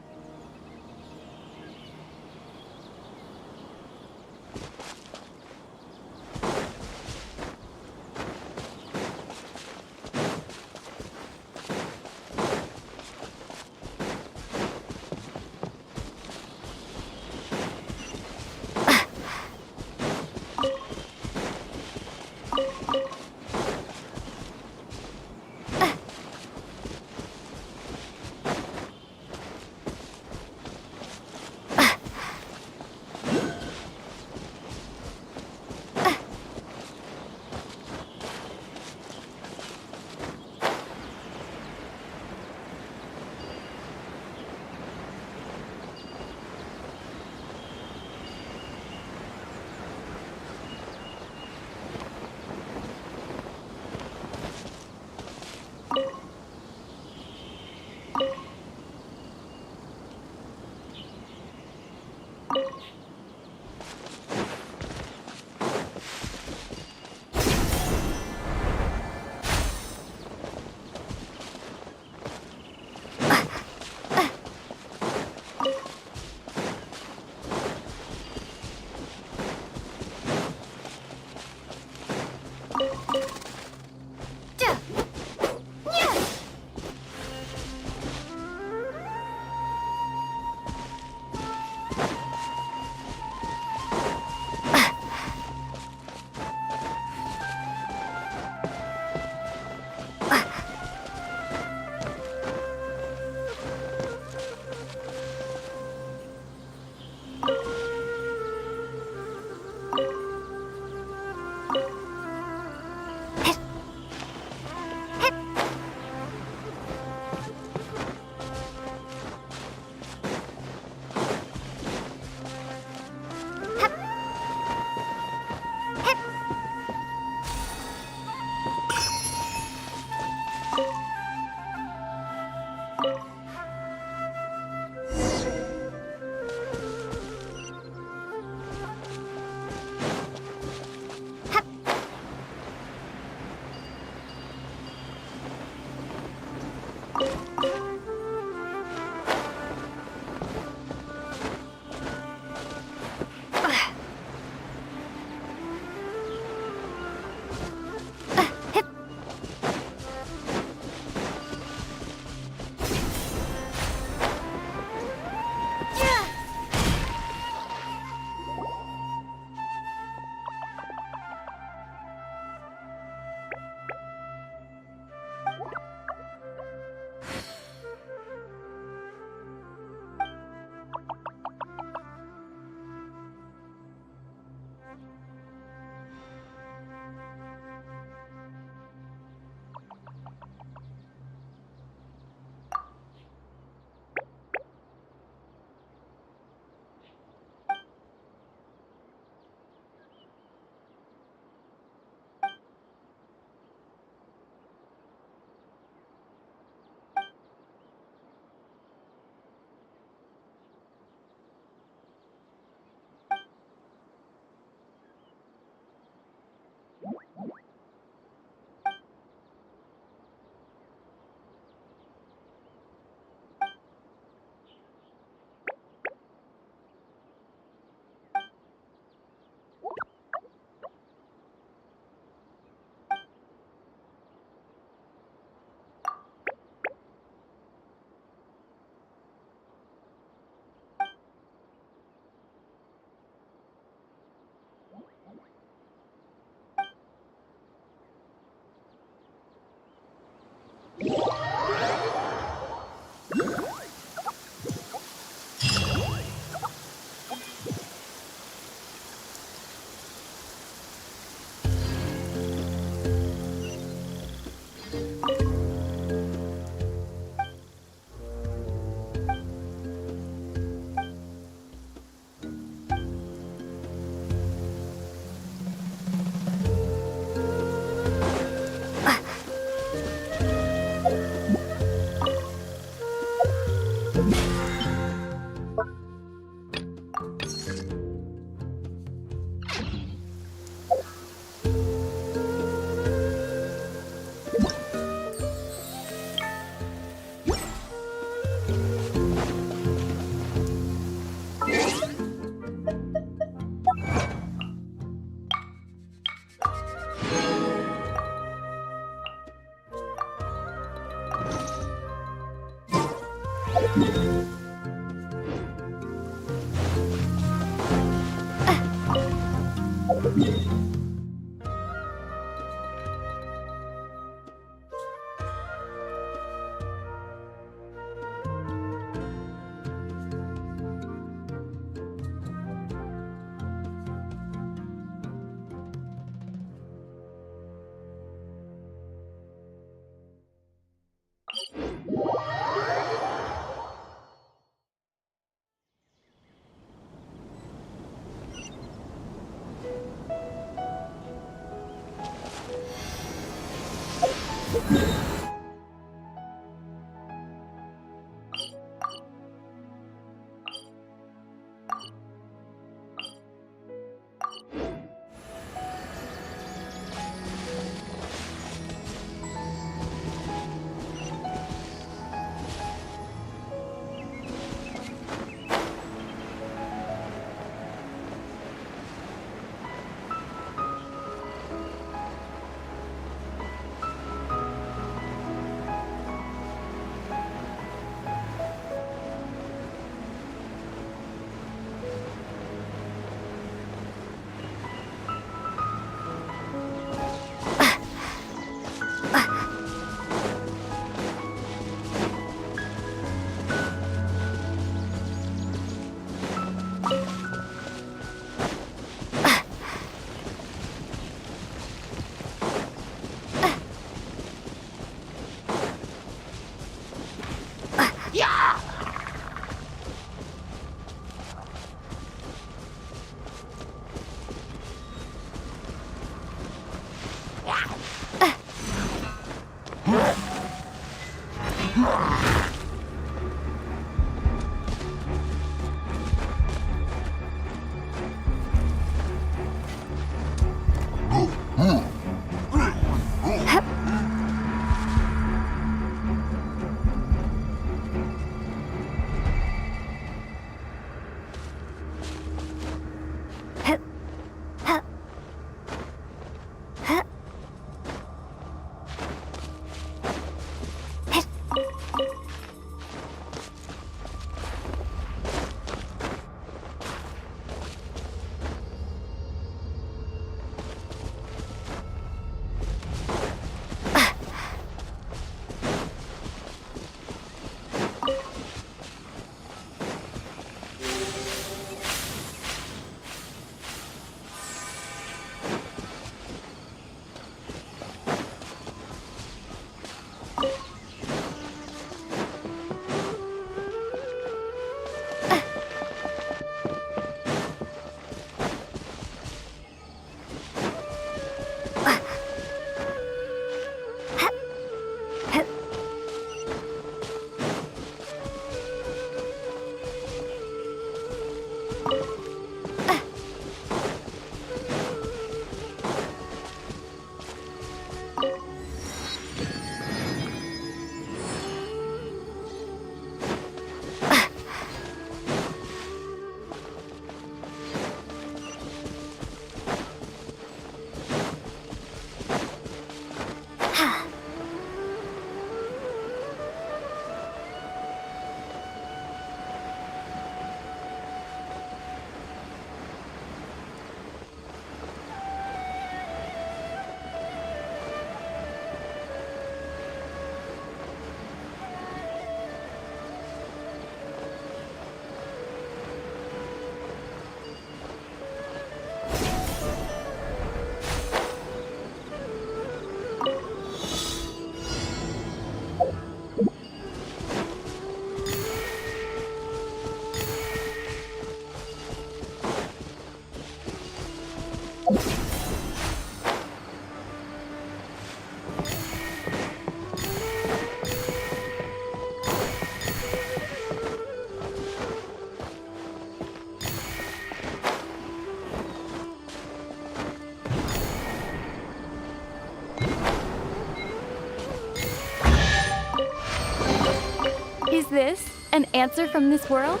Speaker 9: Is this an answer from this world?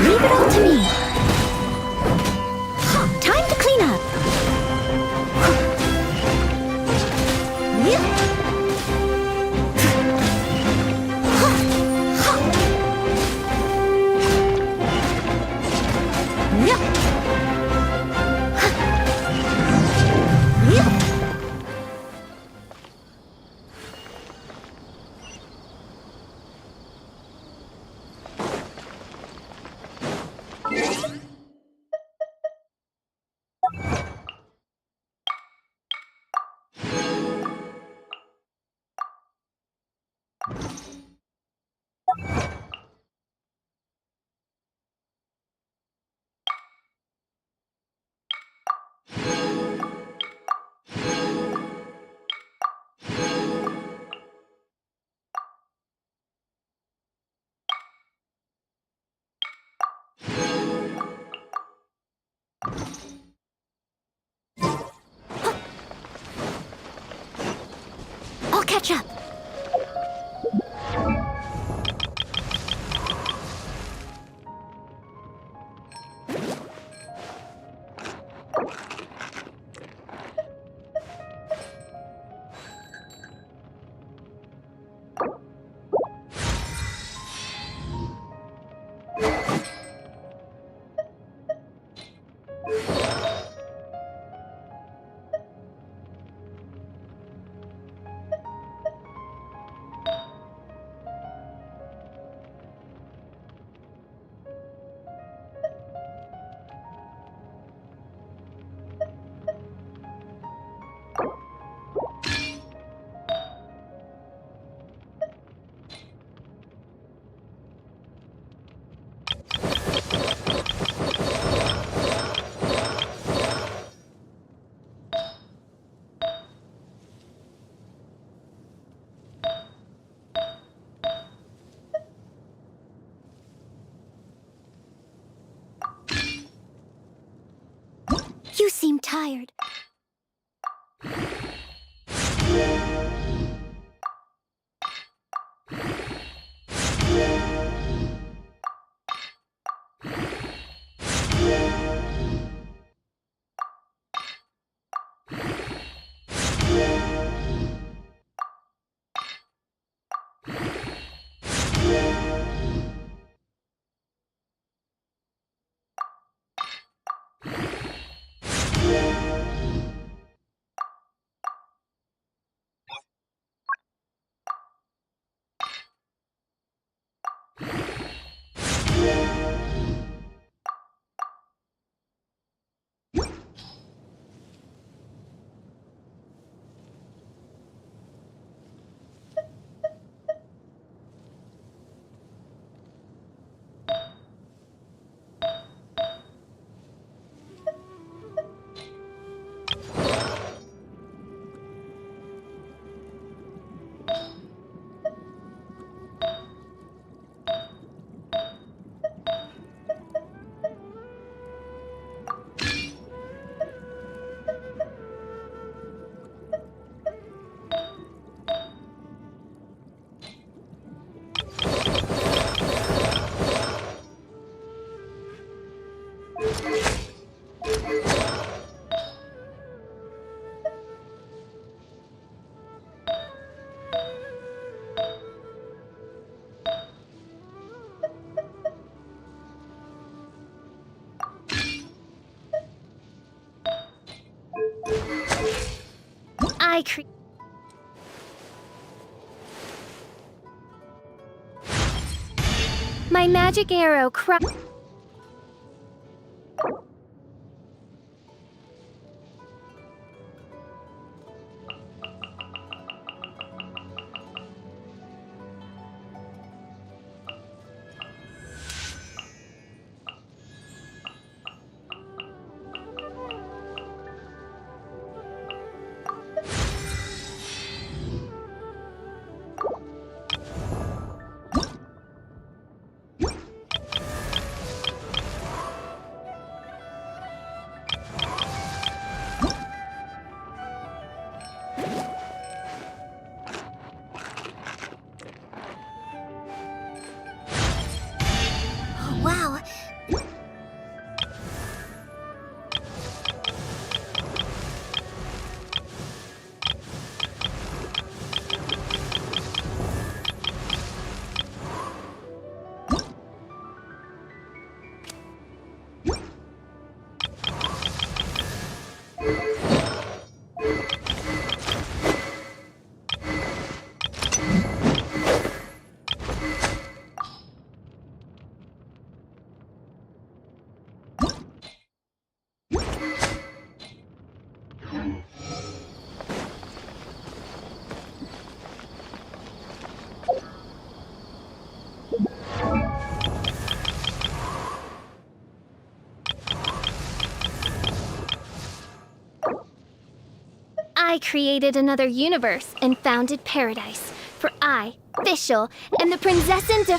Speaker 1: Leave it all to me. Time to clean up. I'll catch up. You seem tired. My magic arrow
Speaker 9: I created another universe and founded paradise. For I, Fischl, am the Prinzessin de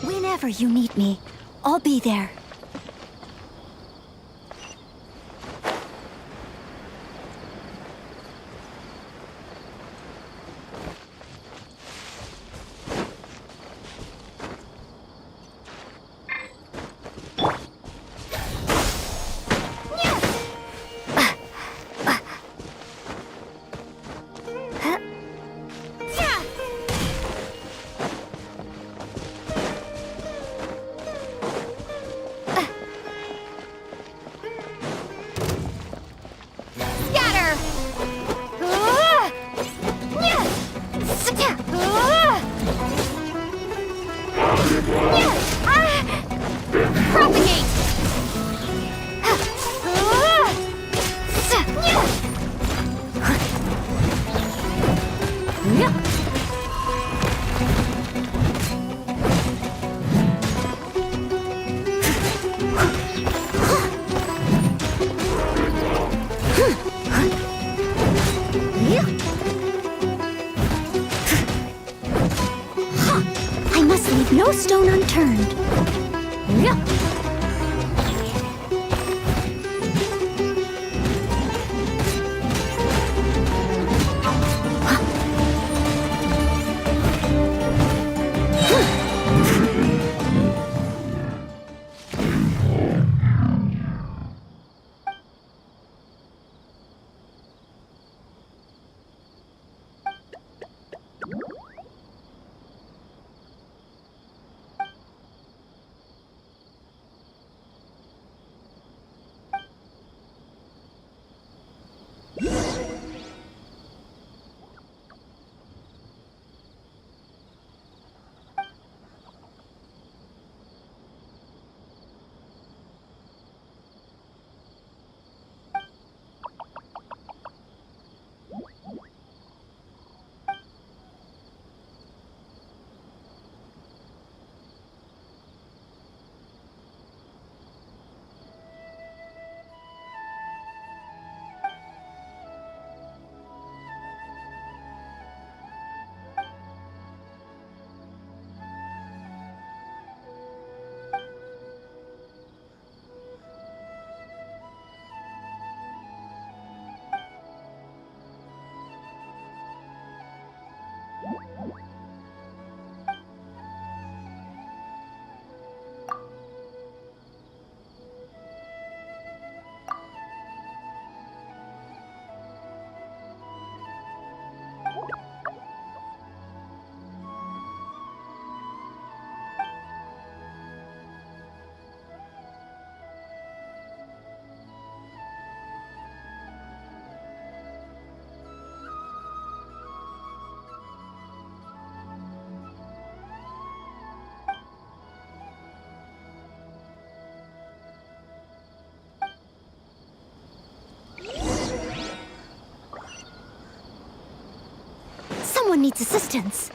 Speaker 1: Whenever you need me, I'll be there. I must leave no stone unturned. Someone needs assistance.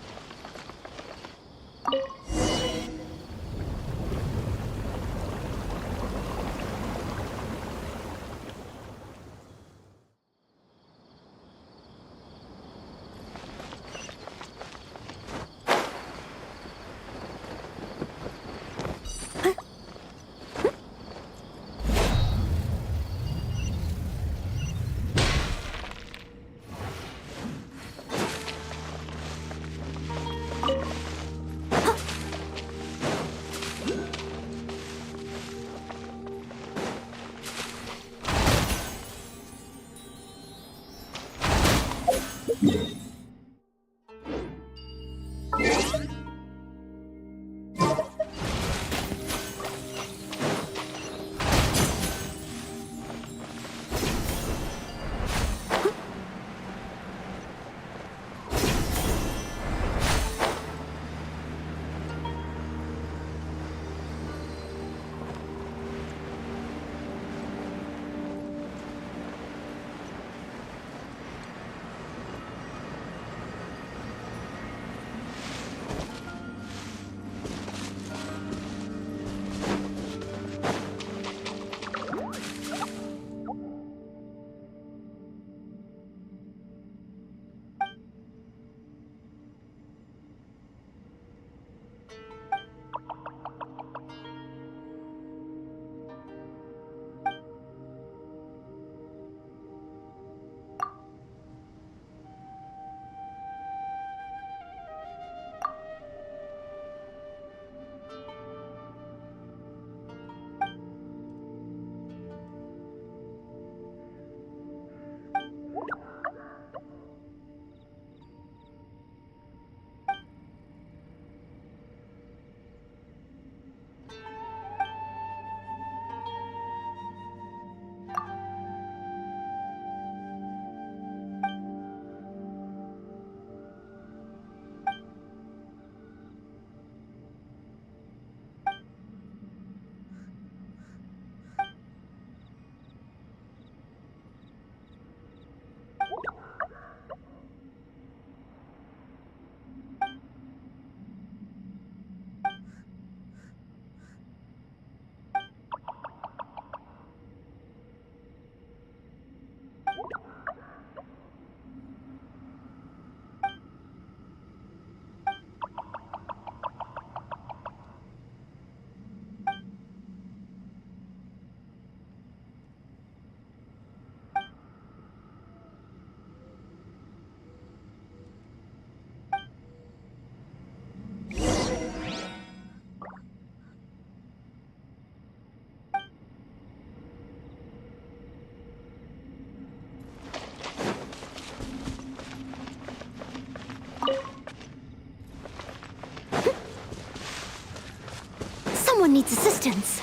Speaker 3: needs assistance.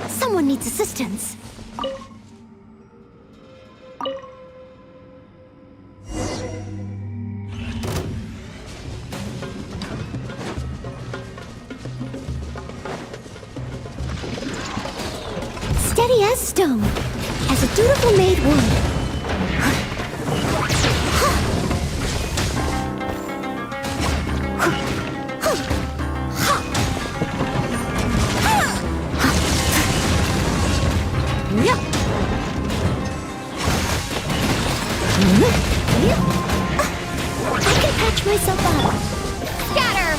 Speaker 3: Someone needs assistance. Steady as stone, as a dutiful maid would. I can patch myself up. Scatter!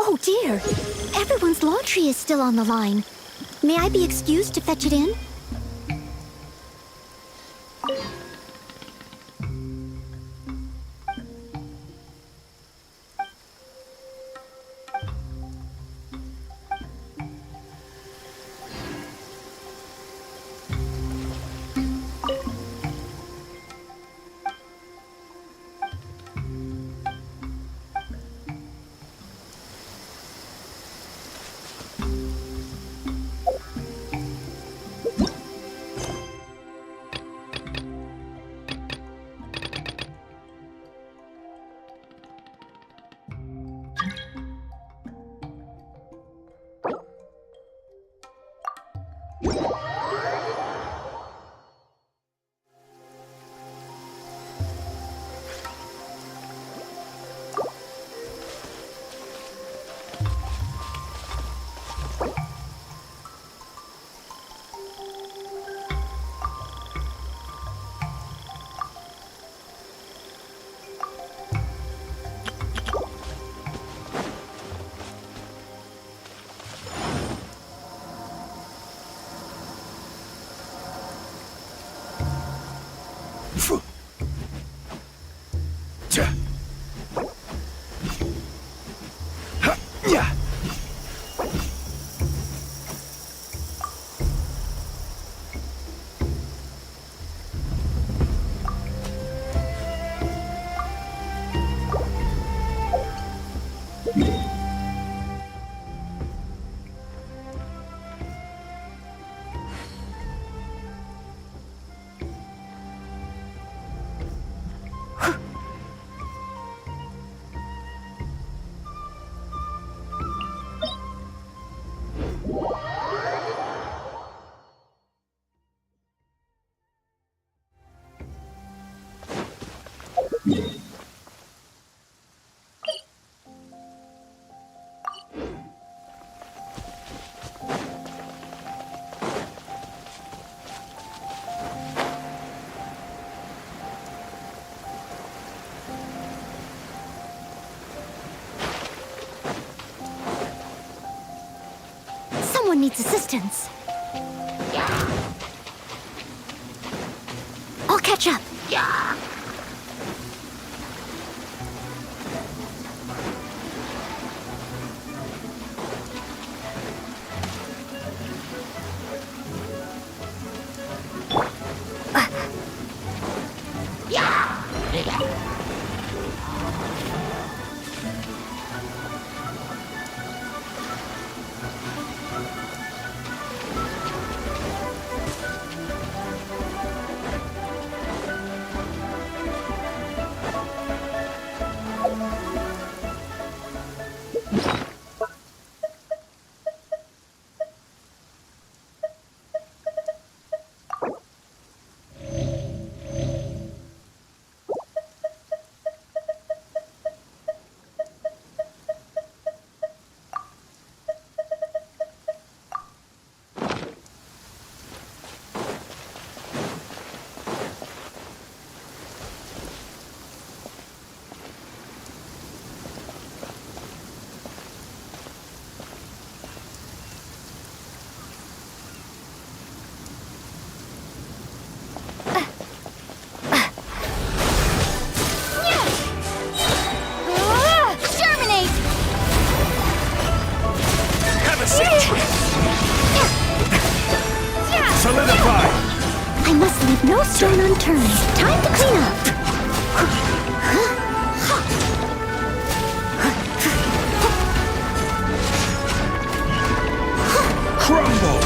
Speaker 3: Oh dear! Everyone's laundry is still on the line. May I be excused to fetch it in? Someone needs assistance. I'll catch up.
Speaker 11: Solidify!
Speaker 3: I must leave no stone unturned. Time to clean up.
Speaker 11: Crumble!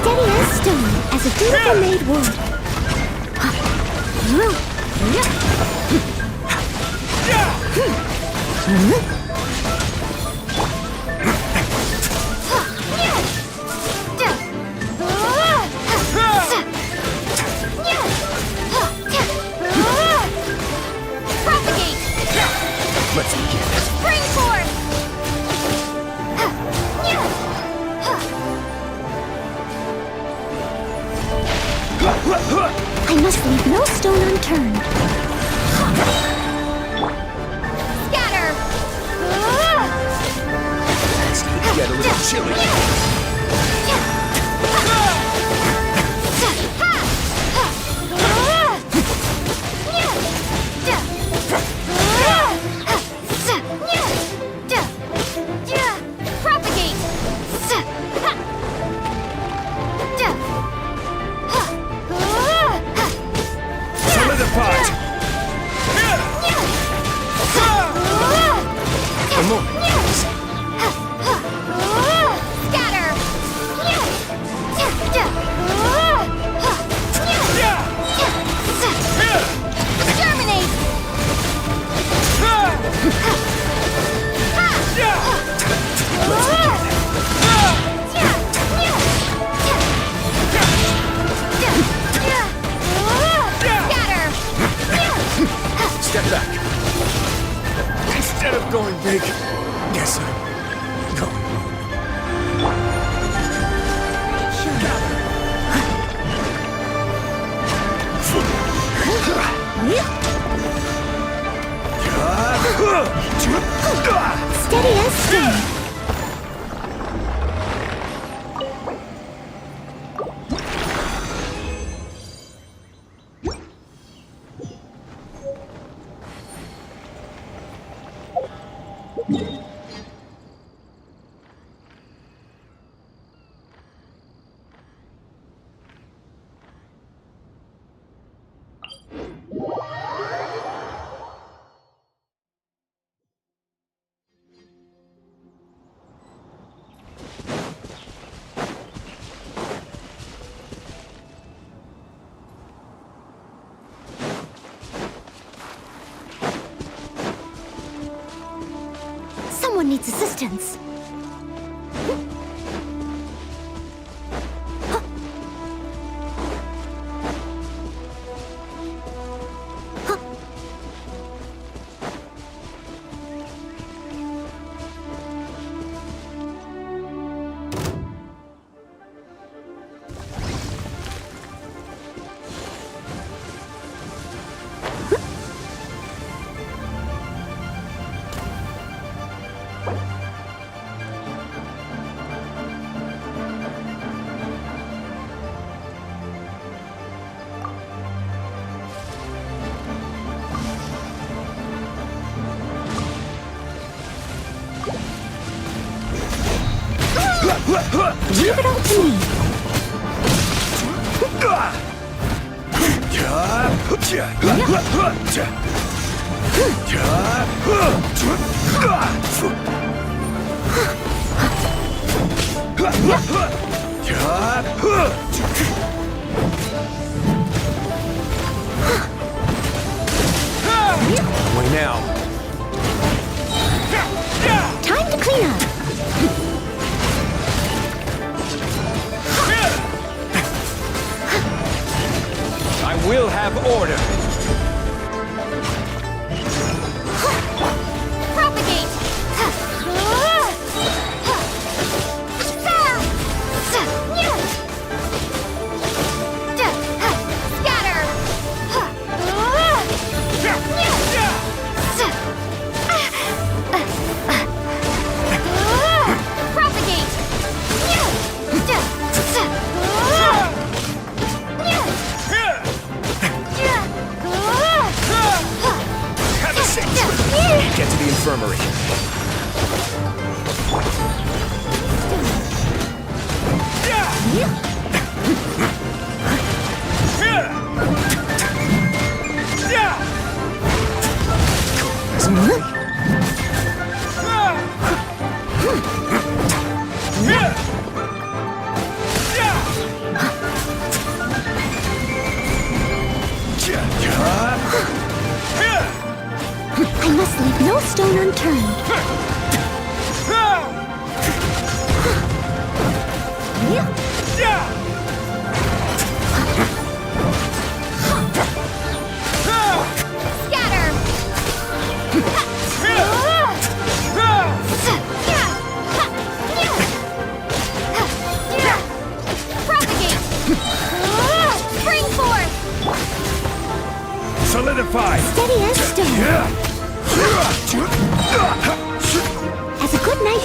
Speaker 3: Steady as stone, as a beautiful made wood.
Speaker 11: Let's begin.
Speaker 3: Spring forth! I must leave no stone unturned. Scatter!
Speaker 11: This could get a little chilly.
Speaker 3: Propagate!
Speaker 11: Solidify!
Speaker 10: A moment.
Speaker 3: Scatter! Exterminate!
Speaker 11: Step back. Instead of
Speaker 10: I'm going big. Guess I'm going home.
Speaker 3: Steady as stone. Someone needs assistance. Leave it all to me.
Speaker 10: Way now.
Speaker 3: Time to clean up.
Speaker 10: I will have order.
Speaker 3: Propagate.
Speaker 10: Get to the infirmary.
Speaker 3: I must leave no stone unturned.
Speaker 10: Solidify!
Speaker 3: Steady as stone. As a good night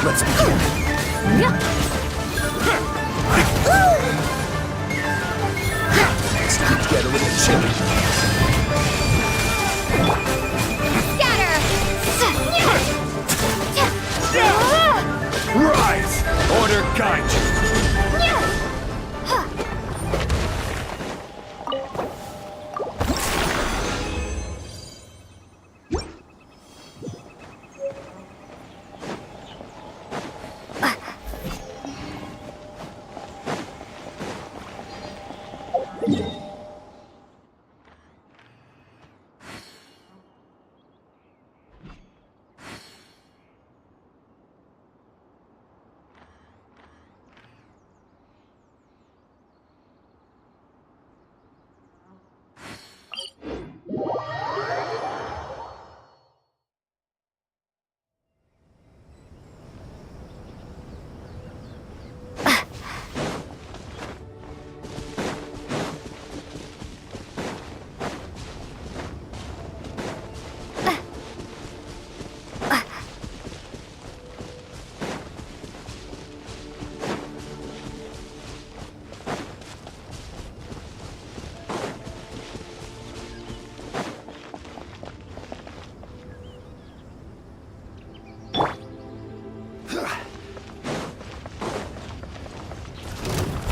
Speaker 10: Let's begin. It's time to get a little chilly. Rise! Order guide you.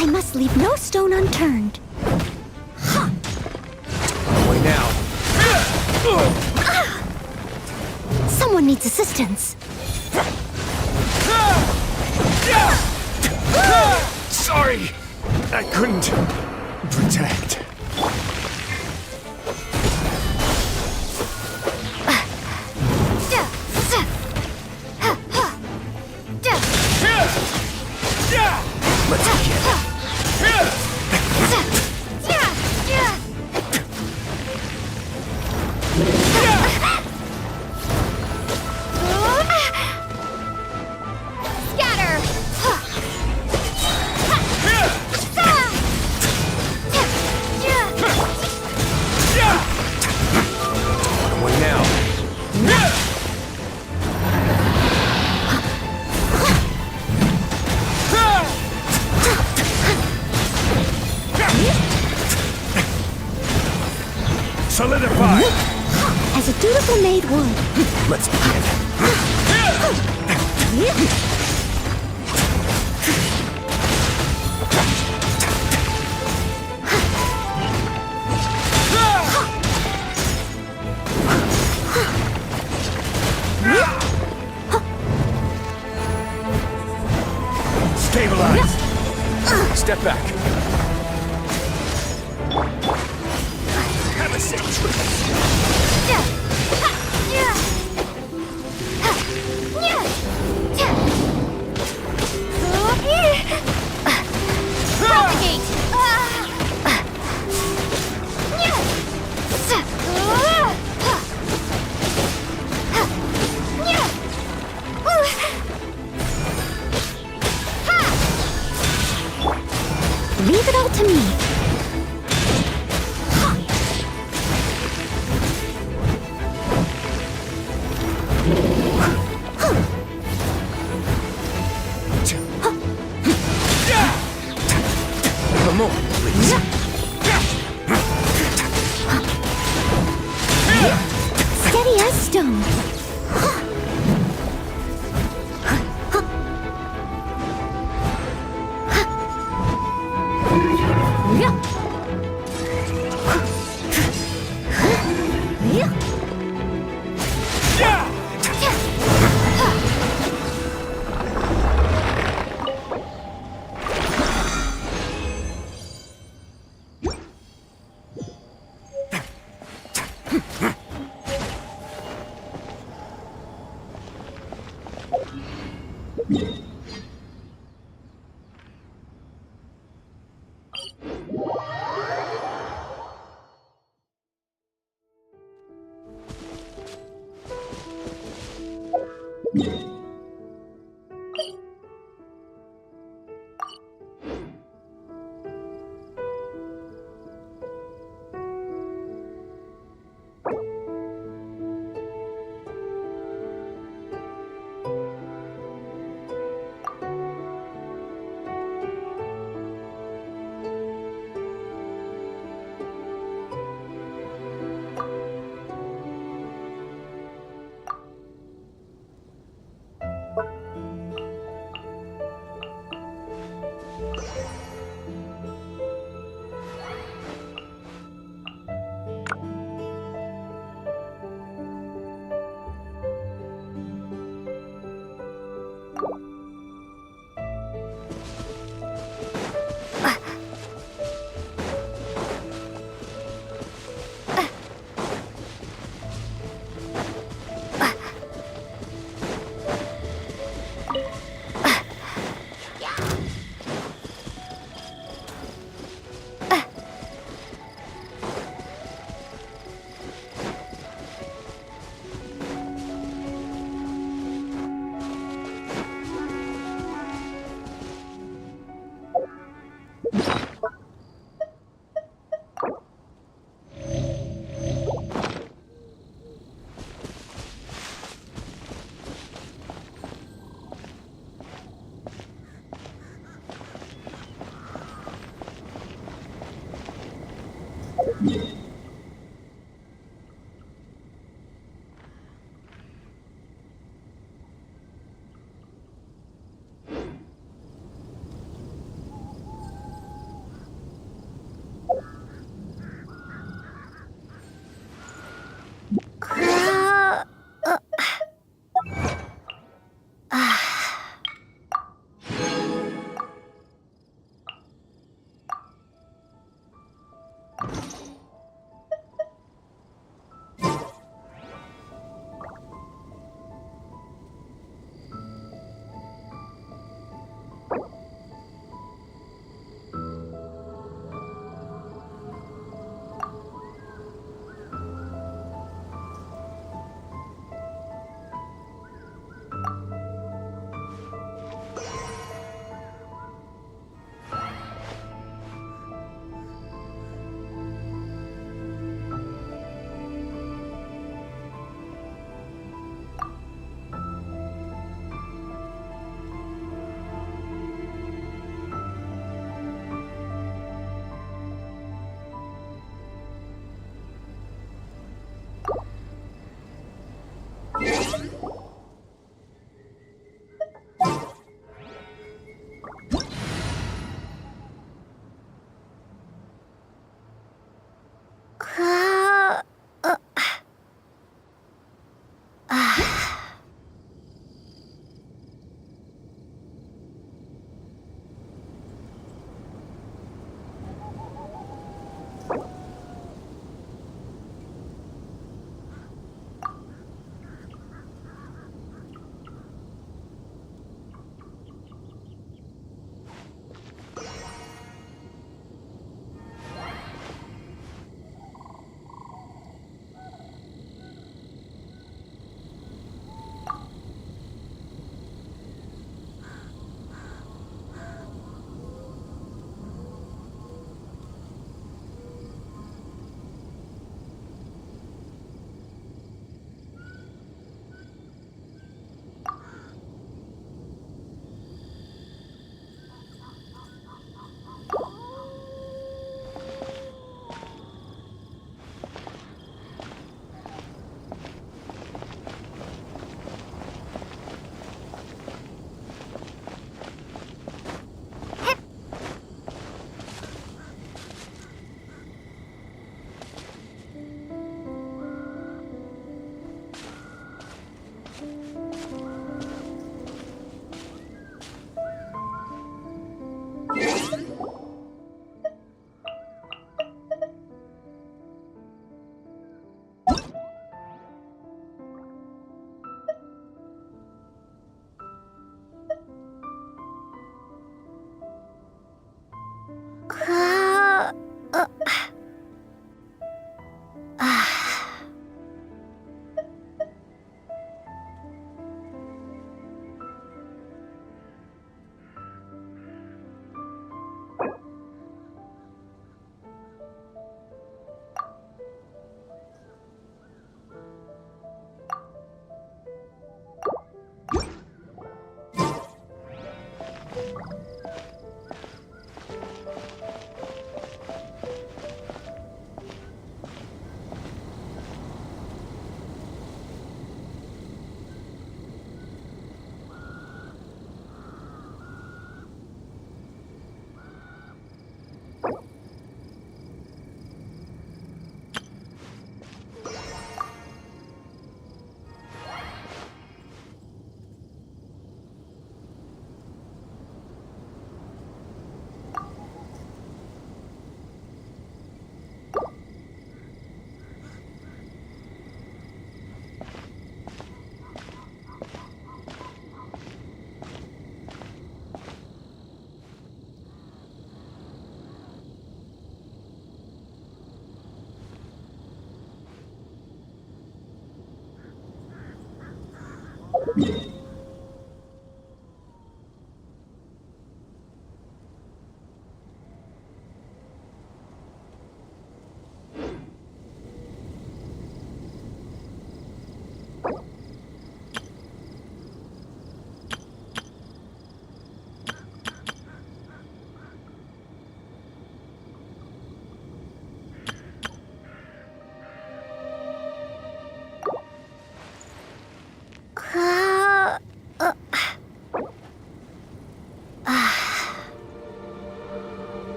Speaker 3: I must leave no stone unturned.
Speaker 10: Way now.
Speaker 3: Someone needs assistance.
Speaker 10: Sorry! I couldn't protect. Let's begin.
Speaker 9: Scatter!
Speaker 10: Way now. Solidify!
Speaker 3: As a dutiful maid would.
Speaker 10: Let's begin. Stabilize! Step back. Have a seat.
Speaker 3: Leave it all to me.
Speaker 10: A moment, please.
Speaker 3: Steady as stone.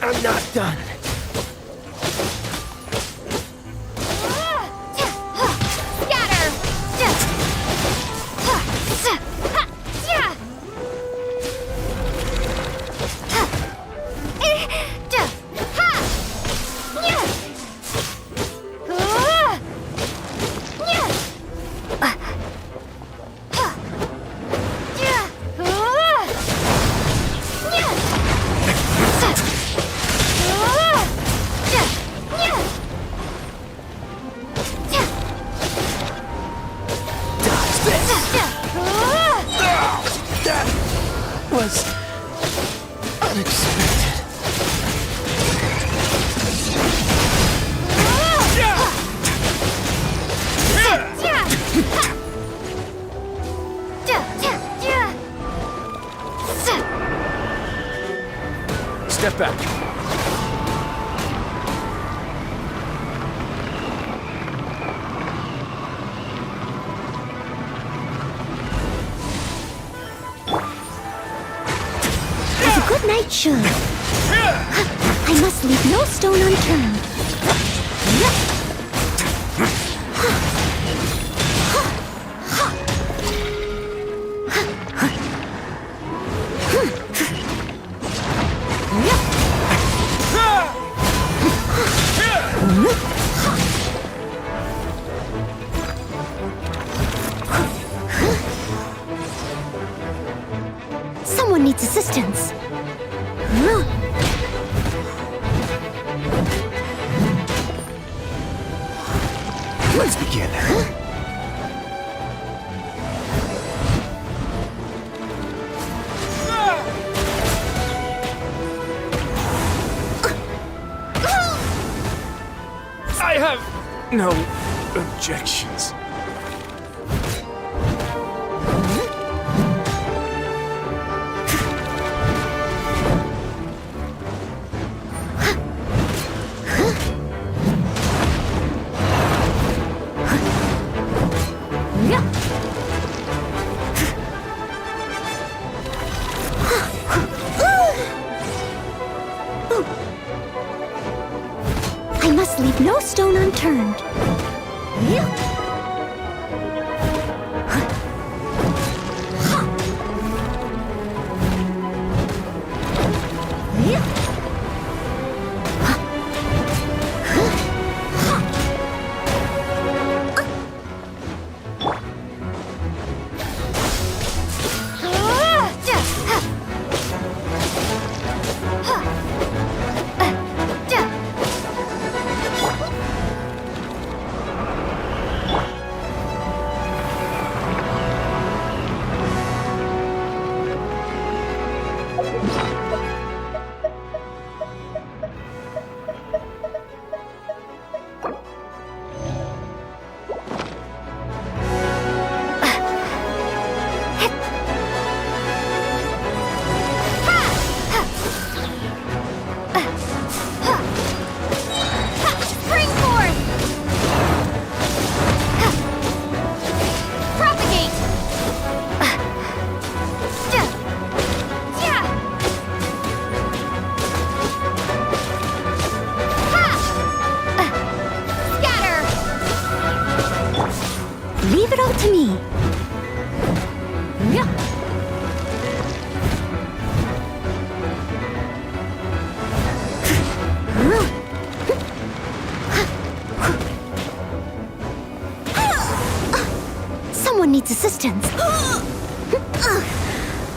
Speaker 4: I'm not done. Was unexpected. Step back.
Speaker 3: Good night, Shun. I must leave no stone unturned. Someone needs assistance.
Speaker 11: Let's begin.
Speaker 4: I have no objections.
Speaker 3: I must leave no stone unturned.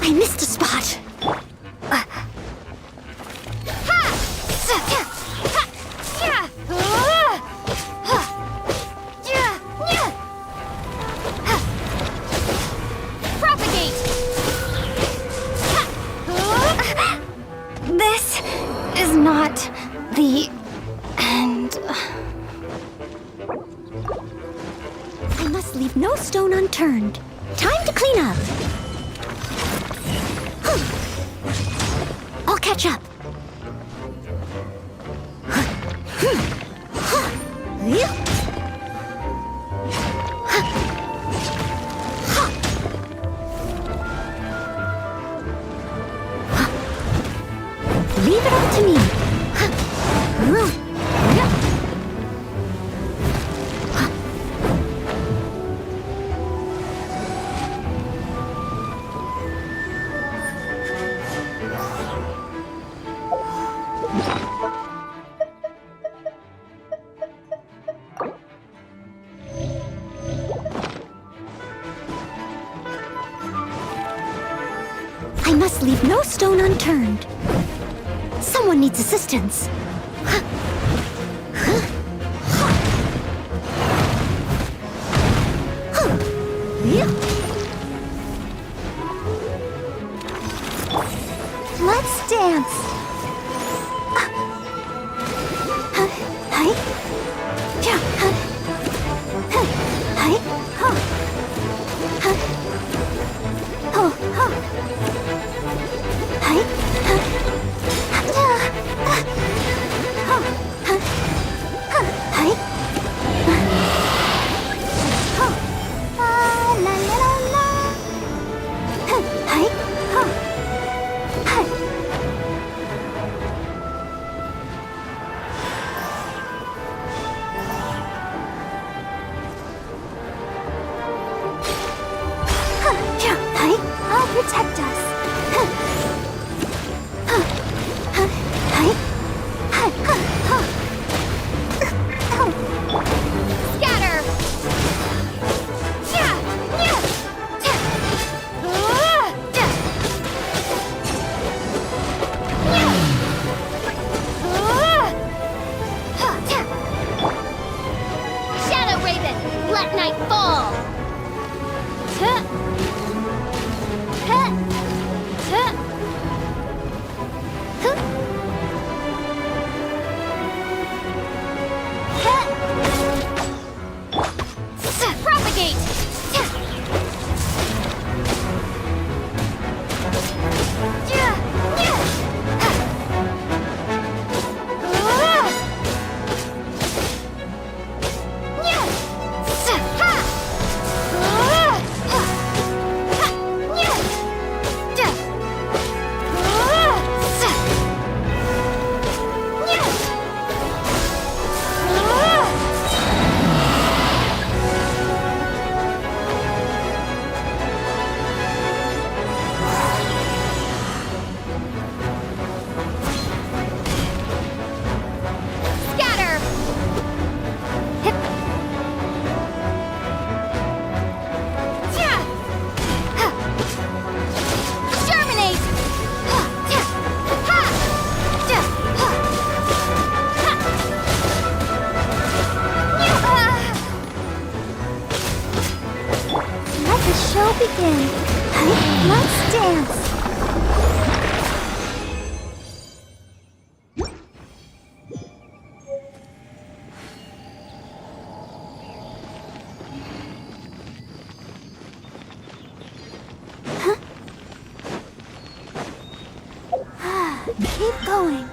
Speaker 1: I missed a spot.
Speaker 9: Propagate! This is not the end.
Speaker 1: I must leave no stone unturned. Time to clean up. I'll catch up. Leave it up to me. I must leave no stone unturned. Someone needs assistance. Let's dance. I'll protect us.
Speaker 9: Scatter! Shadow Raven, let night fall! Propagate! Scatter! Germinate!
Speaker 3: Let the show begin. Let's dance. Keep going.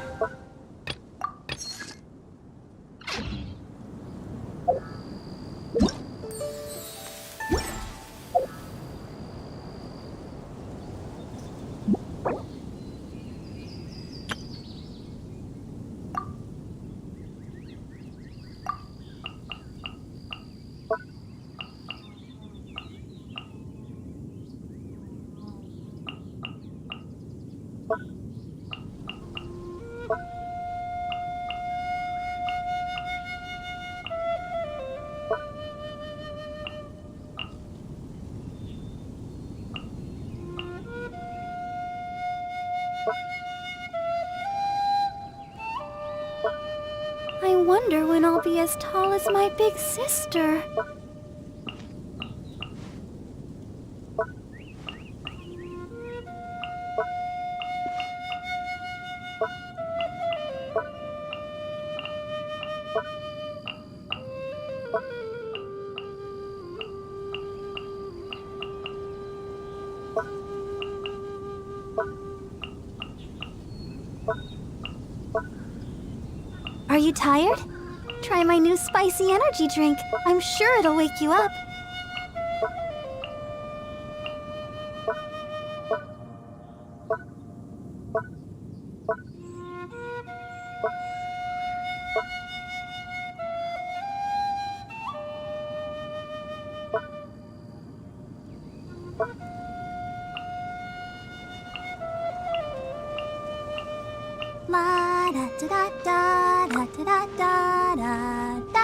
Speaker 6: wonder when I'll be as tall as my big sister.
Speaker 3: Are you tired? Try my new spicy energy drink. I'm sure it'll wake you up. La da da da da da da da da